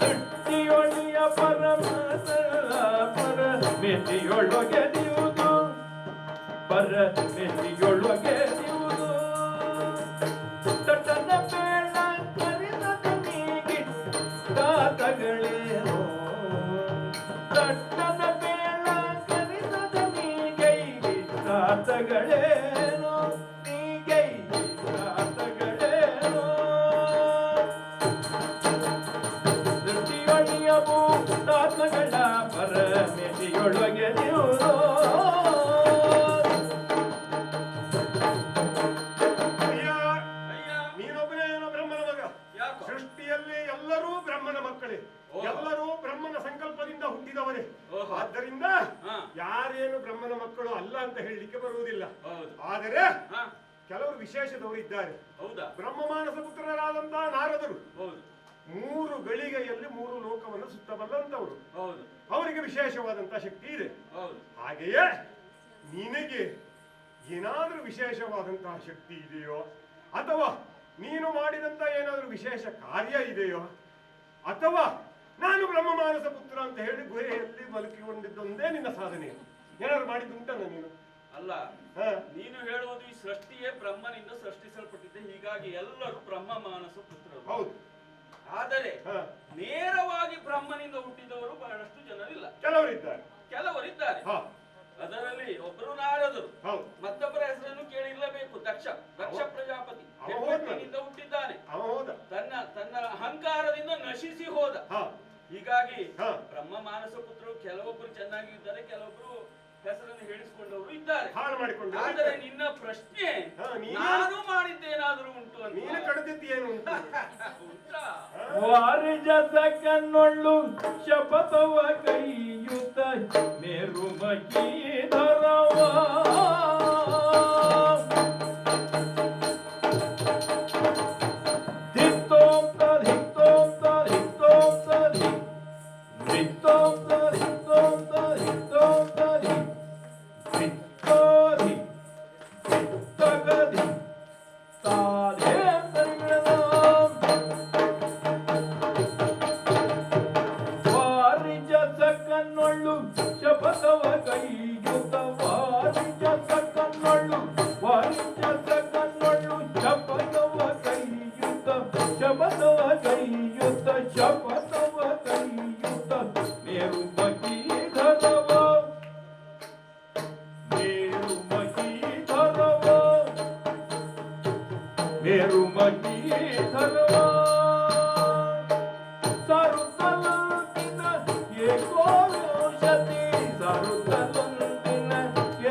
ಸೃಷ್ಟಿಯೊಳಿಯ ಮೇಸಿಯೊಳಗೆ ದಿವುದು ಪರ ಮೇಸಿಯೊಳಗೆ ದಿವುದು ತಟ್ಟನ ಬೇಡ ಕರಿದ ನೀಗಿ ತಾತಗಳೇನೋ ತಟ್ಟನ ಬೇಡ ಕರಿದ ನೀಗೈ ತಾತಗಳೇನೋ ನೀಗೈ ತಾತಗಳೇನೋ ಸೃಷ್ಟಿಯೊಳಿಯವು ತಾತಗಳ ಪರ ಮೇಸಿಯೊಳಗೆ ದಿವುದು ಅಯ್ಯ, ಅಯ್ಯ, ನೀನೊಬ್ಬನೇ ಏನೋ ಬ್ರಹ್ಮನ ಮಗ. ಯಾಕೋ? ಸೃಷ್ಟಿಯಲ್ಲಿ ಎಲ್ಲರೂ ಬ್ರಹ್ಮನ ಮಕ್ಕಳೇ, ಓಹೋ. ಎಲ್ಲರೂ ಬ್ರಹ್ಮನ ಸಂಕಲ್ಪದಿಂದ ಹುಟ್ಟಿದವರೇ. ಓಹೋ. ಆದ್ದರಿಂದ ಹಾ. ಯಾರೇನು ಬ್ರಹ್ಮನ ಮಕ್ಕಳು ಅಲ್ಲ ಅಂತ ಹೇಳಲಿಕ್ಕೆ ಬರುವುದಿಲ್ಲ. ಹೌದು. ಆದರೆ ಹ, ಕೆಲವರು ವಿಶೇಷದವರು ಇದ್ದಾರೆ. ಹೌದಾ? ಬ್ರಹ್ಮ ಮಾನಸ ಪುತ್ರರಾದಂತಹ ನಾರದರು ಹೌದು 3 ಗಳಿಗೆಯಲ್ಲಿ 3 ಲೋಕವನ್ನು ಸುತ್ತಬಲ್ಲಂತವರು. ಹೌದು ಅವರಿಗೆ ವಿಶೇಷವಾದಂತಹ ಶಕ್ತಿ ಇದೆ. ಹೌದು. ಹಾಗೆಯೇ ನಿನಗೆ ಏನಾದರೂ ವಿಶೇಷವಾದಂತಹ ಶಕ್ತಿ ಇದೆಯೋ, ಅಥವಾ ನೀನು ಮಾಡಿದಂತ ಏನಾದರೂ ವಿಶೇಷ ಕಾರ್ಯ ಇದೆಯೋ, ಅಥವಾ ನಾನು ಬ್ರಹ್ಮ ಮಾನಸ ಪುತ್ರ ಅಂತ ಹೇಳಿ ಗುಹೆಯಲ್ಲಿ ಮಲಗಿಕೊಂಡಿದ್ದೊಂದೇ ನಿನ್ನ ಸಾಧನೆ, ಏನಾದ್ರು ಮಾಡಿದ್ದುಂಟಲ್ಲ ನೀನು? ಅಲ್ಲ, ಹ. ನೀನು ಹೇಳುವುದು ಈ ಸೃಷ್ಟಿಯೇ ಬ್ರಹ್ಮನಿಂದ ಸೃಷ್ಟಿಸಲ್ಪಟ್ಟಿದೆ, ಹೀಗಾಗಿ ಎಲ್ಲರೂ ಬ್ರಹ್ಮ ಮಾನಸ ಪುತ್ರರು. ಹೌದು. ಆದರೆ ಹ. ನೇರವಾಗಿ ಬ್ರಹ್ಮನಿಂದ ಹುಟ್ಟಿದವರು ಬಹಳಷ್ಟು ಜನರಿಲ್ಲ, ಕೆಲವರಿದ್ದಾರೆ. ಕೆಲವರಿದ್ದಾರೆ. ಹ. ಅದರಲ್ಲಿ ಒಬ್ಬರು ನಾರದರು, ಹೌದು. ಮತ್ತೊಬ್ಬರ ಹೆಸರನ್ನು ಕೇಳಿರಲೇಬೇಕು, ದಕ್ಷ ಪ್ರಜಾಪತಿ. ಅವ ಹೋದ. ಹೆಬ್ಬೆಟ್ಟಿನಿಂದ ಹುಟ್ಟಿದ್ದಾನೆ, ಅವ ಹೋದ. ತನ್ನ ಅಹಂಕಾರದಿಂದ ನಶಿಸಿ ಹೋದ. ಹ. ಹೀಗಾಗಿ ಹ. ಬ್ರಹ್ಮ ಮಾನಸ ಪುತ್ರರು ಕೆಲವೊಬ್ಬರು ಚೆನ್ನಾಗಿ ಇದ್ದಾರೆ, ಕೆಲವೊಬ್ಬರು ಹೆಸರನ್ನು ಹೇಳಿಸಿಕೊಂಡವರು ಇದ್ದಾರೆ. ಹಾಳು ಮಾಡಿಕೊಂಡು. ಆದರೆ ನಿನ್ನ ಪ್ರಶ್ನೆ ಹ, ನಾನು ಮಾಡಿದ್ದೇನಾದ್ರೂ ಉಂಟು ಅಂತ. ನೀನು ಕಡದಿದ್ದು ಏನು ಉಂಟು? ಉಂಟಾ? ವಾರಿಜದ ಕಣ್ಣೊಳ್ಳು ಶಪಥವ ಕೈಯುತ ಮೇರು ಮಗೀಧರವ ಧಿತ್ತೋಂ ತಧಿತ್ತೋಂ ತಧಿತ್ತೋಂ ತಧಿ ಧಿತ್ತೋಂ ತಧಿತ್ತೋಂ ತಧಿತ್ತೋಂ ತಧಿ ಧಿತ್ತೋಧಿ ಧಿತ್ತಗಧಿ ತಾಧೇ ತರಿಗಳದಾಂ ವಾರಿಜದ ಕಣ್ಣೊಳ್ಳು ಶಪಥವ ಕೈಯುತ ವಾರಿಜದ ಕಣ್ಣೊಳ್ಳು ಶಪಥವ ಕೈಯುತ ಶಪಥವ ಕೈಯುತ ಶಪಥವ ಕೈಯುತ ಮೇರು ಮಗೀಧರವ ಮೇರು ಮಗೀಧರವ ಮೇರು ಮಗೀಧರವ ಸಾರುತ್ತಲಂತಿನ ಏಕೋ ವಿಂಶತಿ ಸಾರುತ್ತಲಂತಿನ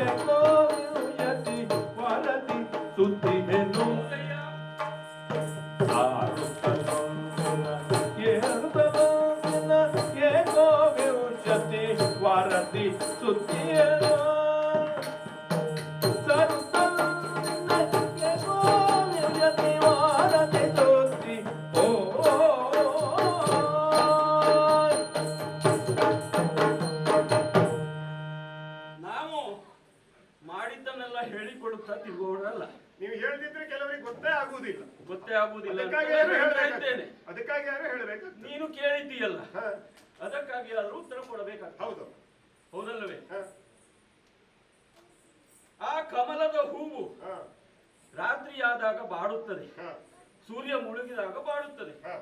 ಏಕೋ ವಿಂಶತಿ ವರದಿ ಸುದ್ದಿಹೆನು ಸಾರುತ್ತಲಂತಿನ ಏಕೋ ವಿಂಶತಿ ವರದಿ ಸುದ್ದಿಹೆನು ಸಾರುತ್ತಲಂತಿನ ಏಕೋ ವಿಂಶತಿ ವರದಿ ಸುದ್ದಿ ಓ ನಾವು ಮಾಡಿದ್ದನ್ನೆಲ್ಲ ಹೇಳಿಕೊಳ್ಳುತ್ತಾ ತಿರುಗುವವರಲ್ಲ, ನೀವು ಹೇಳ್ತಿದ್ರೆ ಕೆಲವರಿಗೆ ಗೊತ್ತೇ ಆಗುವುದಿಲ್ಲ. ಗೊತ್ತೇ ಆಗುವುದಿಲ್ಲ ಅಂತ ಅದಕ್ಕಾಗಿ ನಾನು ಯಾರು ಹೇಳ್ತಾ ಇದ್ದೇನೆ. ಅದಕ್ಕಾಗಿ ಯಾರು ಹೇಳಬೇಕು? ನೀನು ಕೇಳಿದ್ದೀಯಲ್ಲ, ಹ. ಅದಕ್ಕಾಗಿ ಆದ್ರೂ ಉತ್ತರ ಕೊಡಬೇಕಾಗ್ತದೆ. ಹೌದು. ಹೌದಲ್ಲವೇ? ಹ. ಆ ಕಮಲದ ಹೂವು ಹ. ರಾತ್ರಿಯಾದಾಗ ಬಾಡುತ್ತದೆ, ಹ. ಸೂರ್ಯ ಮುಳುಗಿದಾಗ ಬಾಡುತ್ತದೆ. ಹ.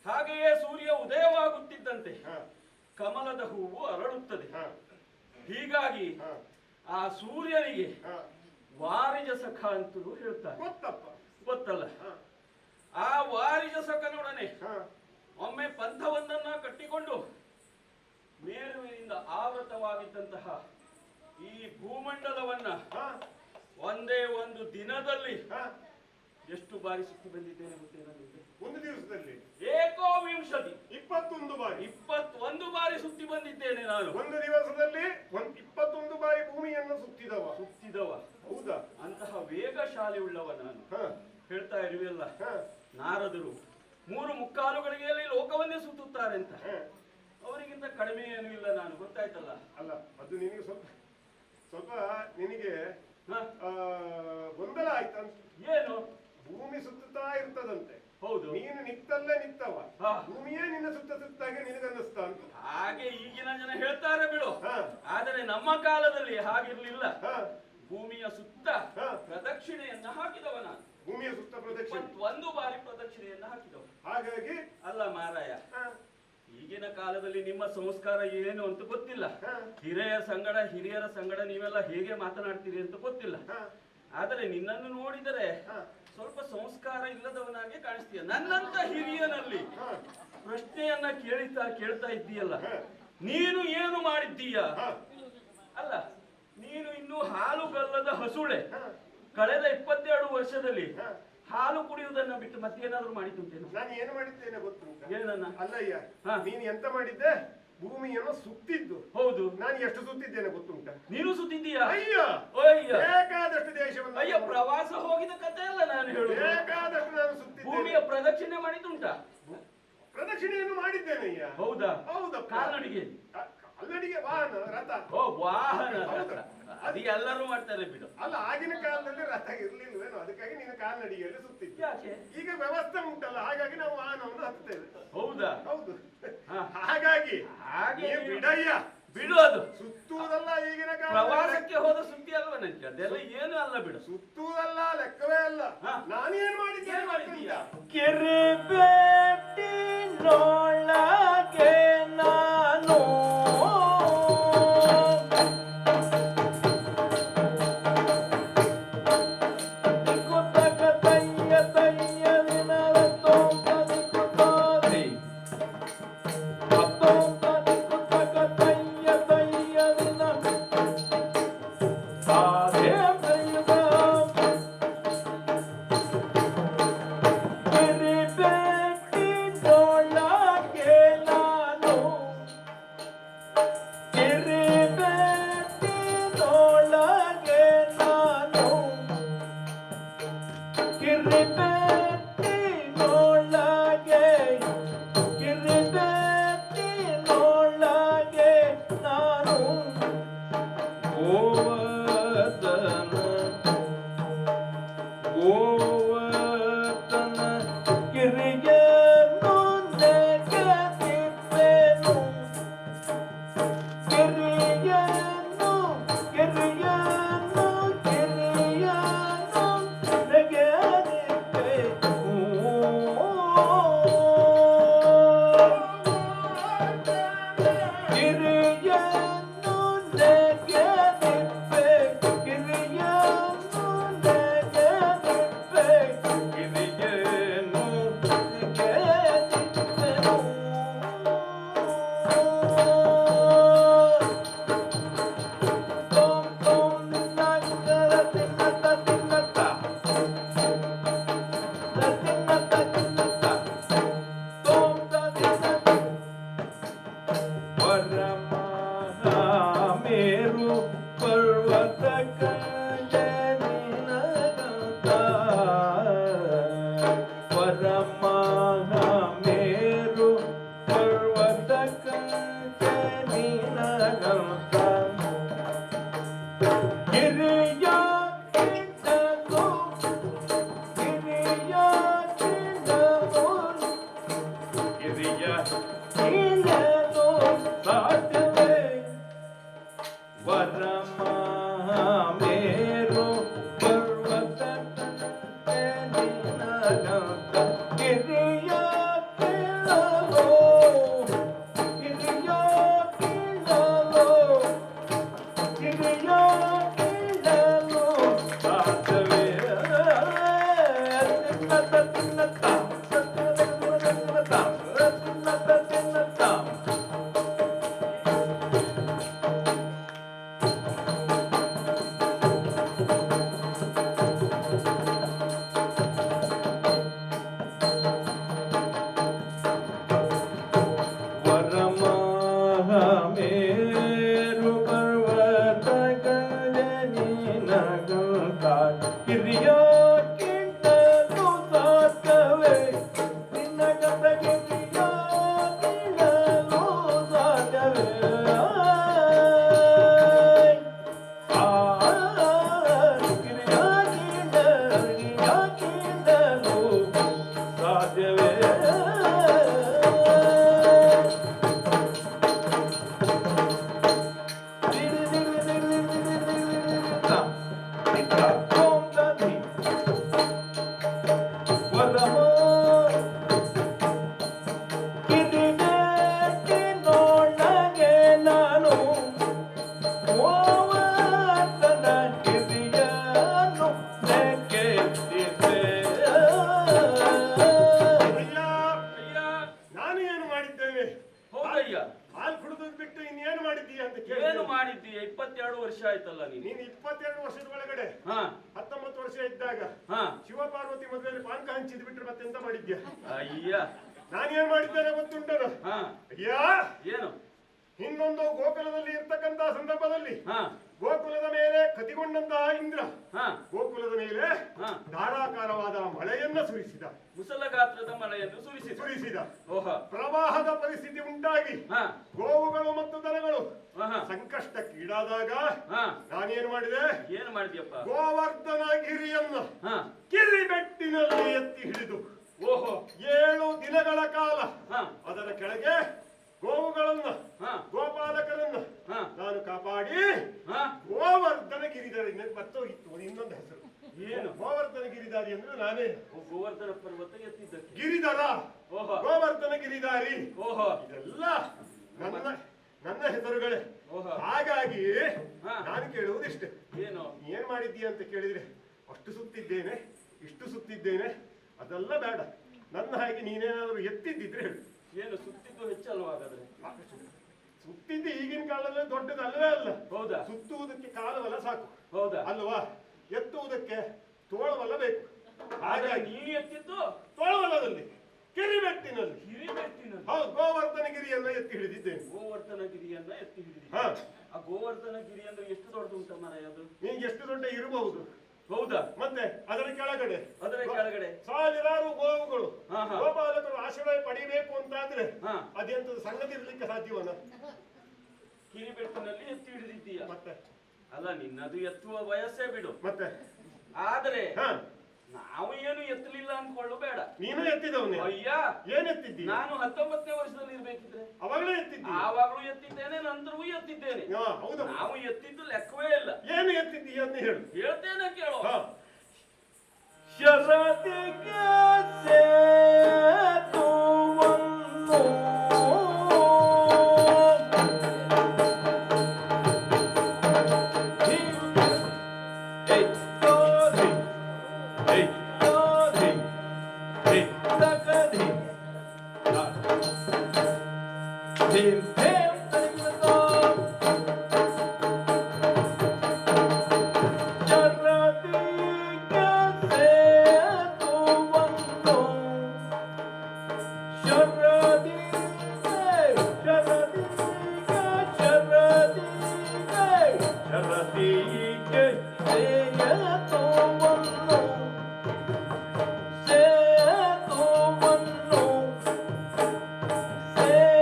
ಹಾಗೆಯೇ ಸೂರ್ಯ ಉದಯವಾಗುತ್ತಿದ್ದಂತೆ ಹ. ಕಮಲದ ಹೂವು ಅರಳುತ್ತದೆ. ಹೀಗಾಗಿ ಆ ಸೂರ್ಯನಿಗೆ ವಾರಿಜ ಸಖ ಅಂತಲೂ ಹೇಳ್ತಾರೆ. ಗೊತ್ತಲ್ಲ? ಆ ವಾರಿಜ ಸಖನೊಡನೆ ಒಮ್ಮೆ ಪಂಥವೊಂದನ್ನ ಕಟ್ಟಿಕೊಂಡು ಮೇರುವಿನಿಂದ ಆವೃತವಾಗಿದ್ದಂತಹ ಈ ಭೂಮಂಡಲವನ್ನ ಒಂದೇ ಒಂದು ದಿನದಲ್ಲಿ ಎಷ್ಟು ಬಾರಿ ಸುತ್ತಿ ಬಂದಿದ್ದೇನೆ ಗೊತ್ತೇನ ನಿಮಗೆ? ಒಂದು ದಿವಸದಲ್ಲಿ ಏಕೋವಿಂಶತಿ 21 ಬಾರಿ ಸುತ್ತಿ ಬಂದಿದ್ದೇನೆ ನಾನು. ಒಂದು ದಿವಸದಲ್ಲಿ 21 ಬಾರಿ ಭೂಮಿಯನ್ನು ಸುತ್ತಿದವ. ಹೌದಾ? ಅಂತಹ ವೇಗಶಾಲಿ ಉಳ್ಳವ ನಾನು. ಹೇಳ್ತಾ ಇರುವೆಲ್ಲ, ನಾರದರು 3 ಮುಕ್ಕಾಲುಗಳಿಗೆ ಲೋಕವನ್ನೇ ಸುತ್ತುತ್ತಾರೆ ಅಂತ. ಅವರಿಗಿಂತ ಕಡಿಮೆ ಏನೂ ಇಲ್ಲ ನಾನು, ಗೊತ್ತಾಯ್ತಲ್ಲ? ಅಲ್ಲ, ಅದು ನಿನಗೆ ಸ್ವಲ್ಪ ನಿನಗೆ ಗೊಂದಲ ಆಯ್ತಂತ. ಏನು? ಭೂಮಿ ಸುತ್ತುತ್ತಾ ಇರ್ತದಂತೆ. ಹೌದು. ನೀನು ನಿತ್ತಲ್ಲೇ ನಿತ್ತವ, ಭೂಮಿಯೇ ನಿನ್ನ ಸುತ್ತಾಗೆ ನಿನಗನ್ನಿಸ್ತಾ ಅಂತ. ಹಾಗೆ ಈಗಿನ ಜನ ಹೇಳ್ತಾರೆ ಬಿಡು. ಆದರೆ ನಮ್ಮ ಕಾಲದಲ್ಲಿ ಹಾಗಿರ್ಲಿಲ್ಲ. ಭೂಮಿಯ ಸುತ್ತ ಪ್ರದಕ್ಷಿಣೆಯನ್ನ ಹಾಕಿದವ ನಾನು. ಭೂಮಿಯ ಸುತ್ತ ಪ್ರದಕ್ಷಿಣೆ 1 ಬಾರಿ ಪ್ರದಕ್ಷಿಣೆಯನ್ನ ಹಾಕಿದವ. ಹಾಗಾಗಿ ಅಲ್ಲ ಮಾರಾಯ, ಈಗಿನ ಕಾಲದಲ್ಲಿ ನಿಮ್ಮ ಸಂಸ್ಕಾರ ಏನು ಅಂತ ಗೊತ್ತಿಲ್ಲ. ಹಿರಿಯರ ಸಂಗಡ ನೀವೆಲ್ಲ ಹೇಗೆ ಮಾತನಾಡ್ತೀರಿ ಅಂತ ಗೊತ್ತಿಲ್ಲ. ಆದರೆ ನಿನ್ನನ್ನು ನೋಡಿದರೆ ಸ್ವಲ್ಪ ಸಂಸ್ಕಾರ ಇಲ್ಲದವನಾಗೆ ಕಾಣಿಸ್ತೀಯ. ನನ್ನಂತ ಹಿರಿಯನಲ್ಲಿ ಪ್ರಶ್ನೆಯನ್ನ ಕೇಳ್ತಾ ಇದ್ದೀಯಲ್ಲ, ನೀನು ಏನು ಮಾಡಿದ್ದೀಯ? ಅಲ್ಲ, ನೀನು ಇನ್ನು ಹಾಲುಗಲ್ಲದ ಹಸುಳೆ. ಕಳೆದ 22 ವರ್ಷದಲ್ಲಿ ಹಾಲು ಕುಡಿಯುವುದನ್ನ ಬಿಟ್ಟು ಮತ್ತೇನಾದ್ರೂ ಮಾಡಿದ್ದುಂಟೇನು? ನಾನು ಏನು ಮಾಡಿದ್ದೇನೆ ಗೊತ್ತುಂಟ? ಏನನ್ನ? ಅಲ್ಲಯ್ಯ, ನೀನು ಎಂತ ಮಾಡಿದ್ದೆ? ಭೂಮಿಯನ್ನು ಸುತ್ತಿದ್ದು. ಹೌದು. ನಾನು ಎಷ್ಟು ಸುತ್ತಿದ್ದೇನೆ ಗೊತ್ತುಂಟ? ನೀನು ಸುತ್ತಿದ್ದೀಯಾ? ಅಯ್ಯ, ಬೇಕಾದಷ್ಟು ದೇಶವನ್ನು. ಅಯ್ಯ, ಪ್ರವಾಸ ಹೋಗಿದ ಕಥೆ ಅಲ್ಲ ನಾನು ಹೇಳುದು. ಬೇಕಾದಷ್ಟು ನಾನು ಸುತ್ತಿದ್ದೇನೆ. ಭೂಮಿಯ ಪ್ರದಕ್ಷಿಣೆ ಮಾಡಿದ್ದುಂಟ? ಪ್ರದಕ್ಷಿಣೆಯನ್ನು ಮಾಡಿದ್ದೇನಯ್ಯ. ಹೌದಾ? ಹೌದಾ? ಕಾಲ್ನಡಿಗೆ ವಾಹನ, ರಥ. ಓ, ವಾಹನ, ರಥ. ಅದು ಎಲ್ಲರೂ ಮಾಡ್ತಾರೆ ಬಿಡು. ಅಲ್ಲ, ಆಗಿನ ಕಾಲದಲ್ಲಿ ರಥ ಇರ್ಲಿಲ್ವೇನೋ, ಅದಕ್ಕಾಗಿ ನೀನು ಕಾಲ್ನಡಿಗೆಯಲ್ಲಿ ಸುತ್ತಿದ್ದೆ. ಯಾಕೆ? ಈಗ ವ್ಯವಸ್ಥೆ ಉಂಟಲ್ಲ, ಹಾಗಾಗಿ ನಾವು ವಾಹನವನ್ನು ಹತ್ತುತ್ತೇವೆ. ಹೌದಾ? ಹೌದು. ಹಾಗಾಗಿ ಬಿಡಯ್ಯ, ಬಿಡು. ಅದು ಸುತ್ತುವುದಲ್ಲ ಈಗಿನ ಕಾಲ. ಪ್ರವಾಸಕ್ಕೆ ಹೋದ ಸುದ್ದಿ ಅಲ್ವಾ ನನಗೆ? ಅದೆಲ್ಲ ಏನು ಅಲ್ಲ ಬಿಡು. ಸುತ್ತುವುದಲ್ಲ, ಲೆಕ್ಕವೇ ಅಲ್ಲ. ನಾನೇನ್ ಮಾಡಿದ್ದೇನೆ? ಕೆರೆ ಬೇಟಿ ನೋಳಗೆ ನಾನು ಗಿರಿಯ ವರಮಹಾಮೇರು ಪರ್ವತ ಗಗನಿನಗಂತ ಕಿರಿಯೋಕ್ಕಿಂತಲೂ ಸಾಧ್ಯವೇ ನಿನ್ನ ಜೊತೆಗೆ ಕಿರಿಯೋಕ್ಕಿಂತಲೂ ಸಾಧ್ಯವೇ ಕಿರಿಯೋಕ್ಕಿಂತಲೂ ಸಾಧ್ಯವೇ ಅಯ್ಯ ನಾನು ಏನು ಮಾಡಿದ್ದೇನೆ? ಹೌದಯ್ಯ, ಹಾಲು ಕುಡಿದು ಬಿಟ್ಟು ಇನ್ನೇನು ಮಾಡಿದ್ದೀಯ ಅಂತ ಏನು ಕೇಳಿ. ಮಾಡಿದ್ದೀಯ? 22 ವರ್ಷ ಆಯ್ತಲ್ಲ ನೀನು. ನೀನು 22 ವರ್ಷದ ಒಳಗಡೆ ಹಾ 19 ವರ್ಷ ಇದ್ದಾಗ ಹಾ ಶಿವಪಾರ್ವತಿ ಮದುವೆಯಲ್ಲಿ ಪಾನಕ ಹಂಚಿದ್ ಬಿಟ್ರೆ ಮತ್ತೆಂತ ಮಾಡಿದ್ಯಾ? ಅಯ್ಯ, ನಾನೇನ್ ಮಾಡಿದ್ದೇನೆ ಗೊತ್ತುಂಟನು? ಹಾ ಅಯ್ಯ, ಏನು? ಇನ್ನೊಂದು ಗೋಕುಲದಲ್ಲಿ ಇರ್ತಕ್ಕಂತ ಸಂದರ್ಭದಲ್ಲಿ ಹಾ ಗೋಕುಲದ ಮೇಲೆ ಕತಿಗೊಂಡಂತಹ ಇಂದ್ರ ಹಾ ಗೋಕುಲದ ಮೇಲೆ ಹಾ ಧಾರಾಕಾರವಾದ ಮಳೆಯನ್ನ ಸುರಿಸಿದ. ಮುಸಲ ಗಾತ್ರದ ಮಳೆಯನ್ನು ಸುರಿಸಿದ. ಓಹ, ಪ್ರವಾಹದ ಪರಿಸ್ಥಿತಿ ಉಂಟಾಗಿ ಹಾ ಗೋವುಗಳು ಮತ್ತು ದನಗಳು ಹಾ ಸಂಕಷ್ಟಕ್ಕೀಡಾದಾಗ ಹಾ ನಾನೇನು ಮಾಡಿದೆ? ಏನು ಮಾಡಿದ್ಯಪ್ಪ? ಗೋವರ್ಧನ ಗಿರಿಯನ್ನ ಹಾ ಕಿರಿಬೆಟ್ಟಿನಲ್ಲಿ ಎತ್ತಿ ಹಿಡಿದು ಓಹೋ 7 ದಿನಗಳ ಕಾಲ ಹಾ ಅದರ ಕೆಳಗೆ ಗೋವುಗಳನ್ನ ಹಾ ಗೋಪಾಲಕರನ್ನ ಹಾ ನಾನು ಕಾಪಾಡಿ ಹಾ ಗೋವರ್ಧನ ಗಿರಿಧಾರಿ ಮತ್ತೋಗಿತ್ತು ಇನ್ನೊಂದು ಹೆಸರು. ಏನು? ಗೋವರ್ಧನ ಗಿರಿಧಾರಿ ಅಂದ್ರೆ ನಾನೇ. ಓ, ಗೋವರ್ಧನ ಪರ್ವತ ಎತ್ತಿದ್ದಕ್ಕೆ. ಗಿರಿಧರ, ಓಹೋ ಗೋವರ್ಧನ ಗಿರಿಧಾರಿ, ಓಹೋ ಇದೆಲ್ಲ ನನ್ನ ನನ್ನ ಹೆಸರುಗಳೇ. ಓಹೋ. ಹಾಗಾಗಿ ಹಾ. ನಾನು ಕೇಳುವುದಿಷ್ಟೇ, ಏನು? ಏನ್ ಮಾಡಿದ್ದೀಯ ಅಂತ ಕೇಳಿದ್ರೆ ಅಷ್ಟು ಸುತ್ತಿದ್ದೇನೆ ಇಷ್ಟು ಸುತ್ತಿದ್ದೇನೆ ಅದೆಲ್ಲ ಬೇಡ. ನನ್ನ ಹಾಗೆ ನೀನೇನಾದ್ರೂ ಎತ್ತಿದ್ದಿದ್ರೆ ಹೇಳು. ಏನು ಸುತ್ತಿದ್ದು ಹೆಚ್ಚಲ್ವಾ ಹಾಗಾದ್ರೆ? ಸುತ್ತಿದ್ದು ಈಗಿನ ಕಾಲದಲ್ಲಿ ದೊಡ್ಡದಲ್ಲವೇ ಅಲ್ಲ. ಹೌದಾ? ಸುತ್ತುವುದಕ್ಕೆ ಕಾಲವಲ್ಲ ಸಾಕು ಹೌದಾ? ಅಲ್ವಾ? ಎತ್ತುವುದಕ್ಕೆ ತೋಳವಲ್ಲ ಬೇಕು. ಹಾಗಾಗಿ ಹಾಗಾಗಿ ನೀನು ಎತ್ತಿದ್ದು ತೋಳವಲ್ಲದಲ್ಲಿ ಕಿರಿಬೆಟ್ಟಿನಲ್ಲಿ ಹಿರಿಬೆಟ್ಟಿನಲ್ಲಿ. ಹೌದು ಗೋವರ್ಧನ ಗಿರಿಯನ್ನ ಎತ್ತಿ ಹಿಡಿದಿದ್ದೇನೆ. ಗೋವರ್ಧನ ಗಿರಿಯನ್ನ ಎತ್ತಿ ಹಿಡಿದಿ. ಹಾ, ಆ ಗೋವರ್ಧನ ಗಿರಿ ಅಂದ್ರೆ ಎಷ್ಟು ದೊಡ್ಡದುಂಟ ಮರ ಅದು? ನಿಂಗೆ ಎಷ್ಟು ದೊಡ್ಡ ಇರಬಹುದು. ಹೌದಾ? ಮತ್ತೆ ಅದರ ಕೆಳಗಡೆ ಸಾವಿರಾರು ಗೋವುಗಳು ಹಾ, ಹಾ. ಗೋಪಾಲಕರು ಆಶ್ರಯ ಪಡಿಬೇಕು ಅಂತಾದ್ರೆ ಹಾ. ಅದೆಂತದ್ದು ಸಂಗತಿ ಇರ್ಲಿಕ್ಕೆ ಸಾಧ್ಯವನ? ಕಿರಿಬೆಟ್ಟಿನಲ್ಲಿ ಎತ್ತಿ ಹಿಡಿದಿದ್ದೀಯ. ಮತ್ತೆ ಅಲ್ಲ, ನಿನ್ನದು ಎತ್ತುವ ವಯಸ್ಸೇ ಬಿಡು. ಮತ್ತೆ ಆದ್ರೆ ಹಾ, ನಾವು ಏನು ಎತ್ತಲಿಲ್ಲ ಅಂದ್ಕೊಳ್ಳು ಬೇಡ. ನೀನು ಎತ್ತಿದವನೇ. ಅಯ್ಯ, ಏನ್ ಎತ್ತಿದ್ದಿ? ನಾನು 19ನೇ ವರ್ಷದಲ್ಲಿ ಇರ್ಬೇಕಿದ್ರೆ ಅವಾಗಲೇ ಎತ್ತಿದ್ದಿ? ಆವಾಗ್ಲೂ ಎತ್ತಿದ್ದೇನೆ, ನಂತರವೂ ಎತ್ತಿದ್ದೇನೆ. ಹಾ, ಹೌದು. ನಾವು ಎತ್ತಿದ್ದು ಲೆಕ್ಕವೇ ಇಲ್ಲ. ಏನು ಎತ್ತಿದ್ದಿ ಅಂತ ಹೇಳು. ಹೇಳ್ತೇನೆ ಕೇಳೋ. ಹಾ. ಶರದಿಗೆ ಸೇತುವನ್ನು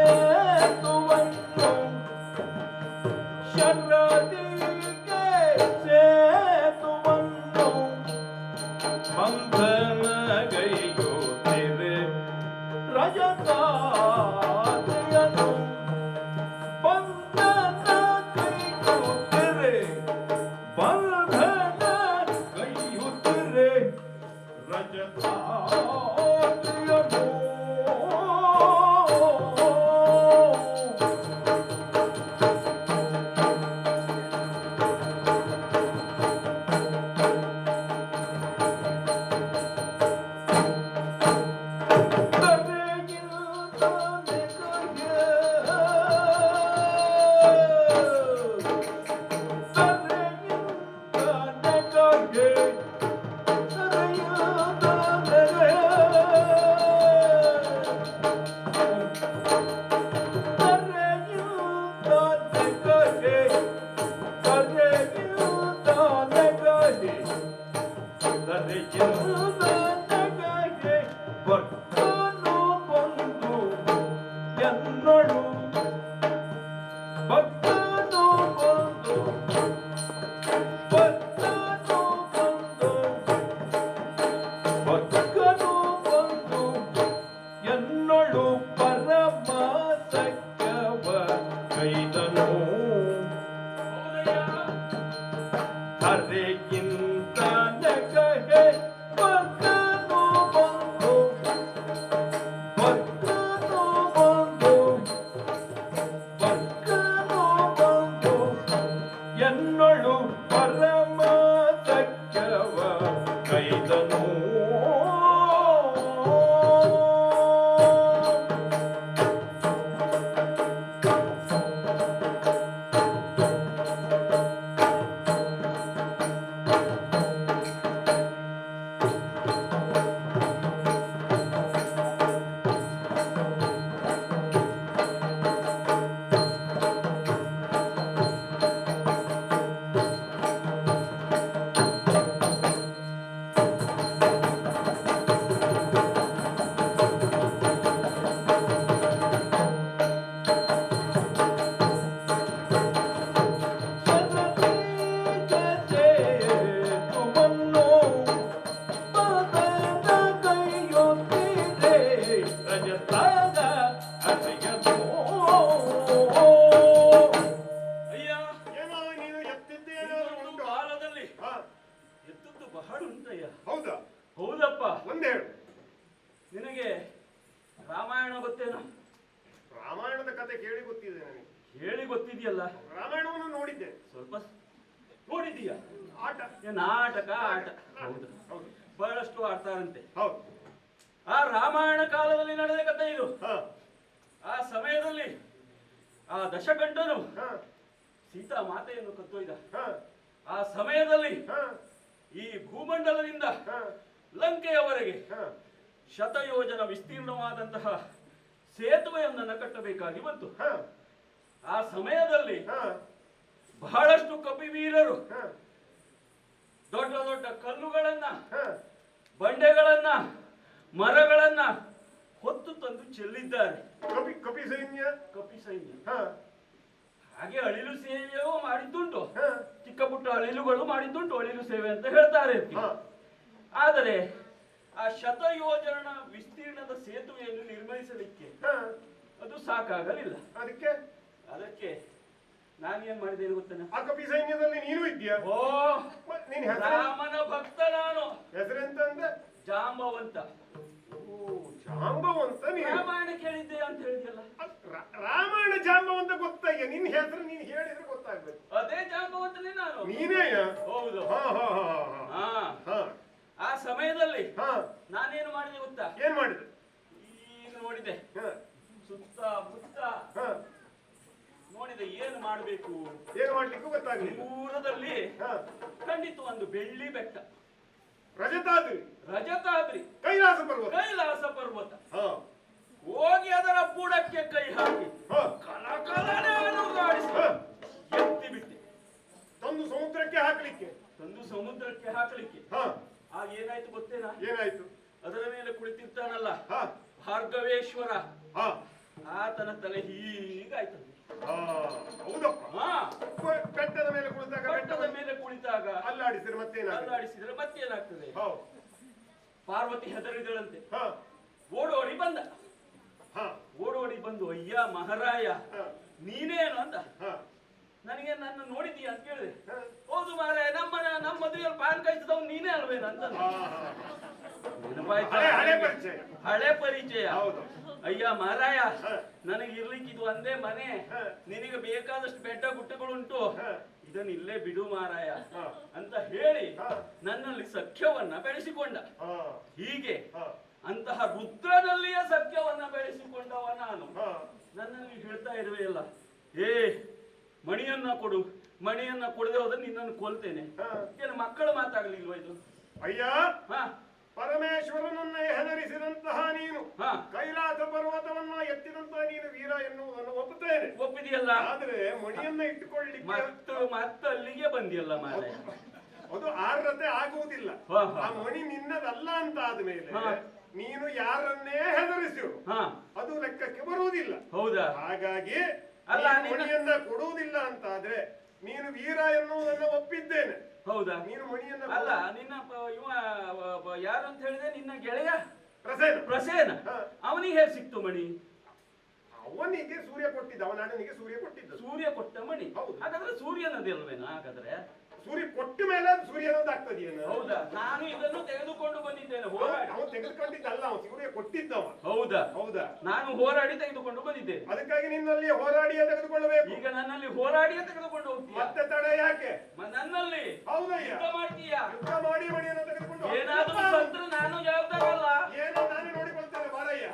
ಸೇತುವನ್ನು ಎನ್ನಳು ಭಕ್ತನು ಬಂದು ಭಕ್ತನು ಬಂದು ಎನ್ನಳು ಪರಮ ಸಖ್ಯವ ಕೈದನು ಹರೆಗಿಂತ ನಗಗೆ ಭಕ್ತನು ಬಂದು ಎನ್ನಳು ಪರಮ ಸಖ್ಯವ ಕೈದನು ಅಯ್ಯ, ಏನೋ ನೀನು ಎತ್ತಿದ್ದೇನೋ ಒಂದು ಉಂಟು. ಕಾಲದಲ್ಲಿ ಹಾ, ಎತ್ತದ್ದು ಬಹಳ ಉಂಟಯ್ಯ. ಹೌದಾ? ಹೌದಪ್ಪ. ಒಂದೇ ಹೇಳು. ನಿನಗೆ ರಾಮಾಯಣ ಗೊತ್ತೇನು? ರಾಮಾಯಣದ ಕತೆ ಕೇಳಿ ಗೊತ್ತಿದೆ ನನಗೆ. ಹೇಳಿ ಗೊತ್ತಿದೆಯಲ್ಲ. ರಾಮಾಯಣವನ್ನು ನೋಡಿದ್ದೆ. ಸ್ವಲ್ಪ ನೋಡಿದೀಯ? ಆಟ. ನಾಟಕ ಆಟ. ಹೌದು, ಹೌದು ಬಹಳಷ್ಟು ಆಡ್ತಾರಂತೆ. ಹೌದು. ಆ ರಾಮಾಯಣ ಕಾಲದಲ್ಲಿ ನಡೆದ ಕಥೆ ಇದು. ಹಾ ಆ ಸಮಯದಲ್ಲಿ ಆ ದಶಕಂಠನು ಹಾ ಸೀತಾ ಮಾತೆಯನ್ನು ಕತ್ತೊಯ್ದ. ಹಾ ಆ ಸಮಯದಲ್ಲಿ ಹಾ ಈ ಭೂಮಂಡಲದಿಂದ ಹಾ ಲಂಕೆಯವರೆಗೆ ಹಾ ಶತಯೋಜನ ವಿಸ್ತೀರ್ಣವಾದಂತಹ ಸೇತುವೆಯೊಂದನ್ನು ಕಟ್ಟಬೇಕಾಗಿ ಬಂತು. ಹಾ ಆ ಸಮಯದಲ್ಲಿ ಹಾ ಬಹಳಷ್ಟು ಕಪಿವೀರರು ಹಾ ದೊಡ್ಡ ದೊಡ್ಡ ಕಲ್ಲುಗಳನ್ನ, ಹಾ ಬಂಡೆಗಳನ್ನ, ಮರಗಳನ್ನ ಹೊತ್ತು ತಂದು ಚೆಲ್ಲಿದ್ದಾರೆ. ಕಪಿ ಸೈನ್ಯ. ಕಪಿ ಸೈನ್ಯ ಹಾ ಹಾಗೆ ಅಳಿಲು ಸೇವೆಯೂ ಮಾಡಿದ್ದುಂಟು. ಹಾ ಚಿಕ್ಕ ಪುಟ್ಟ ಅಳಿಲುಗಳು ಮಾಡಿದ್ದುಂಟು, ಅಳಿಲು ಸೇವೆ ಅಂತ ಹೇಳ್ತಾರೆ ಅದಕ್ಕೆ. ಹಾ ಆದರೆ ಆ ಶತಯೋಜನ ವಿಸ್ತೀರ್ಣದ ಸೇತುವೆಯನ್ನು ನಿರ್ಮಿಸಲಿಕ್ಕೆ ಹಾ ಅದು ಸಾಕಾಗಲಿಲ್ಲ. ಅದಕ್ಕೆ ನಾನೇನ್ ಮಾಡಿದ್ದೇನೆ ಗೊತ್ತೇನೆ? ಆ ಕಪಿ ಸೈನ್ಯದಲ್ಲಿ ನೀನು ಇದ್ದೀಯಾ? ಓ, ನೀನ್ ಹೆಸರು ರಾಮನ ಭಕ್ತ ನಾನು. ಹೆಸರೆಂತ ಅಂದೆ? ಜಾಂಬವಂತ. ಓ, ಜಾಂಬವಂತ ನೀನು. ರಾಮಾಯಣ ಕೇಳಿದ್ದೆ ಅಂತ ಹೇಳಿದ್ಯಲ್ಲ. ರಾಮಾಯಣ ಜಾಂಬವಂತ ಗೊತ್ತಾಯ್ಯ. ನಿನ್ ಹೆಸರು ನೀನ್ ಹೇಳಿದ್ರೆ ಗೊತ್ತಾಗ್ಬೇಕು. ಅದೇ ಜಾಂಬವಂತನೇ ನಾನು. ನೀನೇಯ? ಹೌದು. ಹಾ ಹಾ ಹಾ ಹಾ ಹಾ. ಹಾ ಆ ಸಮಯದಲ್ಲಿ ಹಾ ನಾನೇನು ಮಾಡಿದೆ ಗೊತ್ತಾ? ಏನ್ ಮಾಡಿದೆ? ಈಗ ನೋಡಿದೆ ಹಾ ಸುತ್ತ ಮುತ್ತ ಹಾ ನೋಡಿದೆ ಏನು ಮಾಡಬೇಕು ಏನು ಮಾಡ್ಲಿಕ್ಕೂ ಗೊತ್ತಾಗ್ಲಿಲ್ಲ. ದೂರದಲ್ಲಿ ಹಾ ಖಂಡಿತ ಒಂದು ಬೆಳ್ಳಿ ಬೆಟ್ಟ, ರಜತಾದ್ರಿ, ರಜತಾದ್ರಿ, ಕೈಲಾಸ ಪರ್ವತ. ಕೈಲಾಸ ಪರ್ವತ. ಹಾ ಹೋಗಿ ಅದರ ಬುಡಕ್ಕೆ ಕೈ ಹಾಕಿ ಹಾ ಕಲಕಲನೆ ಅಲುಗಾಡಿಸಿ ಹಾ ಎತ್ತಿ ಬಿಟ್ಟೆ. ತಂದು ಸಮುದ್ರಕ್ಕೆ ಹಾಕ್ಲಿಕ್ಕೆ. ತಂದು ಸಮುದ್ರಕ್ಕೆ ಹಾಕಲಿಕ್ಕೆ. ಹಾ ಆಗ ಏನಾಯ್ತು ಗೊತ್ತೇನಾ? ಏನಾಯ್ತು? ಅದರ ಮೇಲೆ ಕುಳಿತಿರ್ತಾನಲ್ಲ ಹಾ ಭಾರ್ಗವೇಶ್ವರ, ಹಾ ಆತನ ತಲೆ ಹೀಗಾಯ್ತು. ಹಾ ಹೌದಪ್ಪ. ಹಾ, ಬೆಟ್ಟದ ಮೇಲೆ ಕುಳಿತಾಗ ಬೆಟ್ಟದ ಮೇಲೆ ಕುಳಿತಾಗ ಅಲ್ಲಾಡಿಸಿದ್ರೆ ಮತ್ತೇನಾಗ? ಅಲ್ಲಾಡಿಸಿದ್ರೆ ಮತ್ತೇನಾಗ್ತದೆ? ಹೌದು. ಪಾರ್ವತಿ ಹೆದರಿದಳಂತೆ. ಹಾ ಓಡೋಡಿ ಬಂದ. ಹಾ ಓಡೋಡಿ ಬಂದು, ಅಯ್ಯ ಮಹಾರಾಯ ಹಾ ನೀನೇನು ಅಂದ. ಹಾ ನನಗೆ ನನ್ನ ನೋಡಿದೀಯ ಅಂತ ಕೇಳಿದೆ. ಹಾ ಹೌದು ಮಾರಾಯ, ನಮ್ಮ ಮದುವೆಯಲ್ಲಿ ಪಾನ್ ಕಾಯ್ತದವ್ ನೀನೇ ಅಲ್ವೇನ ಅಂತ. ಹಾ ನೆನಪಾಯ್ತಾ? ಹಳೆ ಪರಿಚಯ. ಹಳೆ ಪರಿಚಯ. ಹೌದು. ಅಯ್ಯ ಮಹಾರಾಯ, ಹಾ. ನನಗೆ ಇರ್ಲಿಕ್ಕೆ ಇದು ಒಂದೇ ಮನೆ. ಹಾ. ನಿನಗೆ ಬೇಕಾದಷ್ಟು ಬೆಟ್ಟ ಗುಡ್ಡಗಳುಂಟು, ಹಾ. ಇದನ್ನ ಇಲ್ಲೇ ಬಿಡು ಮಾರಾಯ ಹಾ. ಅಂತ ಹೇಳಿ ಹಾ. ನನ್ನಲ್ಲಿ ಸಖ್ಯವನ್ನ ಬೆಳೆಸಿಕೊಂಡ. ಹಾ ಹೀಗೆ ಹಾ ಅಂತಹ ರುದ್ರದಲ್ಲಿಯ ಸಖ್ಯವನ್ನ ಬೆಳೆಸಿಕೊಂಡವ ನಾನು. ಹಾ ನನ್ನಲ್ಲಿ ಹೇಳ್ತಾ ಇರುವೆಯಲ್ಲ, ಏ ಮಣಿಯನ್ನ ಕೊಡು, ಮಣಿಯನ್ನ ಕೊಡದೆ ಹೋದ್ರೆ ನಿನ್ನನ್ನು ಕೊಲ್ತೇನೆ. ಹಾ. ಏನು ಮಕ್ಕಳು ಮಾತಾಗಲಿಲ್ವಾ ಇದು? ಅಯ್ಯ, ಹಾ ಪರಮೇಶ್ವರನನ್ನ ಹೆದರಿಸಿದಂತಹ ನೀನು, ಹಾ ಕೈಲಾಸ ಪರ್ವತವನ್ನ ಎತ್ತಿದಂತಹ ನೀನು ವೀರ ಎನ್ನುವುದನ್ನು ಒಪ್ಪುತ್ತೇನೆ. ಒಪ್ಪಿದೆಯಲ್ಲ. ಆದ್ರೆ ಮಣಿಯನ್ನ ಇಟ್ಟುಕೊಳ್ಳಿಕ್ಕೆ ಮತ್ತಲ್ಲಿಗೆ ಬಂದಿಯಲ್ಲ ಮಾರಾಯ. ಅದು ಆರ್ಹತೆ ಆಗುವುದಿಲ್ಲ. ಹಾ, ಹಾ. ಆ ಮಣಿ ನಿನ್ನದಲ್ಲ ಅಂತ ಆದ್ಮೇಲೆ ಹಾ. ನೀನು ಯಾರನ್ನೇ ಹೆದರಿಸು ಹಾ ಅದು ಲೆಕ್ಕಕ್ಕೆ ಬರುವುದಿಲ್ಲ. ಹೌದಾ? ಹಾಗಾಗಿ ಅಲ್ಲ, ನೀನು ಮಣಿಯನ್ನ ಕೊಡುವುದಿಲ್ಲ ಅಂತಾದ್ರೆ ನೀನು ವೀರ ಎನ್ನುವುದನ್ನು ಒಪ್ಪಿದ್ದೇನೆ. ಹೌದಾ? ನೀನು ಮಣಿಯನ್ನ ಅಲ್ಲ, ನಿನ್ನ ಯಾರು ಅಂತ ಹೇಳಿದ್ರೆ ನಿನ್ನ ಗೆಳೆಯ ಪ್ರಸೇನ ಪ್ರಸೇನ, ಹಾ. ಅವನಿಗೆ ಹೇಗೆ ಸಿಕ್ತು ಮಣಿ? ಅವನಿಗೆ ಸೂರ್ಯ ಕೊಟ್ಟಿದ್ದ, ಅವನ ಅಣ್ಣನಿಗೆ ಸೂರ್ಯ ಕೊಟ್ಟಿದ್ದ. ಸೂರ್ಯ ಕೊಟ್ಟ ಮಣಿ. ಹೌದು. ಹಾಗಾದ್ರೆ ಸೂರ್ಯನದಿಲ್ವೇನೋ? ಹಾಗಾದ್ರೆ ಸೂರ್ಯ ಕೊಟ್ಟ ಮೇಲೆ ಅದು ಸೂರ್ಯನದ್ದಾಗ್ತದೇನು? ಹೌದಾ? ನಾನು ಇದನ್ನು ತೆಗೆದುಕೊಂಡು ಬಂದಿದ್ದೇನೆ ಹೋರಾಡಿ. ಅವನು ತೆಗೆದುಕೊಂಡಿದ್ದಲ್ಲ, ಅವನು ಸೂರ್ಯ ಕೊಟ್ಟಿದ್ದವ. ಹೌದಾ? ಹೌದಾ? ನಾನು ಹೋರಾಡಿ ತೆಗೆದುಕೊಂಡು ಬಂದಿದ್ದೇನೆ. ಅದಕ್ಕಾಗಿ ನಿನ್ನಲ್ಲಿ ಹೋರಾಡಿಯೇ ತೆಗೆದುಕೊಳ್ಳಬೇಕು. ಈಗ ನನ್ನಲ್ಲಿ ಹೋರಾಡಿಯೇ ತೆಗೆದುಕೊಂಡು ಹೋಗ್ತೀಯ? ಮತ್ತೆ ತಡ ಯಾಕೆ? ನನ್ನಲ್ಲಿ ಹೌದಯ್ಯ, ಯುದ್ಧ ಮಾಡ್ತೀಯ? ಯುದ್ಧ ಮಾಡಿ ಮಣಿಯನ್ನು ತೆಗೆದುಕೊಂಡು ಹೋಗು. ಏನಾದ್ರೂ ಸತ್ರ ನಾನು ಜವಾಬ್ದಾರಲ್ಲ. ಏನೋ ನಾನೇ ನೋಡಿಕೊಳ್ತೇನೆ ಬಾರಯ್ಯ.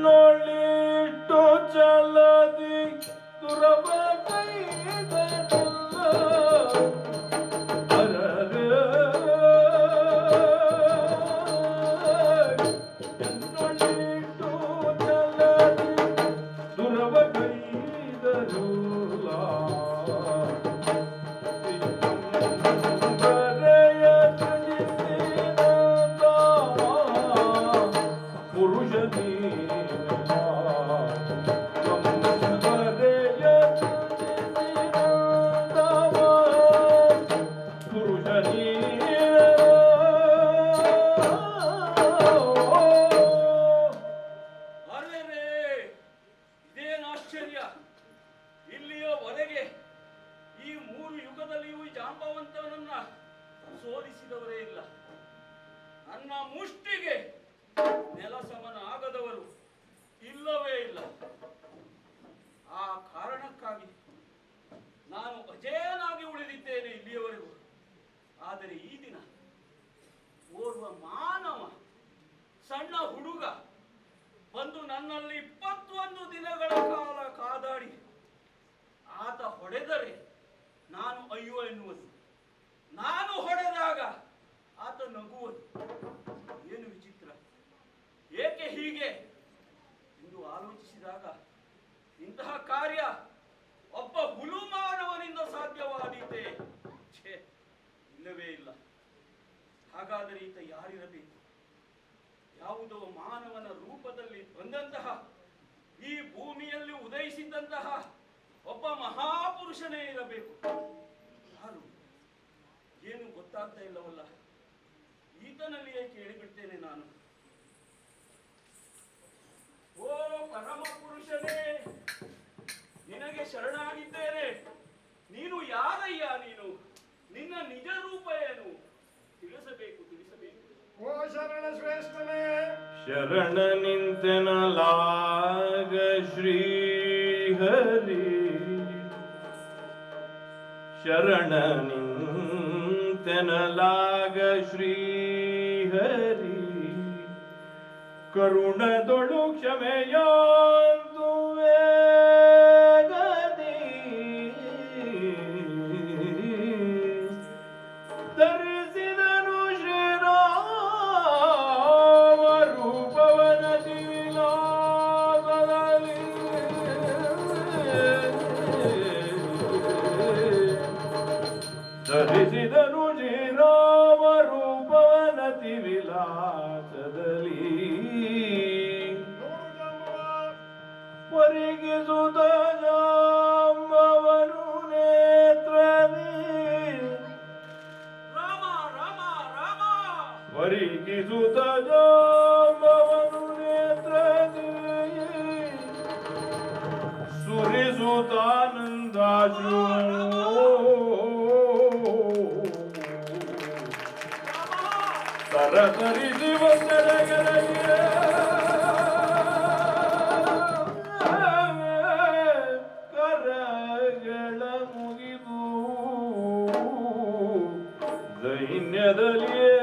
ಹರರೆಯನ್ನೊಳಿಟ್ಟು ಚಲದಿ ದುರವ ಕೈದಲ್ಲ ಹರರೆ ಎನ್ನೊಳಿಟ್ಟು ಚಲದಿ ದುರವ ಕೈದಲ್ಲ ಅರೆರೆ, ಇದೇನು ಆಶ್ಚರ್ಯ! ಇಲ್ಲಿಯವರೆಗೆ ಈ 3 ಯುಗದಲ್ಲಿಯೂ ಈ ಜಾಂಬವಂತನನ್ನ ಸೋಲಿಸಿದವರೇ ಇಲ್ಲ. ನನ್ನ ಮುಷ್ಟಿಗೆ ನೆಲಸಮನ ಆಗದವರು ಇಲ್ಲವೇ ಇಲ್ಲ. ಆ ಕಾರಣಕ್ಕಾಗಿ ನಾನು ಅಜೇಯನಾಗಿ ಉಳಿದಿದ್ದೇನೆ ಇಲ್ಲಿಯವರೆಗೂ. ಆದರೆ ಈ ದಿನ ಓರ್ವ ಮಾನವ, ಸಣ್ಣ ಹುಡುಗ ಬಂದು ನನ್ನಲ್ಲಿ 21 ದಿನಗಳ ಕಾಲ ಕಾದಾಡಿ ಆತ ಹೊಡೆದರೆ ನಾನು ಅಯ್ಯೋ ಎನ್ನುವುದು, ನಾನು ಹೊಡೆದಾಗ ಆತ ನಗುವುದು. ಏನು ವಿಚಿತ್ರ! ಏಕೆ ಹೀಗೆ ಎಂದು ಆಲೋಚಿಸಿದಾಗ ಇಂತಹ ಕಾರ್ಯ ಒಬ್ಬ ಹುಲು ಮಾನವನಿಂದ ಸಾಧ್ಯವಾದೀತೆ? ಛೇ, ಇಲ್ಲವೇ ಇಲ್ಲ. ಹಾಗಾದರೆ ಈತ ಯಾರಿರಬೇಕು? ಯಾವುದೋ ಮಾನವನ ರೂಪದಲ್ಲಿ ಬಂದಂತಹ, ಈ ಭೂಮಿಯಲ್ಲಿ ಉದಯಿಸಿದ್ದಂತಹ ಒಬ್ಬ ಮಹಾಪುರುಷನೇ ಇರಬೇಕು. ಯಾರು? ಏನು ಗೊತ್ತಾಗ್ತಾ ಇಲ್ಲವಲ್ಲ. ಈತನಲ್ಲಿಯೇ ಕೇಳಿಬಿಡ್ತೇನೆ ನಾನು. ಓ ಪರಮ ಪುರುಷನೇ, ನಿನಗೆ ಶರಣಾಗಿದ್ದೇನೆ. ನೀನು ಯಾರಯ್ಯ? ನೀನು ನಿನ್ನ ನಿಜ ರೂಪ ಏನು? ತಿಳಿಸಬೇಕು, ತಿಳಿಸಬೇಕು. ಓ ಶರಣ ಶ್ರೇಷ್ಠನೇ, ಶರಣ ನಿಂತನಲಾಗ ಶ್ರೀಹರಿ, ಶರಣ ನಿಂತನಲಾಗ ಶ್ರೀಹರಿ, ಕರುಣದೊಳು ಕ್ಷಮೆಯಾಂದು ವೇಗದಿ ಧರಿಸಿದನು ಶ್ರೀರಾಮ ರೂಪವನದಿ ವಿಲಾಸದಲ್ಲಿ. ಧರಿಸಿದನು ಶ್ರೀರಾಮ ರೂಪವನತಿ ವಿಲಾಸದಲ್ಲಿ. ನೋಡು ಜಾಂಬವ, ಒರಿಗಿಸುತ್ತ ಜಾಂಬವನು ನೇತ್ರದಿ, ರಾಮ ರಾಮ ರಾಮ. ಒರಿಗಿಸುತ್ತ ಜಾಂಬವನು ನೇತ್ರದಿ, ಸುರಿಸುತ್ತಾನಂದಾಶ್ರು ತರಿಸಿ ಬಂದರಗಳಿಗೆ ಕರಗಳ ಮುಗಿದು ದೈನ್ಯದಲ್ಲಿಯೇ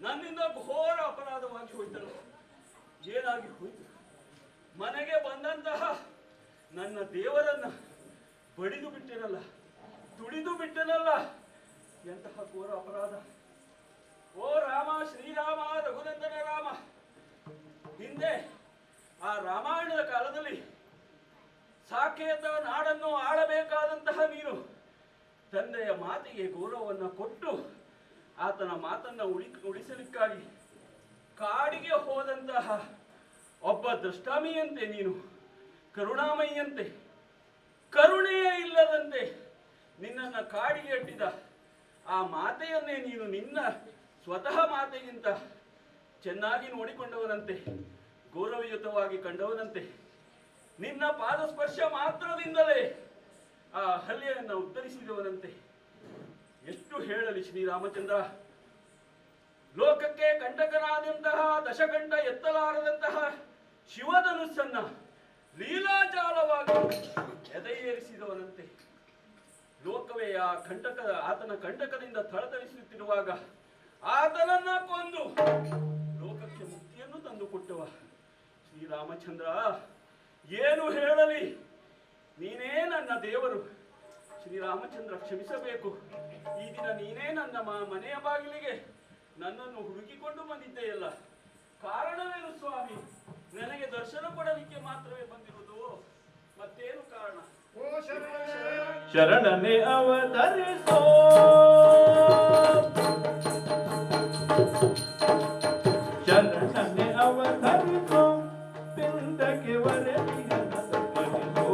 ನನ್ನಿಂದ ಘೋರ ಅಪರಾಧವಾಗಿ ಹೋಯ್ತಲ್ಲ. ಏನಾಗಿ ಹೋಯ್ತು? ಮನೆಗೆ ಬಂದಂತಹ ನನ್ನ ದೇವರನ್ನ ಬಡಿದು ಬಿಟ್ಟೆನಲ್ಲ, ತುಳಿದು ಬಿಟ್ಟೆನಲ್ಲ. ಎಂತಹ ಘೋರ ಅಪರಾಧ! ಓ ರಾಮ, ಶ್ರೀರಾಮ, ರಘುನಂದನ ರಾಮ. ಹಿಂದೆ ಆ ರಾಮಾಯಣದ ಕಾಲದಲ್ಲಿ ಸಾಕೇತ ನಾಡನ್ನು ಆಳಬೇಕಾದಂತಹ ನೀನು ತಂದೆಯ ಮಾತಿಗೆ ಗೌರವವನ್ನು ಕೊಟ್ಟು ಆತನ ಮಾತನ್ನ ಉಳಿಸಲಿಕ್ಕಾಗಿ ಕಾಡಿಗೆ ಹೋದಂತಹ ಒಬ್ಬ ದೃಷ್ಟಾಮಿಯಂತೆ ನೀನು, ಕರುಣಾಮಯಿಯಂತೆ, ಕರುಣೆಯೇ ಇಲ್ಲದಂತೆ ನಿನ್ನನ್ನು ಕಾಡಿಗೆ ಅಟ್ಟಿದ ಆ ಮಾತೆಯನ್ನೇ ನೀನು ನಿನ್ನ ಸ್ವತಃ ಮಾತೆಗಿಂತ ಚೆನ್ನಾಗಿ ನೋಡಿಕೊಂಡವನಂತೆ, ಗೌರವಯುತವಾಗಿ ಕಂಡವನಂತೆ, ನಿನ್ನ ಪಾದಸ್ಪರ್ಶ ಮಾತ್ರದಿಂದಲೇ ಆ ಹಲ್ಲೆಯನ್ನು ಉತ್ತರಿಸಿದವನಂತೆ. ಎಷ್ಟು ಹೇಳಲಿ ಶ್ರೀರಾಮಚಂದ್ರ, ಲೋಕಕ್ಕೆ ಕಂಟಕನಾದಂತಹ ದಶಕಂಠ ಎತ್ತಲಾರದಂತಹ ಶಿವಧನುಸ್ಸನ್ನ ಲೀಲಾಜಾಲವಾಗಿ ಎದೆಯೇರಿಸಿದವನಂತೆ. ಲೋಕವೇ ಆತನ ಕಂಟಕದಿಂದ ಥಳಥಳಿಸುತ್ತಿರುವಾಗ ಆತನನ್ನ ಕೊಂದು ಲೋಕಕ್ಕೆ ಮುಕ್ತಿಯನ್ನು ತಂದುಕೊಟ್ಟವ ಶ್ರೀರಾಮಚಂದ್ರ. ಏನು ಹೇಳಲಿ, ನೀನೇ ನನ್ನ ದೇವರು ಶ್ರೀರಾಮಚಂದ್ರ. ಕ್ಷಮಿಸಬೇಕು. ಈ ದಿನ ನೀನೇ ನನ್ನ ಮನೆಯ ಬಾಗಿಲಿಗೆ ನನ್ನನ್ನು ಹುಡುಕಿಕೊಂಡು ಬಂದಿದ್ದೆಯಲ್ಲ. ಕಾರಣವೇನು ಸ್ವಾಮಿ? ನನಗೆ ದರ್ಶನ ಕೊಡಲಿಕ್ಕೆ ಮಾತ್ರವೇ ಬಂದಿರುವುದು, ಮತ್ತೇನು ಕಾರಣ? ಶರಣನೆ ಅವತರಿಸೋ, ಶರಣನೆ ಅವತರಿಸೋ, ಪಿಂದಕ್ಕೆ ವರದಿಯ ನದಪರಿಸೋ,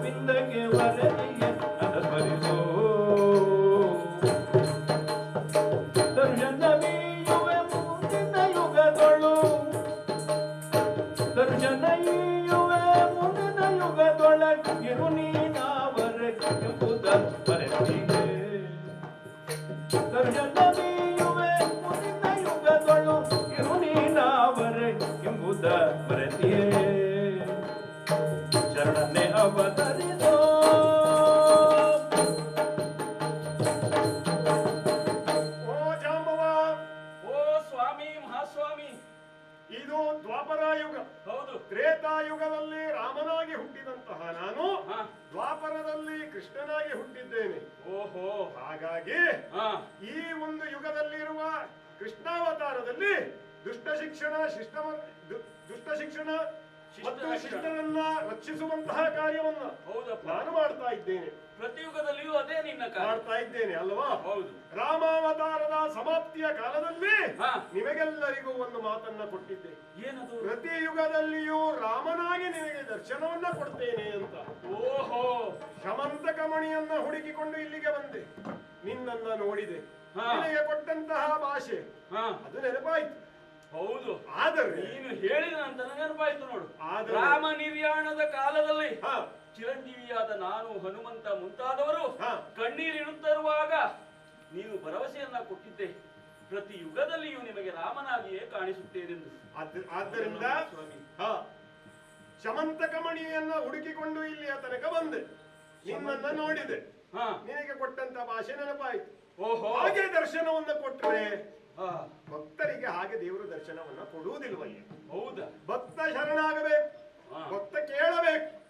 ಪಿಂದಕ್ಕೆ ವರದಿಯ ನದಪರಿಸೋ. ದರ್ಶನವೀಯುವೆ ಮುಂದಿನ ಯುಗದೊಳು, ದರ್ಶನವೀಯುವೆ ಮುಂದಿನ ಯುಗದೊಳಗಿರು ನೀನಾವರೆಗೆ ಎಂಬುದ ಮರೆತಿದೆ. ದರ್ಶನವೀಯುವೆ ಮುಂದಿನ ಯುಗದೊಳು ಇರು ನೀನಾವರೆಗೆ ಎಂಬುದ ಮರೆತಿಯೇ. ಶರಣನೆ ಅವತರಿಸೋ. ಓ ಸ್ವಾಮಿ, ಮಹಾಸ್ವಾಮಿ, ಈ ಕಲಿಯುಗದಲ್ಲಿ ರಾಮನಾಗಿ ಹುಟ್ಟಿದಂತಹ ನಾನು ಹಾ. ದ್ವಾಪರದಲ್ಲಿ ಕೃಷ್ಣನಾಗಿ ಹುಟ್ಟಿದ್ದೇನೆ. ಓಹೋ. ಹಾಗಾಗಿ ಹಾ. ಈ ಒಂದು ಯುಗದಲ್ಲಿರುವ ಕೃಷ್ಣಾವತಾರದಲ್ಲಿ ದುಷ್ಟ ಶಿಕ್ಷಣ ಮತ್ತು ಶಿಷ್ಟರನ್ನ ರಕ್ಷಿಸುವಂತಹ ಕಾರ್ಯವನ್ನ ಹೌದಪ್ಪ. ನಾನು ಮಾಡ್ತಾ ಇದ್ದೇನೆ. ಪ್ರತಿಯುಗದಲ್ಲಿಯೂ ಅದೇ ನಿನ್ನ ಕಾರ್ಯ. ಮಾಡ್ತಾ ಇದ್ದೇನೆ ಅಲ್ವಾ? ಹೌದು. ರಾಮಾವತಾರದ ಸಮಾಪ್ತಿಯ ಕಾಲದಲ್ಲಿ ಹಾ. ನಿಮಗೆಲ್ಲರಿಗೂ ಒಂದು ಮಾತನ್ನ ಕೊಟ್ಟಿದ್ದೆ. ಏನದು? ಪ್ರತಿ ಯುಗದಲ್ಲಿಯೂ ರಾಮನಾಗಿ ನಿನಗೆ ದರ್ಶನವನ್ನ ಕೊಡ್ತೇನೆ ಅಂತ. ಓಹೋ. ಶಮಂತಕ ಮಣಿಯನ್ನ ಹುಡುಕಿಕೊಂಡು ಇಲ್ಲಿಗೆ ಬಂದೆ. ನಿನ್ನನ್ನ ನೋಡಿದೆ. ಹಾ. ನಿನಗೆ ಕೊಟ್ಟಂತಹ ಭಾಷೆ ಹಾ. ಅದು ನೆನಪಾಯ್ತು. ಹೌದು. ಆದರೆ ನೀನು ಹೇಳಿದ ನಂತರ ನೆನಪಾಯ್ತು ನೋಡು. ಆದರೆ- ರಾಮ ನಿರ್ಯಾಣದ ಕಾಲದಲ್ಲಿ ಹಾ. ಚಿರಂಜೀವಿಯಾದ ನಾನು, ಹನುಮಂತ ಮುಂತಾದವರು ಹಾ. ಕಣ್ಣೀರಿಡುತ್ತಿರುವಾಗ ನೀನು ಭರವಸೆಯನ್ನ ಕೊಟ್ಟಿದ್ದೆ, ಪ್ರತಿ ಯುಗದಲ್ಲಿಯೂ ನಿಮಗೆ ರಾಮನಾಗಿಯೇ ಕಾಣಿಸುತ್ತೇನೆಂದು. ಆದ್ದರಿಂದ ಸ್ವಾಮಿ. ಹಾ, ಶಮಂತಕ ಮಣಿಯನ್ನ ಹುಡುಕಿಕೊಂಡು ಇಲ್ಲಿಯ ತನಕ ಬಂದೆ. ನಿನ್ನನ್ನ ನೋಡಿದೆ. ಹಾ. ನಿನಗೆ ಕೊಟ್ಟಂತ ಭಾಷೆ ನೆನಪಾಯ್ತು. ಓಹೋ. ಹಾಗೆ ದರ್ಶನವನ್ನ ಕೊಟ್ಟರೆ ಹಾ. ಭಕ್ತರಿಗೆ ಹಾಗೆ ದೇವರು ದರ್ಶನವನ್ನ ಕೊಡುವುದಿಲ್ವಯ್ಯ. ಹೌದಾ? ಭಕ್ತ ಶರಣಾಗಬೇಕು. ಹಾ. ಭಕ್ತ ಕೇಳಬೇಕು,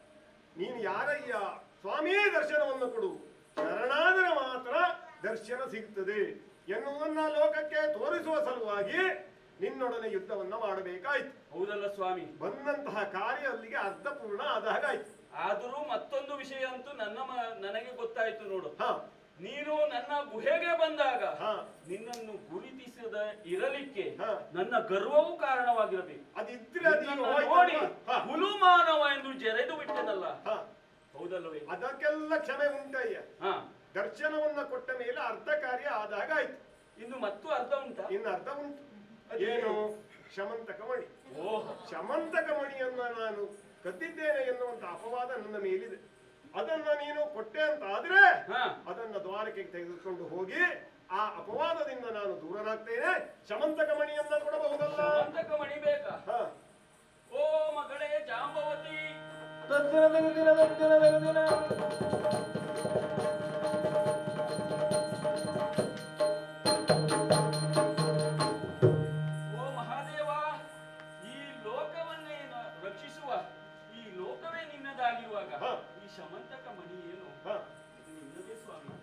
ನೀನು ಯಾರಯ್ಯ ಸ್ವಾಮಿ ದರ್ಶನವನ್ನು ಕೊಡು, ಶರಣಾದರೆ ಮಾತ್ರ ದರ್ಶನ ಸಿಗ್ತದೆ ಎನ್ನುವುದನ್ನ ಲೋಕಕ್ಕೆ ತೋರಿಸುವ ಸಲುವಾಗಿ ನಿನ್ನೊಡನೆ ಯುದ್ಧವನ್ನ ಮಾಡಬೇಕಾಯ್ತು. ಹೌದಲ್ಲ ಸ್ವಾಮಿ? ಬಂದಂತಹ ಕಾರ್ಯ ಅಲ್ಲಿಗೆ ಅರ್ಥಪೂರ್ಣ ಆದ ಹಾಗಾಯ್ತು. ಆದರೂ ಮತ್ತೊಂದು ವಿಷಯ ಅಂತೂ ನನಗೆ ಗೊತ್ತಾಯ್ತು ನೋಡು. ಹಾ. ನೀನು ನನ್ನ ಗುಹೆಗೆ ಬಂದಾಗ ಹಾ. ನಿನ್ನನ್ನು ಗುರುತಿಸದ ಇರಲಿಕ್ಕೆ ಹಾ. ನನ್ನ ಗರ್ವವು ಕಾರಣವಾಗಿರಬೇಕು. ಅದಿದ್ರೆ ಅದೀಗ ನಿನ್ನನ್ನು ಹೋಯ್ತಲ್ವಾ? ನೋಡಿ ಹಾ. ಹುಲುಮಾನವ ಎಂದು ಜರೆದು ಬಿಟ್ಟನಲ್ಲ. ಹಾ. ಹೌದಲ್ಲವೇ? ಅದಕ್ಕೆಲ್ಲ ಕ್ಷಮೆ ಉಂಟಯ್ಯ. ಹಾ. ದರ್ಶನವನ್ನ ಕೊಟ್ಟ ಮೇಲೆ ಅರ್ಧ ಕಾರ್ಯ ಆದಾಗ ಆಯ್ತು. ಇನ್ನು ಮತ್ತು ಅರ್ಥ ಉಂಟಾ? ಇನ್ನು ಅರ್ಧ ಉಂಟು. ಏನು? ಶಮಂತಕ ಮಣಿ. ಓಹ್. ಶಮಂತಕ ಮಣಿಯನ್ನ ನಾನು ಕದ್ದಿದ್ದೇನೆ ಎನ್ನುವಂತ ಅಪವಾದ ನನ್ನ ಮೇಲಿದೆ. ಅದನ್ನ ನೀನು ಕೊಟ್ಟೆ ಅಂತ ಆದ್ರೆ ಹಾ. ಅದನ್ನ ದ್ವಾರಕ್ಕೆ ತೆಗೆದುಕೊಂಡು ಹೋಗಿ ಆ ಅಪವಾದದಿಂದ ನಾನು ದೂರನಾಗ್ತೇನೆ. ಶಮಂತಕ ಮಣಿಯನ್ನ ಕೊಡಬಹುದಲ್ಲ? ಶಮಂತಕ ಮಣಿ ಬೇಕಾ? ಹಾ. ಓ ಮಗಳೇ ಜಾಂಬವತಿ. ಓ ಮಹಾದೇವ, ಈ ಲೋಕವನ್ನೇ ರಕ್ಷಿಸುವ ಈ ಲೋಕವೇ ನಿನ್ನದಾಗಿರುವಾಗ ಹಾ. ಈ ಶಮಂತಕ ಮಣಿ ಏನು? ಹಾ. ಇದು ನಿನ್ನದೇ ಸ್ವಾಮಿ.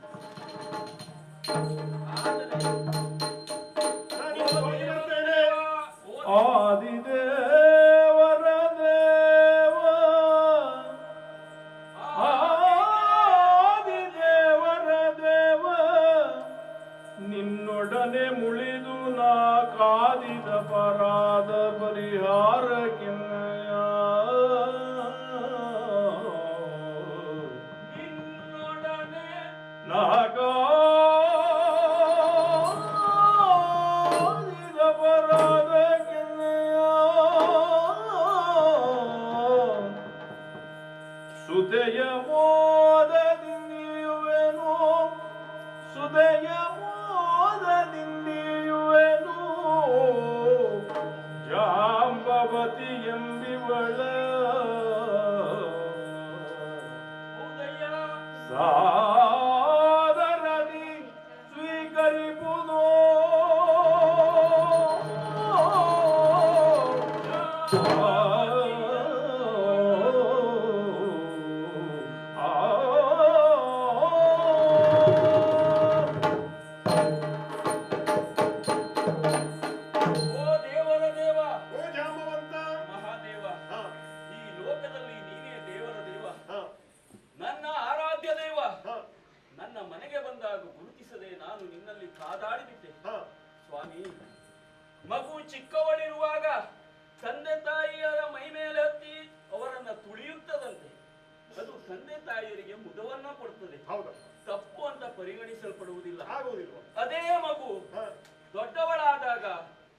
ಆದರೆ ನಾನು ಹೋಗಿ ಬರ್ತೇನೆ. ಆದಿದೇವರ ದೇವ, ಆದಿದೇವರ ದೇವ, ನಿನ್ನೊಡನೆ ಮುಳಿದು ನಾ ಕಾದಿದ ಪರಾದ ಪರಿಹಾರ ಕಿನ್ನಯ. ನಿನ್ನೊಡನೆ ನಾ ಕಾದಿದ ಪರಾದ ಕಿನ್ನಯ. ಸುದಯ ಮೋದದಿಂದಿಯುವೆನು, ಸುದಯ ಮೋದದಿಂದಿಯುವೆನು, ಜಾಂಬವತಿ ಎಂಬಿವಳ ಹೌದಯ್ಯ. ಸಾದರದಿ ಸ್ವೀಕರಿಪುದೋ. ಓ ದೇವರ ದೇವ, ಓ ಜಾಂಬವಂತ. ಮಹಾದೇವ, ಹಾ. ಈ ಲೋಕದಲ್ಲಿ ನೀನೇ ದೇವರ ದೇವ, ಹಾ. ನನ್ನ ಆರಾಧ್ಯ ದೇವ. ಹಾ. ನನ್ನ ಮನೆಗೆ ಬಂದಾಗ ಗುರುತಿಸದೆ ನಾನು ನಿನ್ನಲ್ಲಿ ಕಾದಾಡಿಬಿಟ್ಟೆ. ಹಾ. ಸ್ವಾಮಿ, ಮಗು ಚಿಕ್ಕವಳಿರುವಾಗ ತಂದೆ ತಾಯಿಯರ ಮೈ ಮೇಲೆ ಹತ್ತಿ ಅವರನ್ನ ತುಳಿಯುತ್ತದಂತೆ. ಅದು ತಂದೆ ತಾಯಿಯರಿಗೆ ಮುದವನ್ನ ಕೊಡ್ತದೆ. ಹೌದಾ? ತಪ್ಪು ಅಂತ ಪರಿಗಣಿಸಲ್ಪಡುವುದಿಲ್ಲ. ಆಗುವುದಿಲ್ವ? ಅದೇ ಮಗು ಹಾ. ದೊಡ್ಡವಳಾದಾಗ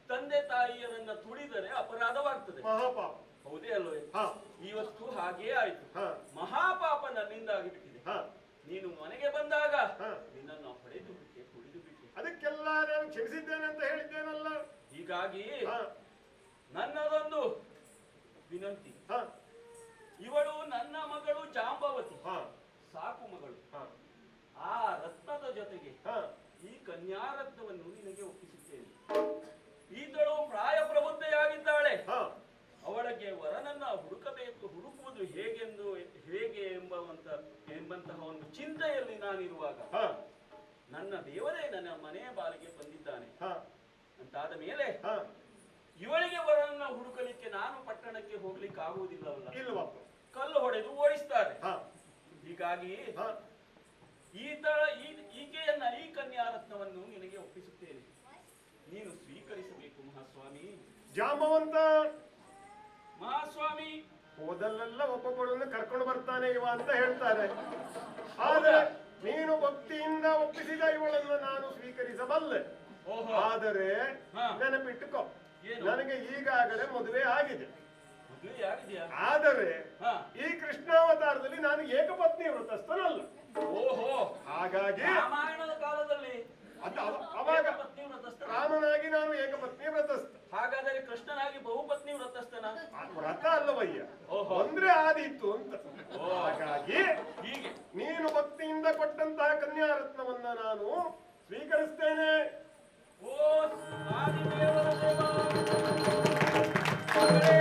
ತಂದೆ ತಾಯಿಯರನ್ನ ತುಳಿದರೆ ಅಪರಾಧವಾಗ್ತದೆ. ಮಹಾಪಾಪ. ಹೌದೇ ಅಲ್ವೇ? ಹಾ. ಇವತ್ತು ಹಾಗೇ ಆಯ್ತು. ಹಾ. ಮಹಾಪಾಪ ನನ್ನಿಂದಾಗಿ ಬಿಟ್ಟಿದೆ. ಹಾ. ನೀನು ಮನೆಗೆ ಬಂದಾಗ ಹಾ. ನಿನ್ನನ್ನು ಹೊಡೆದು ಬಿಟ್ಟೆ, ತುಳಿದು ಬಿಟ್ಟೆ. ಅದಕ್ಕೆಲ್ಲ ನಾನು ಕ್ಷಮಿಸಿದ್ದೇನೆ ಅಂತ ಹೇಳಿದ್ದೇನಲ್ಲ. ಹೀಗಾಗಿ ಹಾ. ನನ್ನದೊಂದು ವಿನಂತಿ. ಹಾ. ಇವಳು ನನ್ನ ಮಗಳು ಜಾಂಬವತಿ, ಹಾ. ಸಾಕು ಮಗಳು. ಹಾ. ಆ ರತ್ನದ ಜೊತೆಗೆ ಹಾ. ಈ ಕನ್ಯಾರತ್ನವನ್ನು ನಿನಗೆ ಒಪ್ಪಿಸುತ್ತೇನೆ. ಈತಳು ಪ್ರಾಯ ಪ್ರಬುದ್ಧೆಯಾಗಿದ್ದಾಳೆ. ಹಾ. ಅವಳಿಗೆ ವರನನ್ನ ಹುಡುಕಬೇಕು ನಾನಿರುವಾಗ ಹ ನನ್ನ ದೇವರೇ ನನ್ನ ಮನೆಯ ಬಾಲಿಗೆ ಬಂದಿದ್ದಾನೆ ಹ ಅಂತಾದ ಮೇಲೆ ಹ ಇವಳಿಗೆ ವರನ್ನ ಹುಡುಕಲಿಕ್ಕೆ ನಾನು ಪಟ್ಟಣಕ್ಕೆ ಹೋಗ್ಲಿಕ್ಕೆ ಆಗುವುದಿಲ್ಲವಲ್ಲ. ಇಲ್ವಪ್ಪ. ಕಲ್ಲು ಹೊಡೆದು ಓಡಿಸ್ತಾರೆ. ಹ ಹೀಗಾಗಿ ಹ ಈಕೆಯನ್ನ ಈ ಕನ್ಯಾರತ್ನವನ್ನು ನಿನಗೆ ಒಪ್ಪಿಸುತ್ತೇನೆ, ನೀನು ಸ್ವೀಕರಿಸಬೇಕು ಮಹಾಸ್ವಾಮಿ. ಜಾಂಬವಂತ ಮಹಾಸ್ವಾಮಿ ಹೋದಲ್ಲೆಲ್ಲ ಒಬ್ಬೊಬ್ಬಳನ್ನು ಕರ್ಕೊಂಡು ಬರ್ತಾನೆ ಇವ ಅಂತ ಹೇಳ್ತಾರೆ. ಆದರೆ ನೀನು ಭಕ್ತಿಯಿಂದ ಒಪ್ಪಿಸಿದ ಇವಳನ್ನು ನಾನು ಸ್ವೀಕರಿಸಬಲ್ಲೆ. ಓಹೋ. ಆದರೆ ಹಾ. ನೆನಪಿಟ್ಟುಕೋ, ಏನು? ನನಗೆ ಈಗಾಗಲೇ ಮದುವೆ ಆಗಿದೆ. ಮದುವೆ ಯಾರಿದ್ಯಾ? ಆದರೆ ಹಾ. ಈ ಕೃಷ್ಣಾವತಾರದಲ್ಲಿ ನಾನು ಏಕಪತ್ನಿ ವ್ರತಸ್ಥನಲ್ಲ. ಓಹೋ, ಹಾಗಾಗಿ ರಾಮಾಯಣದ ಕಾಲದಲ್ಲಿ ಅವಾಗ ಪತ್ನಿ ವ್ರತಸ್ಥನ. ರಾಮನಾಗಿ ನಾನು ಏಕಪತ್ನಿ ವ್ರತಸ್ಥ. ಹಾಗಾದರೆ ಕೃಷ್ಣನಾಗಿ ಬಹುಪತ್ನಿ ವ್ರತಸ್ಥನ. ವ್ರತ ಅಲ್ಲವಯ್ಯ, ಓಹೋ. ಅಂದ್ರೆ ಆದೀತು ಅಂತ. ಹಾಗಾಗಿ ಹೀಗೆ ನೀನು ಭಕ್ತಿಯಿಂದ ಕೊಟ್ಟಂತಹ ಕನ್ಯಾರತ್ನವನ್ನ ನಾನು ಸ್ವೀಕರಿಸ್ತೇನೆ. ಓ ಆದಿದೇವರ ದೇವ, ಮಗಳೇ,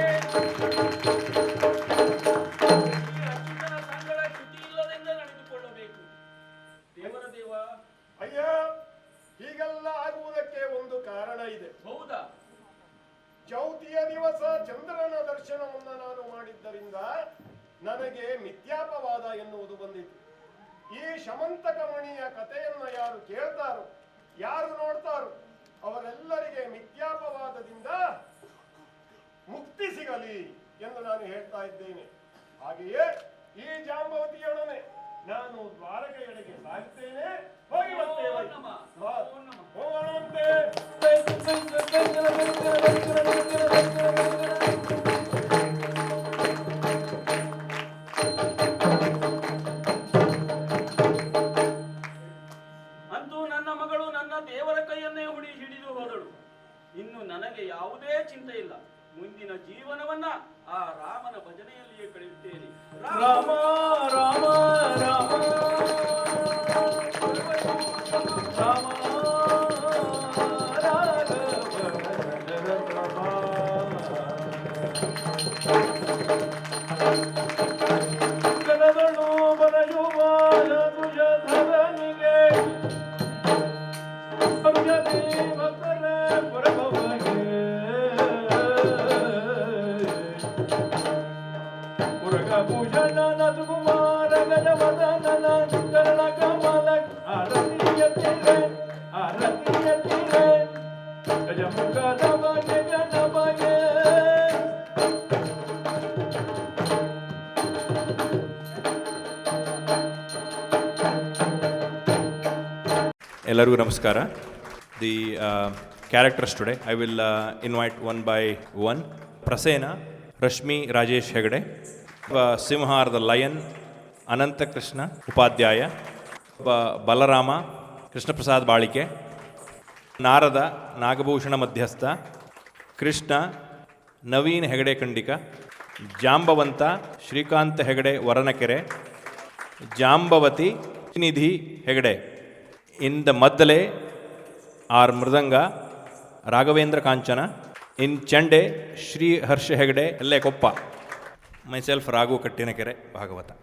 ಈ ಅಚ್ಯುತನ ಸಂಗಡ ಚ್ಯುತಿ ಇಲ್ಲದೆಂದ ನಡೆದುಕೊಳ್ಳಬೇಕು. ದೇವರ ದೇವ. ಅಯ್ಯ, ಹೀಗೆಲ್ಲ ಆಗುವುದಕ್ಕೆ ಒಂದು ಕಾರಣ ಇದೆ. ಹೌದಾ? ಚೌತಿಯ ದಿವಸ ಚಂದ್ರನ ದರ್ಶನವನ್ನ ನಾನು ಮಾಡಿದ್ದರಿಂದ ನನಗೆ ಮಿಥ್ಯಾಪವಾದ ಎನ್ನುವುದು ಬಂದಿತು. ಈ ಶಮಂತಕಮಣಿಯ ಕಥೆಯನ್ನ ಯಾರು ಕೇಳ್ತಾರೋ, ಯಾರು ನೋಡ್ತಾರೋ, ಅವರೆಲ್ಲರಿಗೆ ಮಿಥ್ಯಾಪವಾದದಿಂದ ಮುಕ್ತಿ ಸಿಗಲಿ ಎಂದು ನಾನು ಹೇಳ್ತಾ ಇದ್ದೇನೆ. ಹಾಗೆಯೇ ಈ ಜಾಂಬವತಿಯೊಡನೆ ನಾನು ದ್ವಾರಕೆಯೆಡೆಗೆ ಸಾಗುತ್ತೇನೆ. ಹೋಗಿ ಬರ್ತೇವೆ. ಹೋಗೋಣಂತೆ. ಅಂತೂ ನನ್ನ ಮಗಳು ನನ್ನ ದೇವರ ಕೈಯನ್ನೇ ಹಿಡಿದು ಹೋದಳು. ಇನ್ನು ನನಗೆ ಯಾವುದೇ ಚಿಂತೆ ಇಲ್ಲ. ಮುಂದಿನ ಜೀವನವನ್ನ ಆ ರಾಮನ ಭಜನೆಯಲ್ಲಿಯೇ ಕಳೆಯುತ್ತೇನೆ. ರಾಮ ರಾಮ ರಾಮ ರಾಮ ಕನದಳು ಬರೆಯುವ ತುಜಧರನಿಗೆ ಭಕ್ತರೇ ಪರಭವಗೆ ಮುರುಘಭೂಷಣ ಕುಮಾರ ಗಜವದನನ ಚರಣ ಕಮಲ ಆರತಿಯ ತೀರೆ ಗಜಮುಖದ ಬಗೆ ಗಣಬಗೆ. ಎಲ್ಲರಿಗೂ ನಮಸ್ಕಾರ. The characters today I will invite one by one. Prasena Rashmi Rajesh Hegde, ಸಿಂಹಾರ್ the lion Ananthakrishna Upadhyaya, Balarama Krishnaprasad Balike, Narada Nagabhushana ಮಧ್ಯಸ್ಥ, Krishna Naveen Hegde ಖಂಡಿಕ, Jambavanta Srikanth Hegde ವರನಕೆರೆ, Jambavati Nidhi Hegde. In the Maddale are Mridanga Raghavendra Kanchana. In Chande Shri Harsha Hegde Elle Koppa. Myself Raghu Kattinakere Bhagavata.